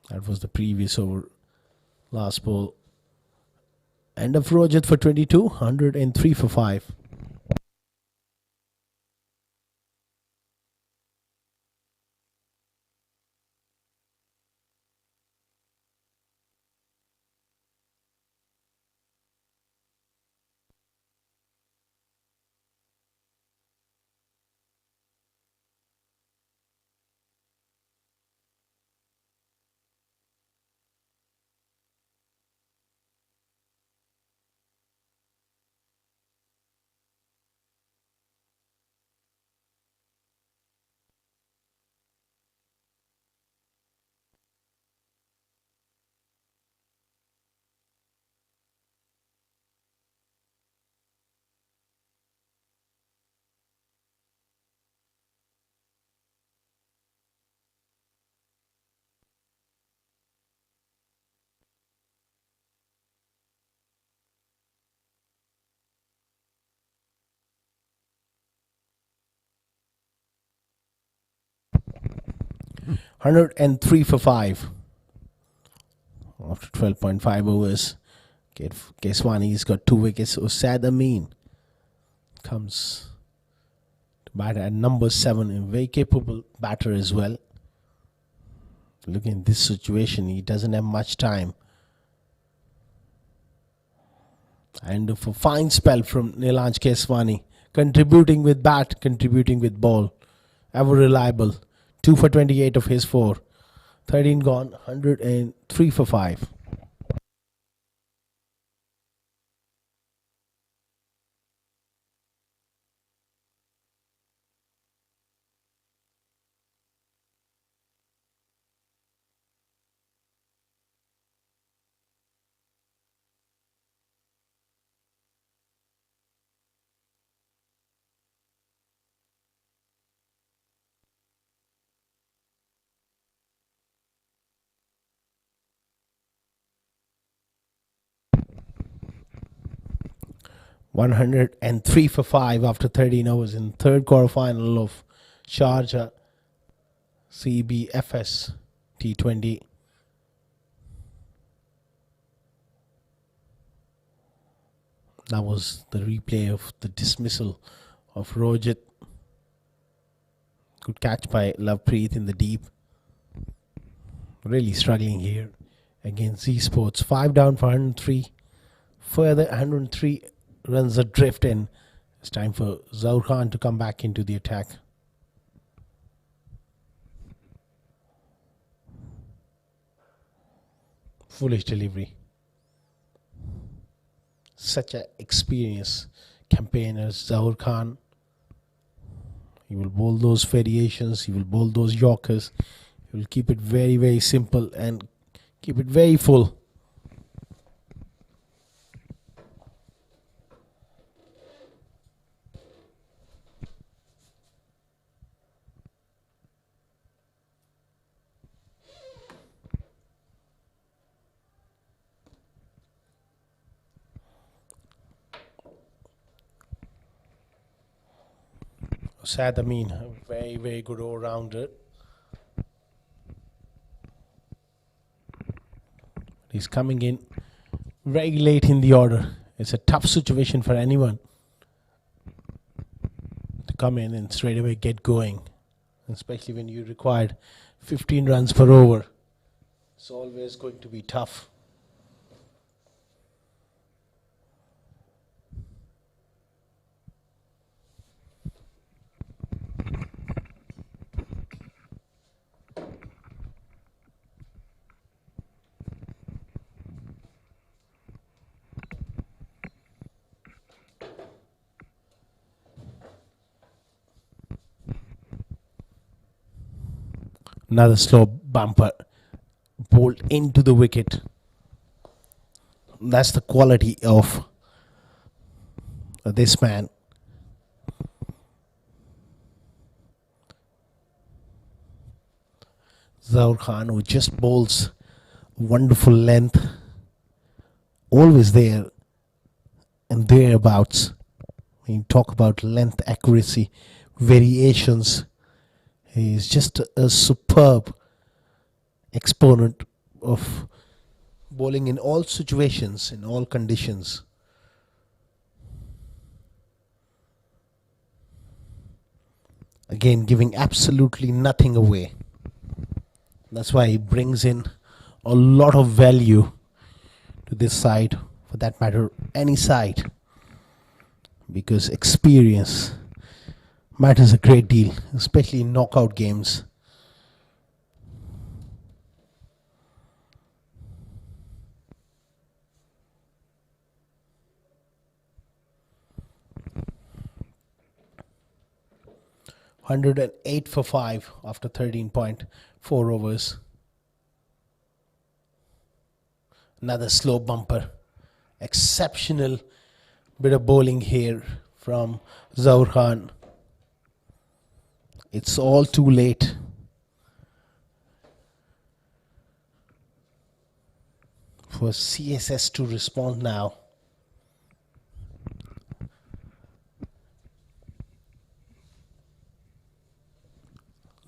That was the previous over. Last ball. End of Rojat for 22, 103 for 5. Hundred and three for 5. After 12.5 overs, Keswani's got 2 wickets. Usad Amin comes to bat at number 7, a very capable batter as well. Looking at this situation, he doesn't have much time. And a fine spell from Nilanj Keswani, contributing with bat, contributing with ball. Ever reliable. 2 for 28 of his 4. 13 gone, 103 for 5. $103 for 5 after 13 overs in third quarterfinal of Sharjah CBFS T20. That was the replay of the dismissal of Rojat. Good catch by Lovepreet in the deep. Really struggling here against Z Sports. 5 down for 103. Further 103 runs adrift, and it's time for Zaur Khan to come back into the attack. Foolish delivery. Such an experienced campaigner, Zaur Khan. He will bowl those variations, he will bowl those yorkers. He will keep it very, very simple and keep it very full. Sad Amin, a very, very good all-rounder. He's coming in very late in the order. It's a tough situation for anyone to come in and straight away get going, especially when you required 15 runs per over. It's always going to be tough. Another slow bumper bowled into the wicket. That's the quality of this man. Zaur Khan, who just bowls wonderful length, always there and thereabouts. When you talk about length, accuracy, variations, he is just a superb exponent of bowling in all situations, in all conditions. Again, giving absolutely nothing away. That's why he brings in a lot of value to this side, for that matter, any side, because experience matters a great deal, especially in knockout games. $108 for 5 after 13.4 overs. Another slow bumper. Exceptional bit of bowling here from Zaur Khan. It's all too late. For CSS to respond now.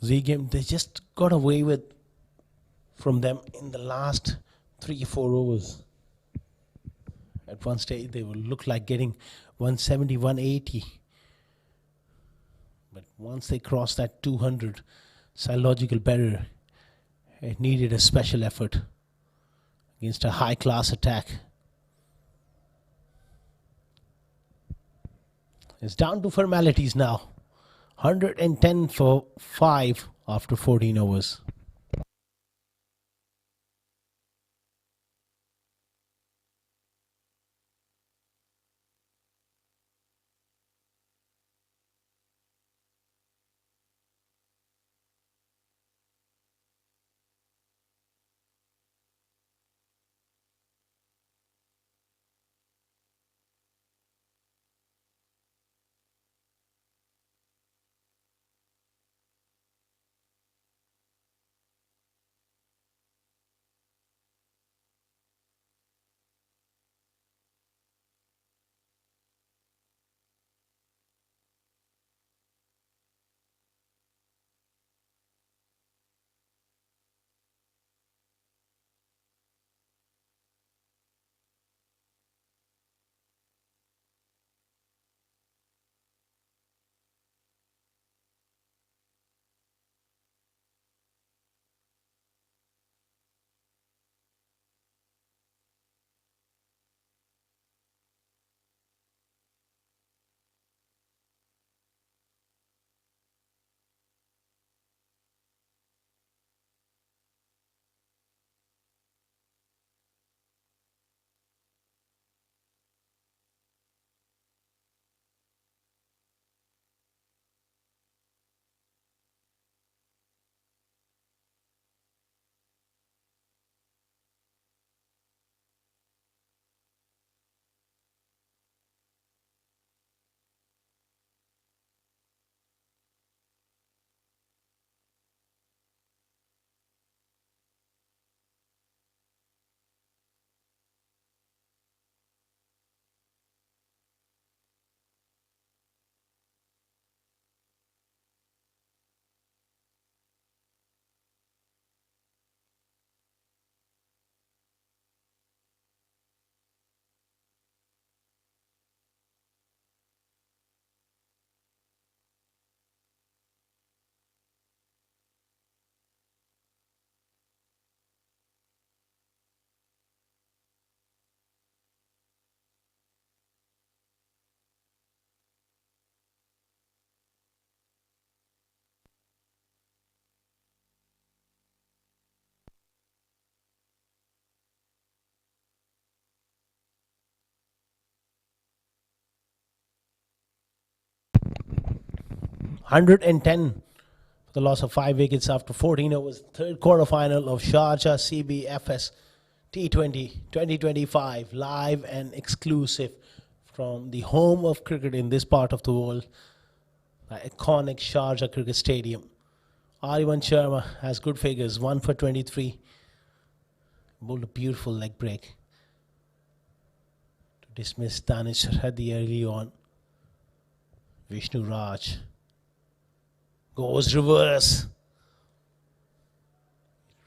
Z game, they just got away with from them in the last 3-4 overs. At one stage they will look like getting 170, 180. But once they crossed that 200 psychological barrier, it needed a special effort against a high class attack. It's down to formalities now. 110 for 5 after 14 overs. $110 for the loss of 5 wickets after 14 overs. Third quarterfinal of Sharjah CBFS T20 2025, live and exclusive from the home of cricket in this part of the world, the iconic Sharjah Cricket Stadium. Arivan Sharma has good figures, 1 for 23. Bowled a beautiful leg break to dismiss Danish Sarhadi early on. Vishnu Raj goes reverse.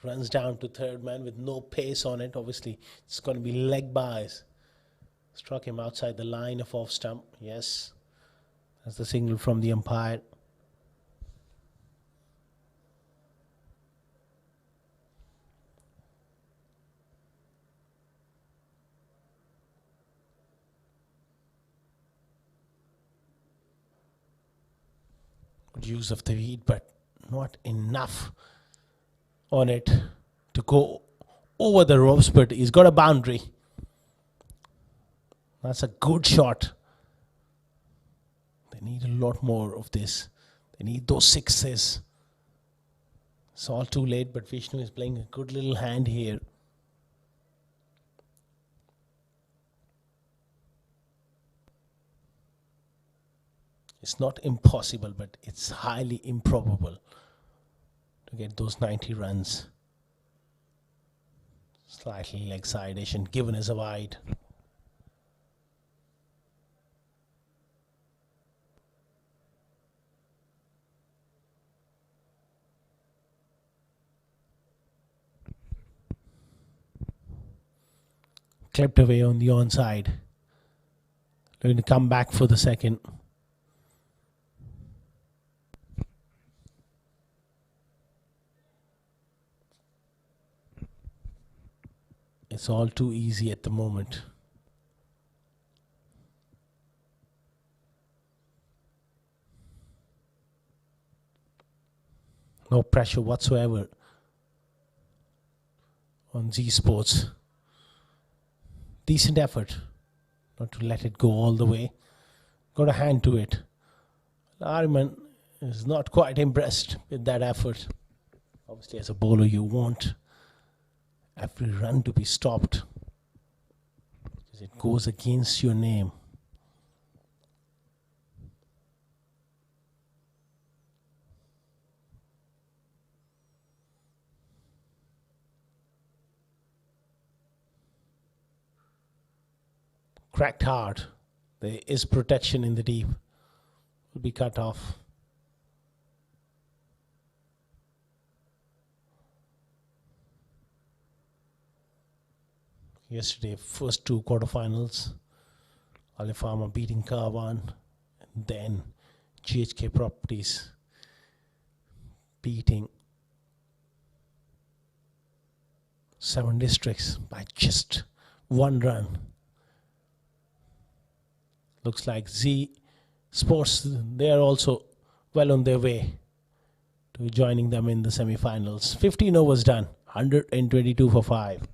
Runs down to third man with no pace on it. Obviously, it's going to be leg byes. Struck him outside the line of off stump. Yes, that's the signal from the umpire. Good use of the heat, but not enough on it to go over the ropes, but he's got a boundary. That's a good shot. They need a lot more of this. They need those sixes. It's all too late, but Vishnu is playing a good little hand here. It's not impossible, but it's highly improbable to get those 90 runs. Slightly leg side-ish and given as a wide. Clipped away on the onside. Going to come back for the second. It's all too easy at the moment. No pressure whatsoever on Z Sports. Decent effort not to let it go all the way. Got a hand to it. Ariman is not quite impressed with that effort. Obviously, as a bowler, you want every run to be stopped because it goes against your name. Cracked hard. There is protection in the deep. Will be cut off. Yesterday, first two quarterfinals, Alifama beating Karwan, and then GHK Properties beating 7 districts by just 1 run. Looks like Z Sports, they are also well on their way to joining them in the semi-finals. 15 overs done, 122 for 5.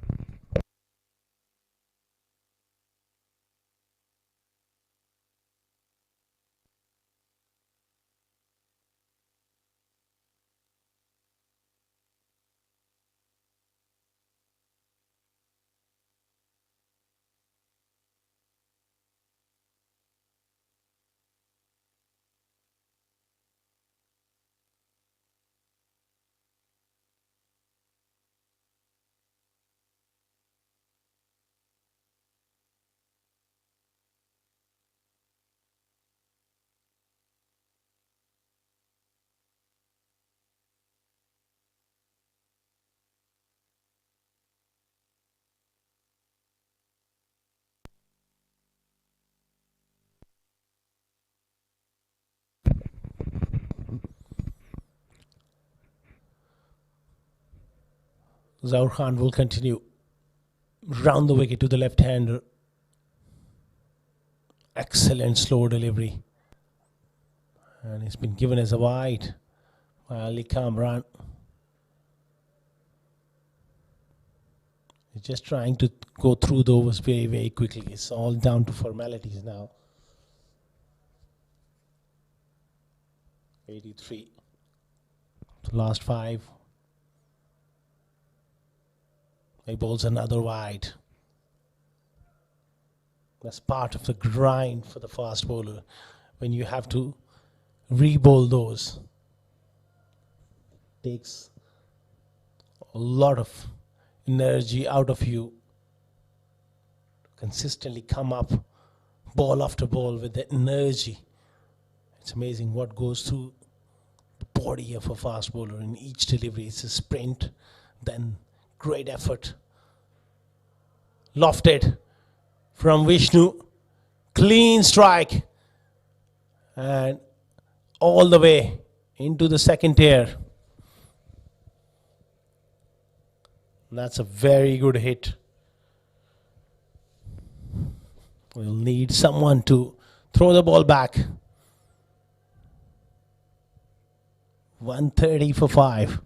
Zaur Khan will continue. Round the wicket to the left-hander. Excellent slow delivery. And it's been given as a wide by Ali Kamran. He's just trying to go through the overs very, very quickly. It's all down to formalities now. 83. The last 5. He bowls another wide. That's part of the grind for the fast bowler when you have to re-bowl those. Takes a lot of energy out of you to consistently come up ball after ball with the energy. It's amazing what goes through the body of a fast bowler in each delivery. It's a sprint, then great effort. Lofted from Vishnu. Clean strike. And all the way into the second tier. That's a very good hit. We'll need someone to throw the ball back. 130 for 5.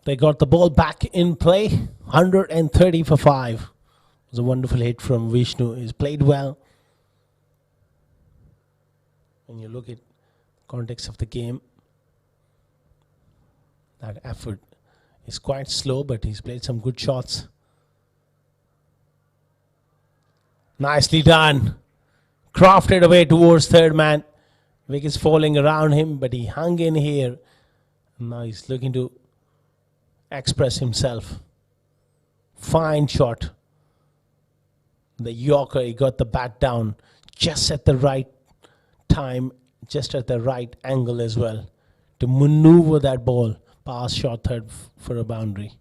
They got the ball back in play. 130 for 5. It was a wonderful hit from Vishnu. He's played well. When you look at the context of the game, that effort is quite slow, but he's played some good shots. Nicely done. Crafted away towards third man. Wickets falling around him, but he hung in here. Now he's looking to express himself. Fine shot. The Yorker, he got the bat down just at the right time, just at the right angle as well, to maneuver that ball past short third for a boundary.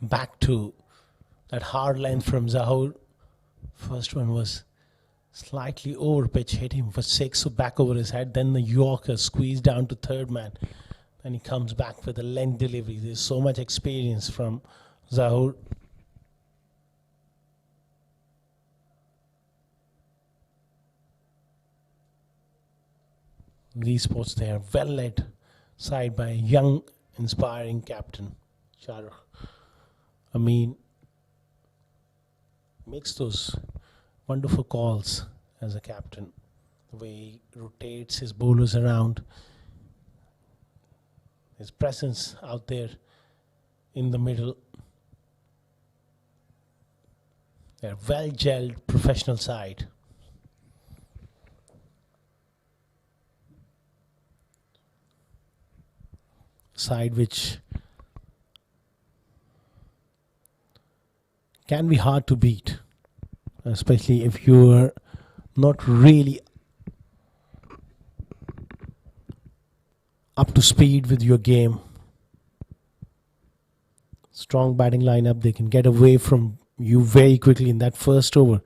Back to that hard length from Zahur. First one was slightly over pitch, hit him for 6, so back over his head. Then the Yorker squeezed down to third man. Then he comes back with a length delivery. There's so much experience from Zahur. These sports, they are well led side by a young, inspiring captain, Sharjah. I mean, makes those wonderful calls as a captain. The way he rotates his bowlers around, his presence out there in the middle. They're well gelled professional side. Side which can be hard to beat, especially if you're not really up to speed with your game. Strong batting lineup, they can get away from you very quickly in that first over.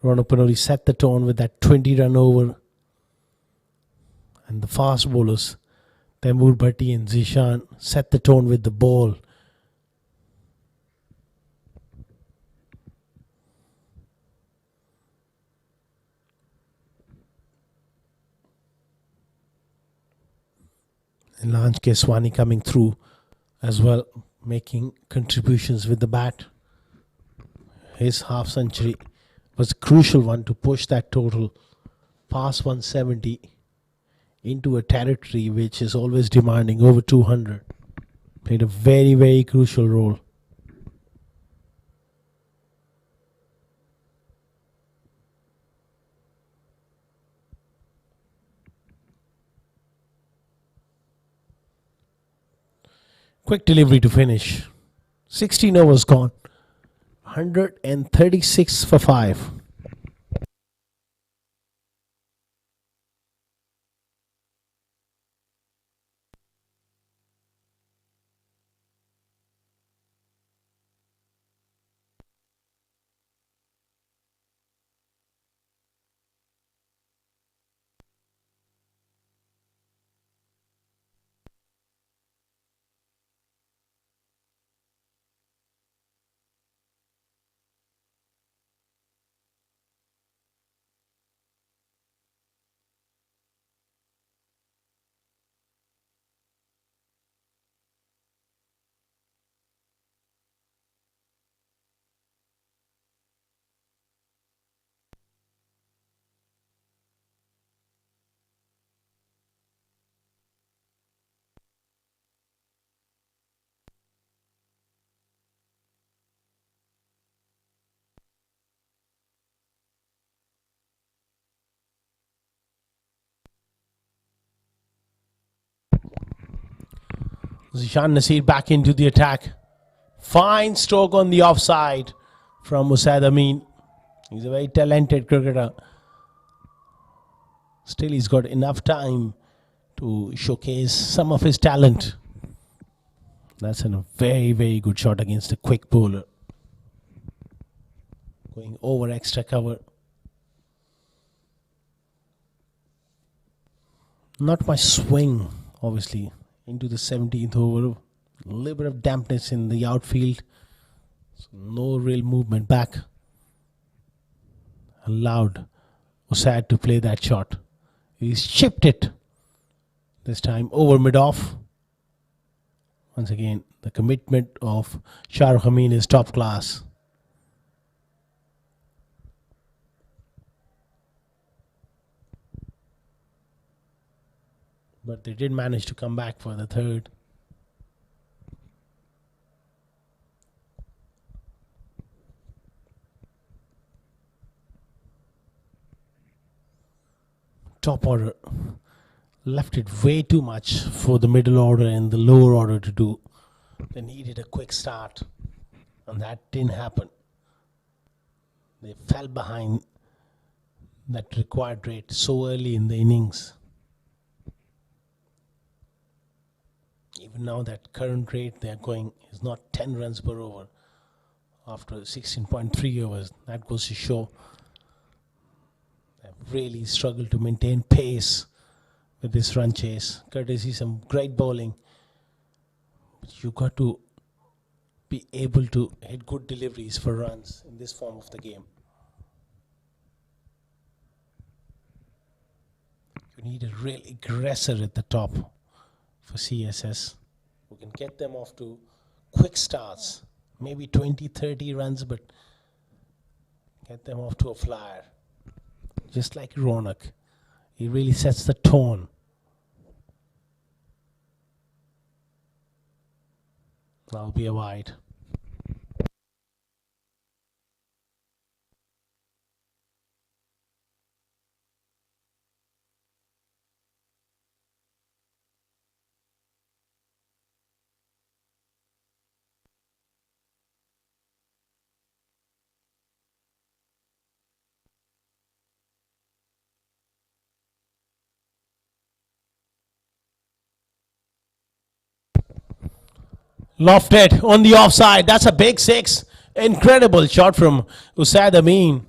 Ronak Panoli set the tone with that 20-run over. And the fast bowlers, Taimur Bhatti and Zishan, set the tone with the ball. And Lanj Keswani coming through as well, making contributions with the bat. His half century was a crucial one to push that total past 170 into a territory which is always demanding over 200. Played a very, very crucial role. Quick delivery to finish. 16 overs gone. 136 for 5. Zishan Nasir back into the attack. Fine stroke on the offside from Musaid Amin. He's a very talented cricketer. Still, he's got enough time to showcase some of his talent. That's a very, very good shot against a quick bowler. Going over extra cover. Not much swing, obviously, into the 17th over. A little bit of dampness in the outfield. So no real movement back. Allowed Usad to play that shot. He's chipped it. This time over mid-off. Once again, the commitment of Sharjah Amin is top class. But they did manage to come back for the third. Top order left it way too much for the middle order and the lower order to do. They needed a quick start, and that didn't happen. They fell behind that required rate so early in the innings. Even now, that current rate they are going is not 10 runs per over after 16.3 overs. That goes to show they've really struggled to maintain pace with this run chase. Courtesy some great bowling, but you got to be able to hit good deliveries for runs in this form of the game. You need a real aggressor at the top for CSS. We can get them off to quick starts, maybe 20-30 runs, but get them off to a flyer. Just like Ronak, he really sets the tone. That'll be a wide. Lofted on the offside. That's a big six. Incredible shot from Usad Amin.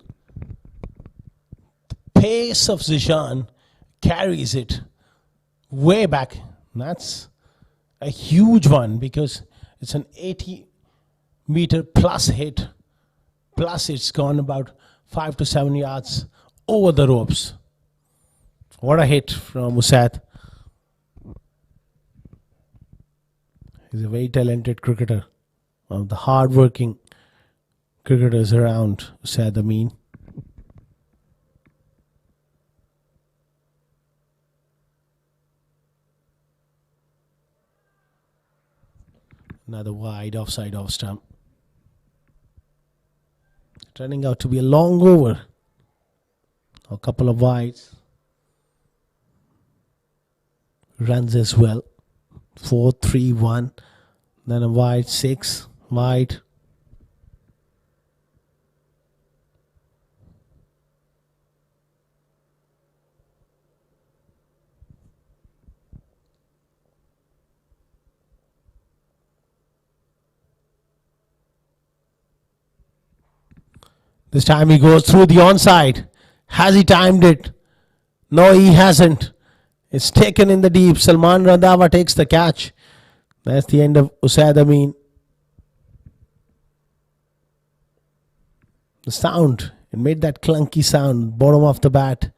The pace of Zishan carries it way back. That's a huge one because it's an 80-meter plus hit. Plus it's gone about 5 to 7 yards over the ropes. What a hit from Usad. He's a very talented cricketer. One of the hard-working cricketers around, Usad Amin. Another wide offside off stump. Turning out to be a long over. A couple of wides. Runs as well. 4-3-1. Then a wide 6, wide. This time he goes through the onside. Has he timed it? No, he hasn't. It's taken in the deep. Salman Randhawa takes the catch. That's the end of Usaid Amin. The sound, it made that clunky sound, bottom of the bat.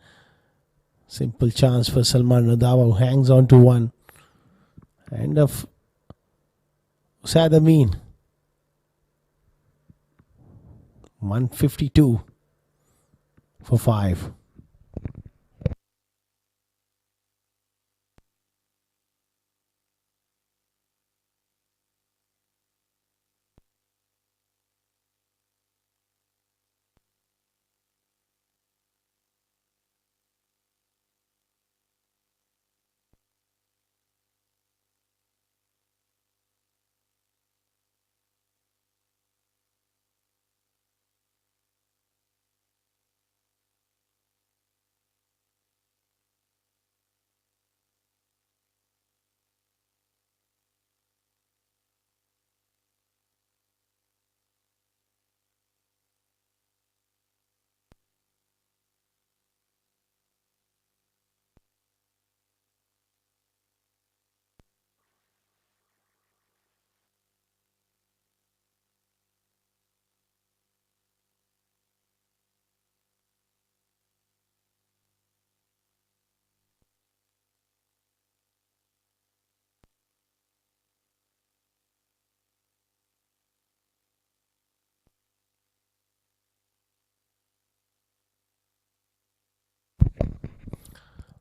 Simple chance for Salman Randhawa, who hangs on to one. End of Usaid Amin. 152 for 5.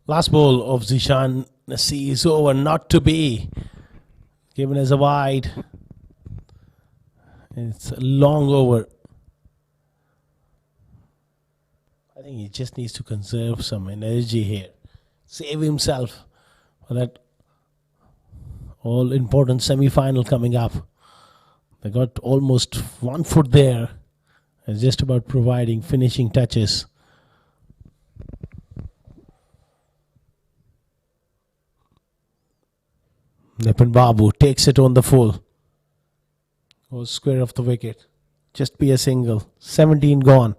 Last ball of Zishan Nasir is over, not to be. Given as a wide. It's a long over. I think he just needs to conserve some energy here. Save himself for that all important semi-final coming up. They got almost 1 foot there. It's just about providing finishing touches. Nipin Babu takes it on the full. Goes square of the wicket. Just be a single. 17 gone.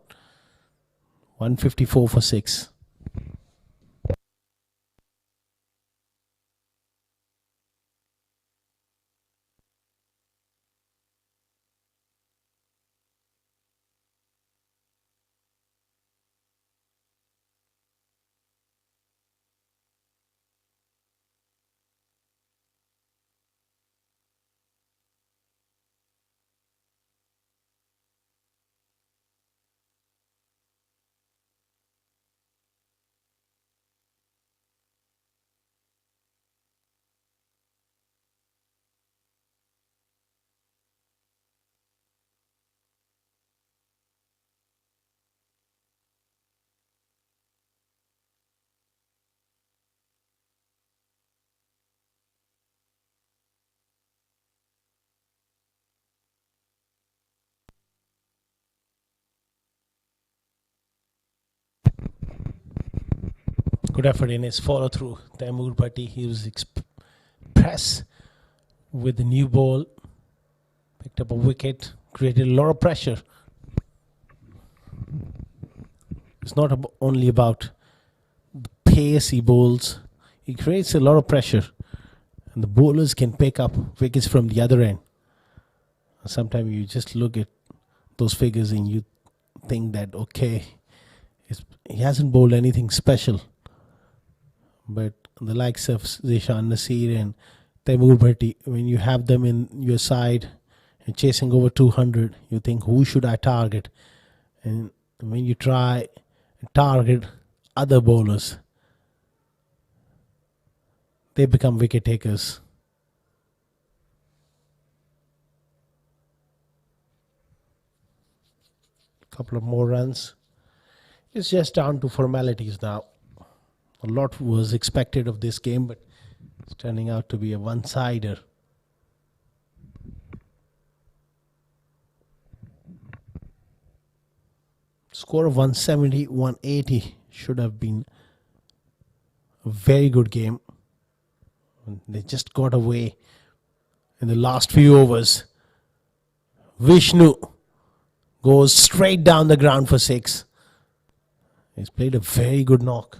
154 for 6. Good effort in his follow through. Taimur Bhatti, he was press with the new ball. Picked up a wicket, created a lot of pressure. It's not only about the pace he bowls, he creates a lot of pressure. And the bowlers can pick up wickets from the other end. Sometimes you just look at those figures and you think that, okay, he hasn't bowled anything special. But the likes of Zishan Nasir and Taimur Bhatti, when you have them in your side and chasing over 200, you think, who should I target? And when you try and target other bowlers, they become wicket takers. Couple of more runs. It's just down to formalities now. A lot was expected of this game, but it's turning out to be a one-sider. Score of 170-180 should have been a very good game. They just got away in the last few overs. Vishnu goes straight down the ground for 6. He's played a very good knock.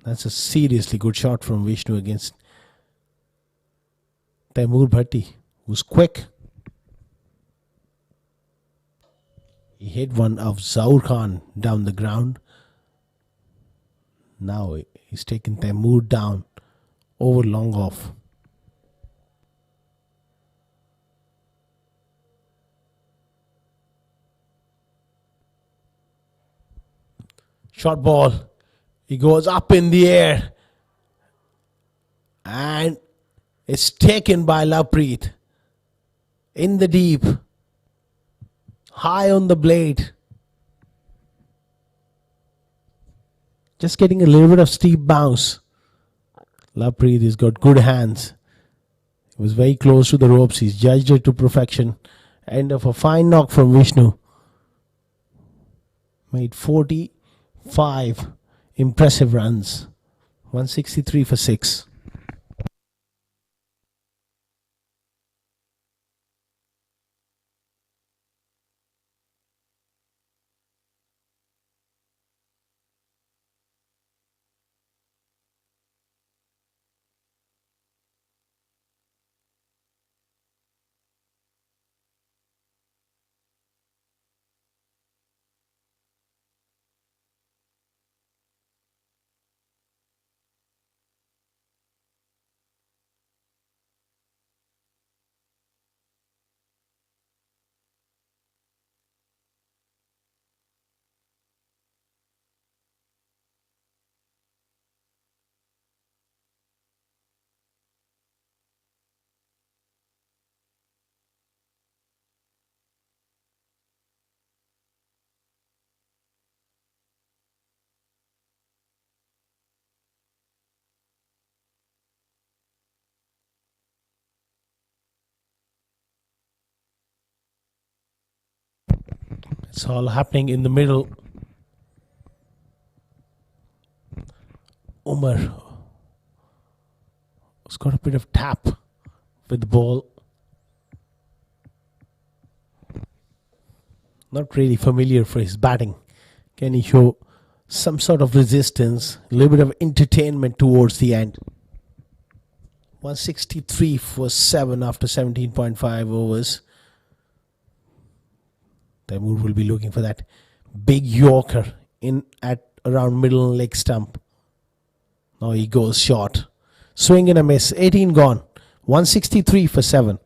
That's a seriously good shot from Vishnu against Taimur Bhatti, who's quick. He hit one of Zaur Khan down the ground. Now he's taken Taimur down over long off. Short ball. He goes up in the air. And it's taken by Lovepreet. In the deep. High on the blade. Just getting a little bit of steep bounce. Lovepreet has got good hands. He was very close to the ropes. He's judged it to perfection. End of a fine knock from Vishnu. Made 45 impressive runs. 163 for 6. It's all happening in the middle. Umar has got a bit of tap with the ball. Not really familiar for his batting. Can he show some sort of resistance, a little bit of entertainment towards the end? 163 for 7 after 17.5 overs. Taimur will be looking for that big Yorker in at around middle leg stump. Now he goes short. Swing and a miss. 18 gone. 163 for 7.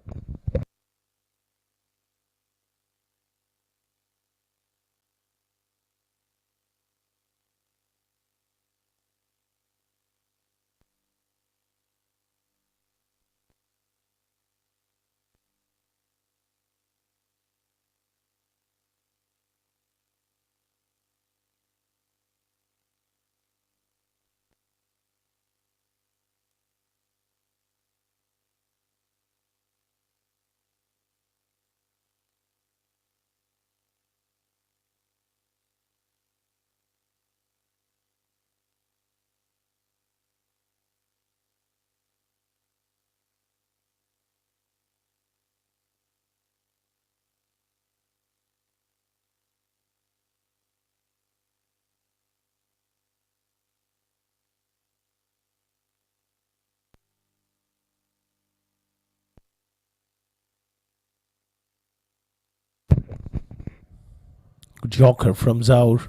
Good Yorker from Zaur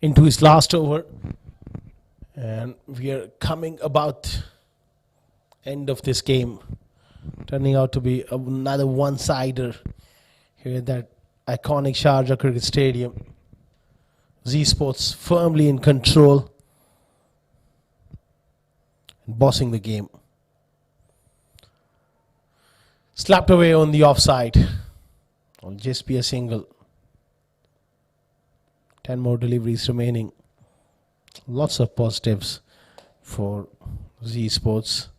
into his last over. And we are coming about end of this game. Turning out to be another one-sider here at that iconic Sharjah Cricket Stadium. Z Sports firmly in control and bossing the game. Slapped away on the offside. Will just be a single. 10 more deliveries remaining. Lots of positives for Z Sports.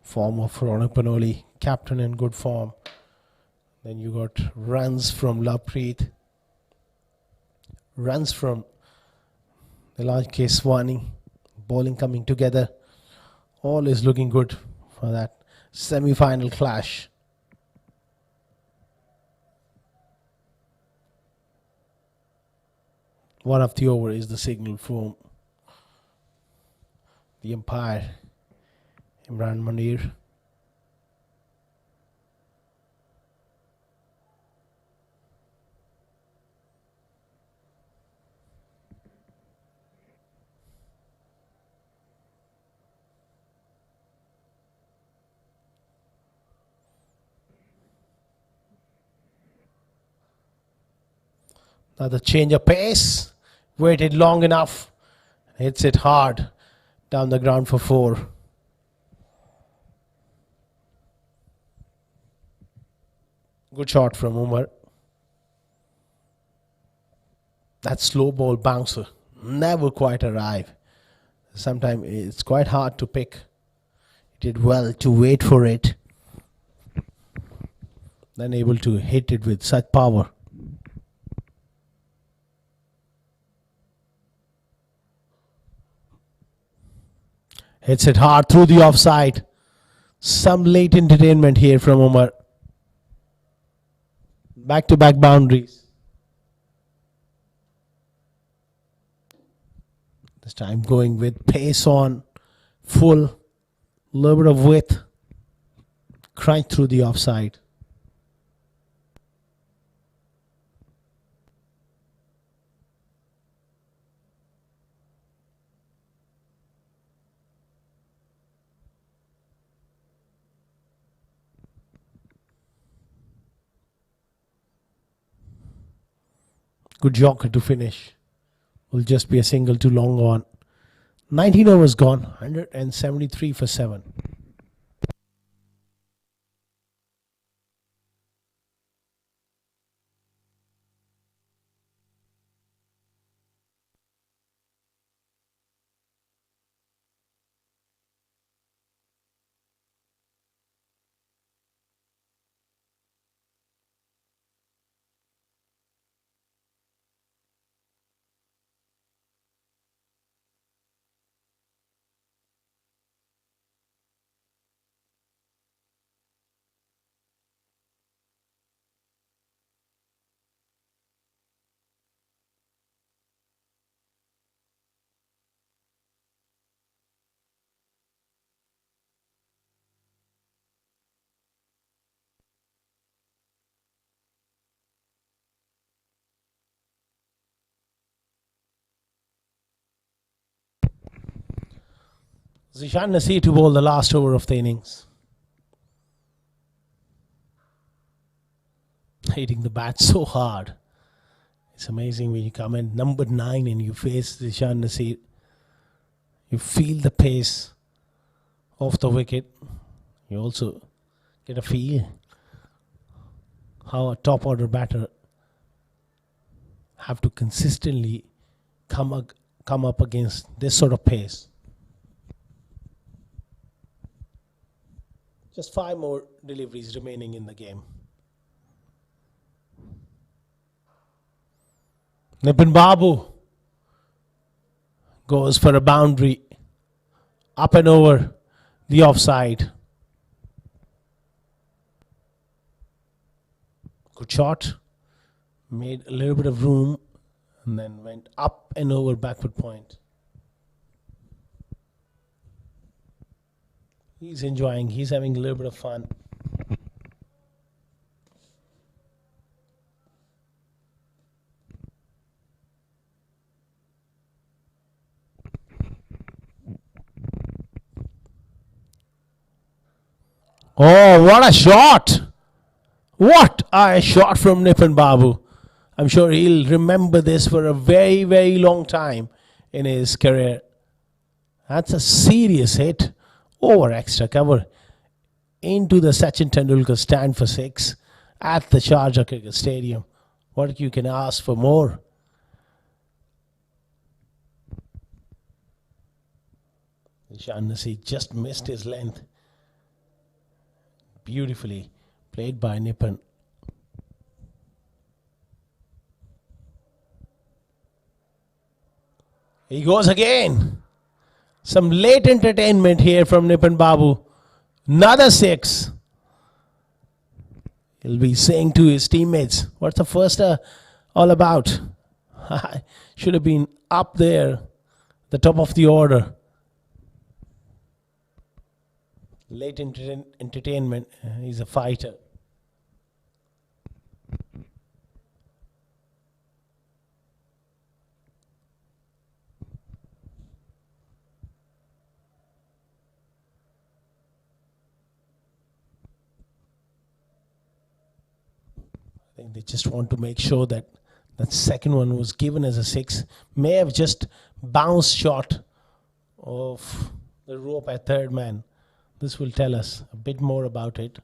Form of Ronak Panoli, captain in good form. Then you got runs from Lovepreet. runs from the large case Swani. Bowling coming together. All is looking good for that semi-final clash. One of the over is the signal from the umpire, Imran Munir. Now the change of pace, waited long enough, hits it hard down the ground for 4. Good shot from Umar. That slow ball bouncer never quite arrive. Sometimes it's quite hard to pick. He did well to wait for it, then able to hit it with such power. Hits it hard through the offside. Some late entertainment here from Umar. Back-to-back boundaries. This time going with pace on, full, little bit of width. Crunch through the offside. Good Yorker to finish. Will just be a single too long on. 19 overs gone. 173 for 7. Zishan Nasir to bowl the last over of the innings. Hitting the bat so hard. It's amazing when you come in number 9 and you face Zishan Nasir. You feel the pace off the wicket. You also get a feel how a top order batter have to consistently come up against this sort of pace. Just 5 more deliveries remaining in the game. Nipin Babu goes for a boundary. Up and over the offside. Good shot. Made a little bit of room and then went up and over backward point. He's enjoying. He's having a little bit of fun. Oh, what a shot! What a shot from Nipin Babu. I'm sure he'll remember this for a very, very long time in his career. That's a serious hit. Over extra cover into the Sachin Tendulkar stand for 6 at the Sharjah Cricket Stadium. What you can ask for more? Zishan Nasir just missed his length. Beautifully played by Nipin. He goes again. Some late entertainment here from Nipun Babu. Another 6. He'll be saying to his teammates, what's the first all about? Should have been up there, the top of the order. Late entertainment. He's a fighter. I think they just want to make sure that that second one was given as a 6. May have just bounced short of the rope at third man. This will tell us a bit more about it.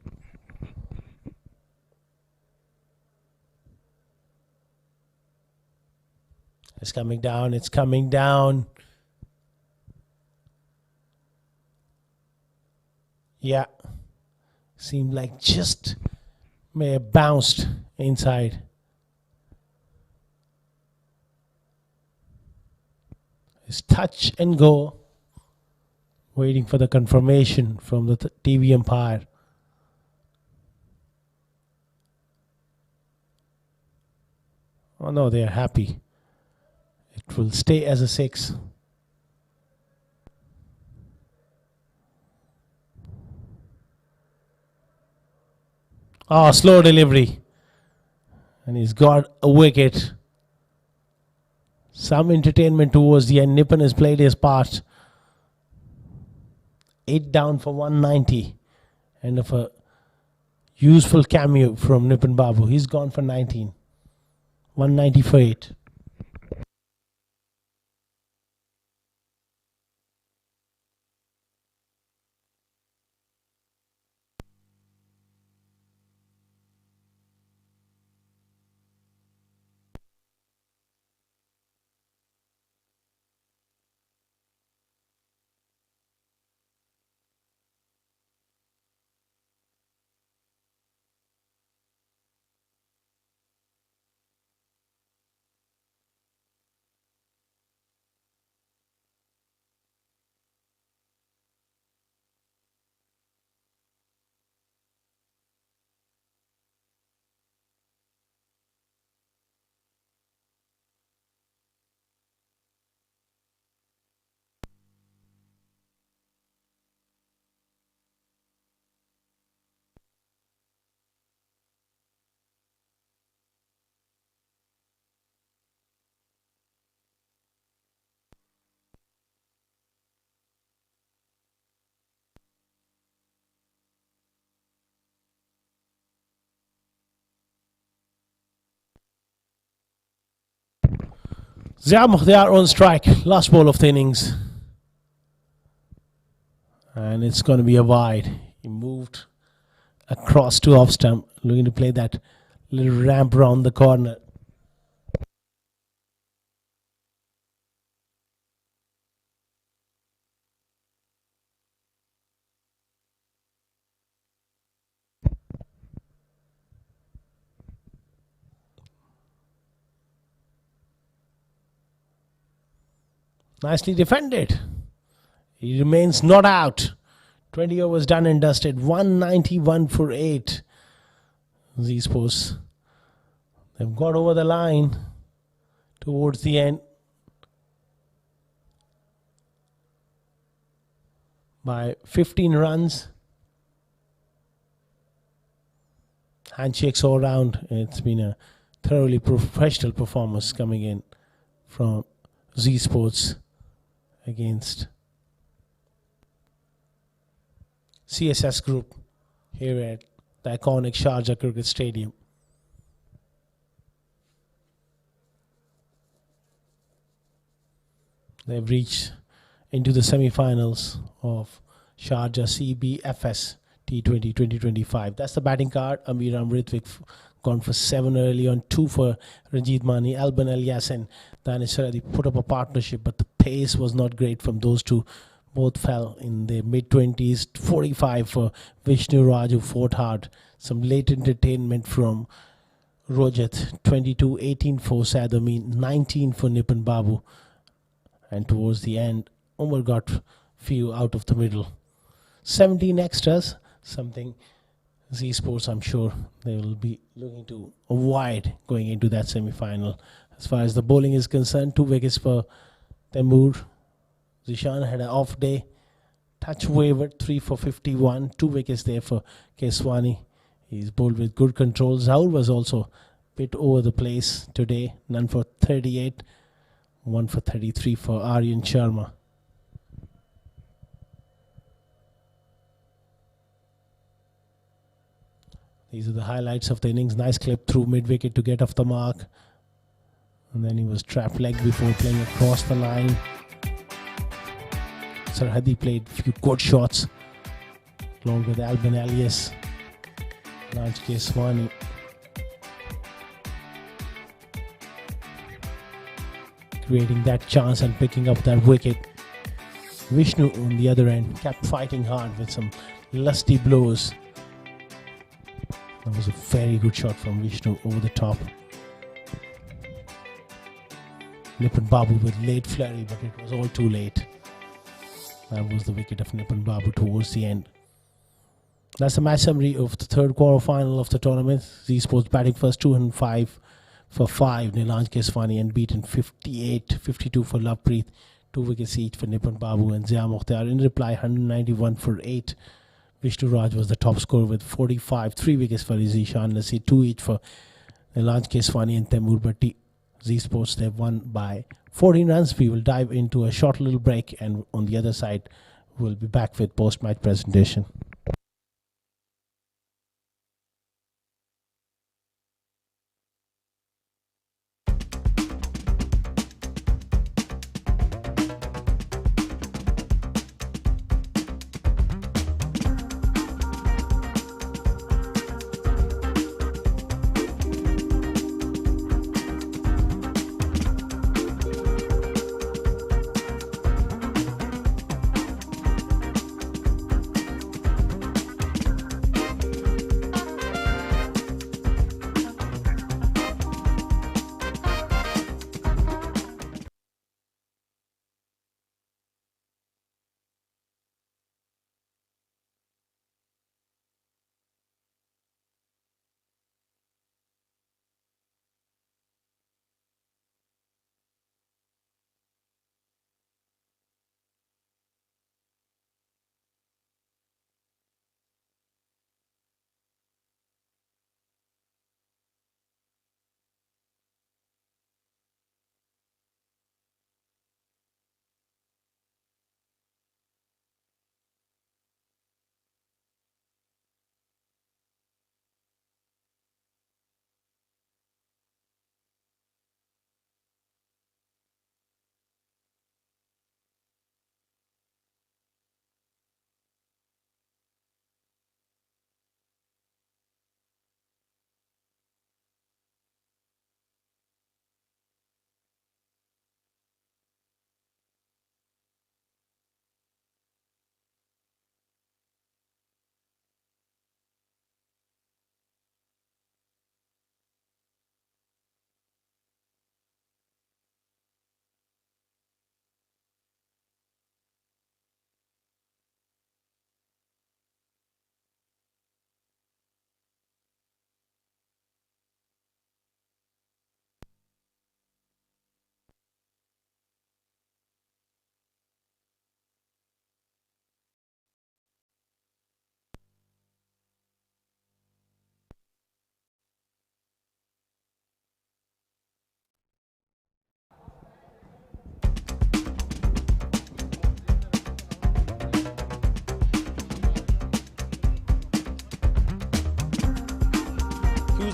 It's coming down. It's coming down. Yeah. Seemed like just may have bounced inside. It's touch and go. Waiting for the confirmation from the TV umpire. Oh no, they are happy. It will stay as a 6. Oh, slow delivery. And he's got a wicket. Some entertainment towards the end. Nipun has played his part. 8 down for 190. And of a useful cameo from Nipun Babu. He's gone for 19. 190 for 8. They are on strike. Last ball of the innings. And it's going to be a wide. He moved across to off stump. Looking to play that little ramp around the corner. Nicely defended. He remains not out. 20 overs done and dusted. 191 for 8. Z-Sports. They've got over the line towards the end by 15 runs. Handshakes all round. It's been a thoroughly professional performance coming in from Z-Sports against CSS Group here at the iconic Sharjah Cricket Stadium. They've reached into the semi-finals of Sharjah CBFS T20 2025. That's the batting card. Amiram Rithwik gone for 7 early on, 2 for Ranjit Mani. Alban Elias and Danish Saradi put up a partnership, but the pace was not great from those two. Both fell in their mid-20s. 45 for Vishnu Raju, fought hard. Some late entertainment from Rojat. 22, 18 for Sad Amin, 19 for Nipun Babu. and towards the end, Umar got few out of the middle. 17 extras, something Z Sports, I'm sure they will be looking to avoid going into that semi-final. As far as the bowling is concerned, 2 wickets for Temur. Zishan had an off day, touch wavered, 3 for 51, 2 wickets there for Keswani. He's bowled with good control. Zaur was also a bit over the place today, none for 38, 1 for 33 for Aryan Sharma. These are the highlights of the innings. Nice clip through mid-wicket to get off the mark. And then he was trapped leg before playing across the line. Sarhadi played a few good shots along with Alban Alias, Raj Keswani. Creating that chance and picking up that wicket. Vishnu on the other end kept fighting hard with some lusty blows. That was a very good shot from Vishnu over the top. Nipun Babu with late flurry, but it was all too late. That was the wicket of Nipun Babu towards the end. That's the match summary of the third quarter final of the tournament. Z Sports batting first, 205 for 5. Nilanj Keswani unbeaten, 58-52 for Lovepreet. 2 wickets each for Nipun Babu and Zia Mukhtar. In reply, 191 for 8. Vishnu Raj was the top scorer with 45. 3 wickets for Zishan Lassi, 2 each for Nilanj Keswani and Temur Bhatti. Z Sports, they've won by 14 runs. We will dive into a short little break, and on the other side, we'll be back with post-match presentation.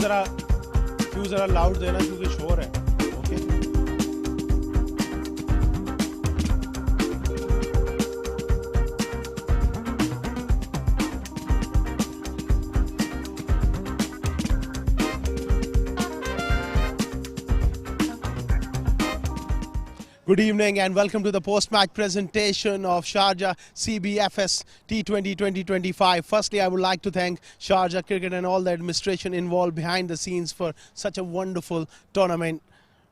क्यों जरा loud देना क्योंकि शोर है. Okay Good evening and welcome to the post-match presentation of Sharjah CBFS T20 2025. Firstly, I would like to thank Sharjah Cricket and all the administration involved behind the scenes for such a wonderful tournament.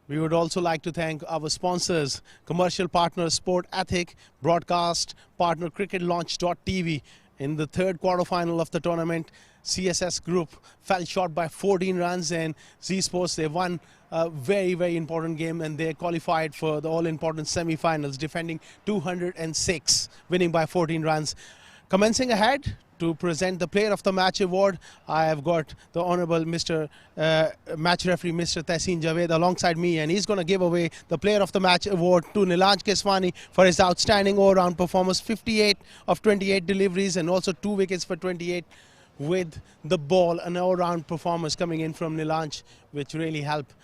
We would also like to thank our sponsors, commercial partner Sport Ethic, broadcast partner cricketlaunch.tv. In the third quarterfinal of the tournament, CSS Group fell short by 14 runs, and Z Sports, they won a very, very important game, and they qualified for the all-important semi-finals, defending 206, winning by 14 runs. Commencing ahead to present the Player of the Match award, I have got the Honourable Mr. Match Referee Mr. Tehseen Javed alongside me, and he's going to give away the Player of the Match award to Nilanj Keswani for his outstanding all-round performance, 58 of 28 deliveries and also 2 wickets for 28 with the ball. An all-round performance coming in from Nilanj, which really helped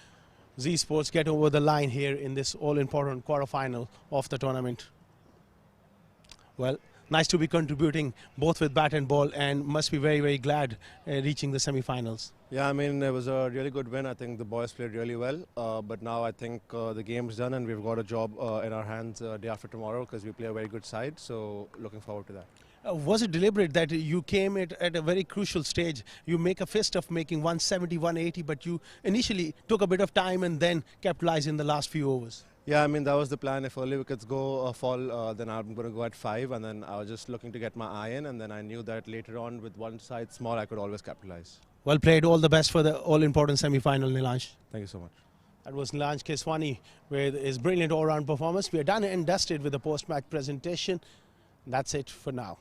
Z Sports get over the line here in this all-important quarter-final of the tournament. Well, nice to be contributing both with bat and ball, and must be very, very glad reaching the semi-finals. Yeah, I mean, it was a really good win. I think the boys played really well. But now I think the game's done and we've got a job in our hands day after tomorrow, because we play a very good side. So looking forward to that. Was it deliberate that you came at a very crucial stage? You make a fist of making 170, 180, but you initially took a bit of time and then capitalized in the last few overs. Yeah, I mean, that was the plan. If early wickets fall, then I'm going to go at 5, and then I was just looking to get my eye in, and then I knew that later on with one side small, I could always capitalize. Well played. All the best for the all-important semi-final, Nilanj. Thank you so much. That was Nilanj Keswani with his brilliant all-round performance. We are done and dusted with the post-match presentation. That's it for now.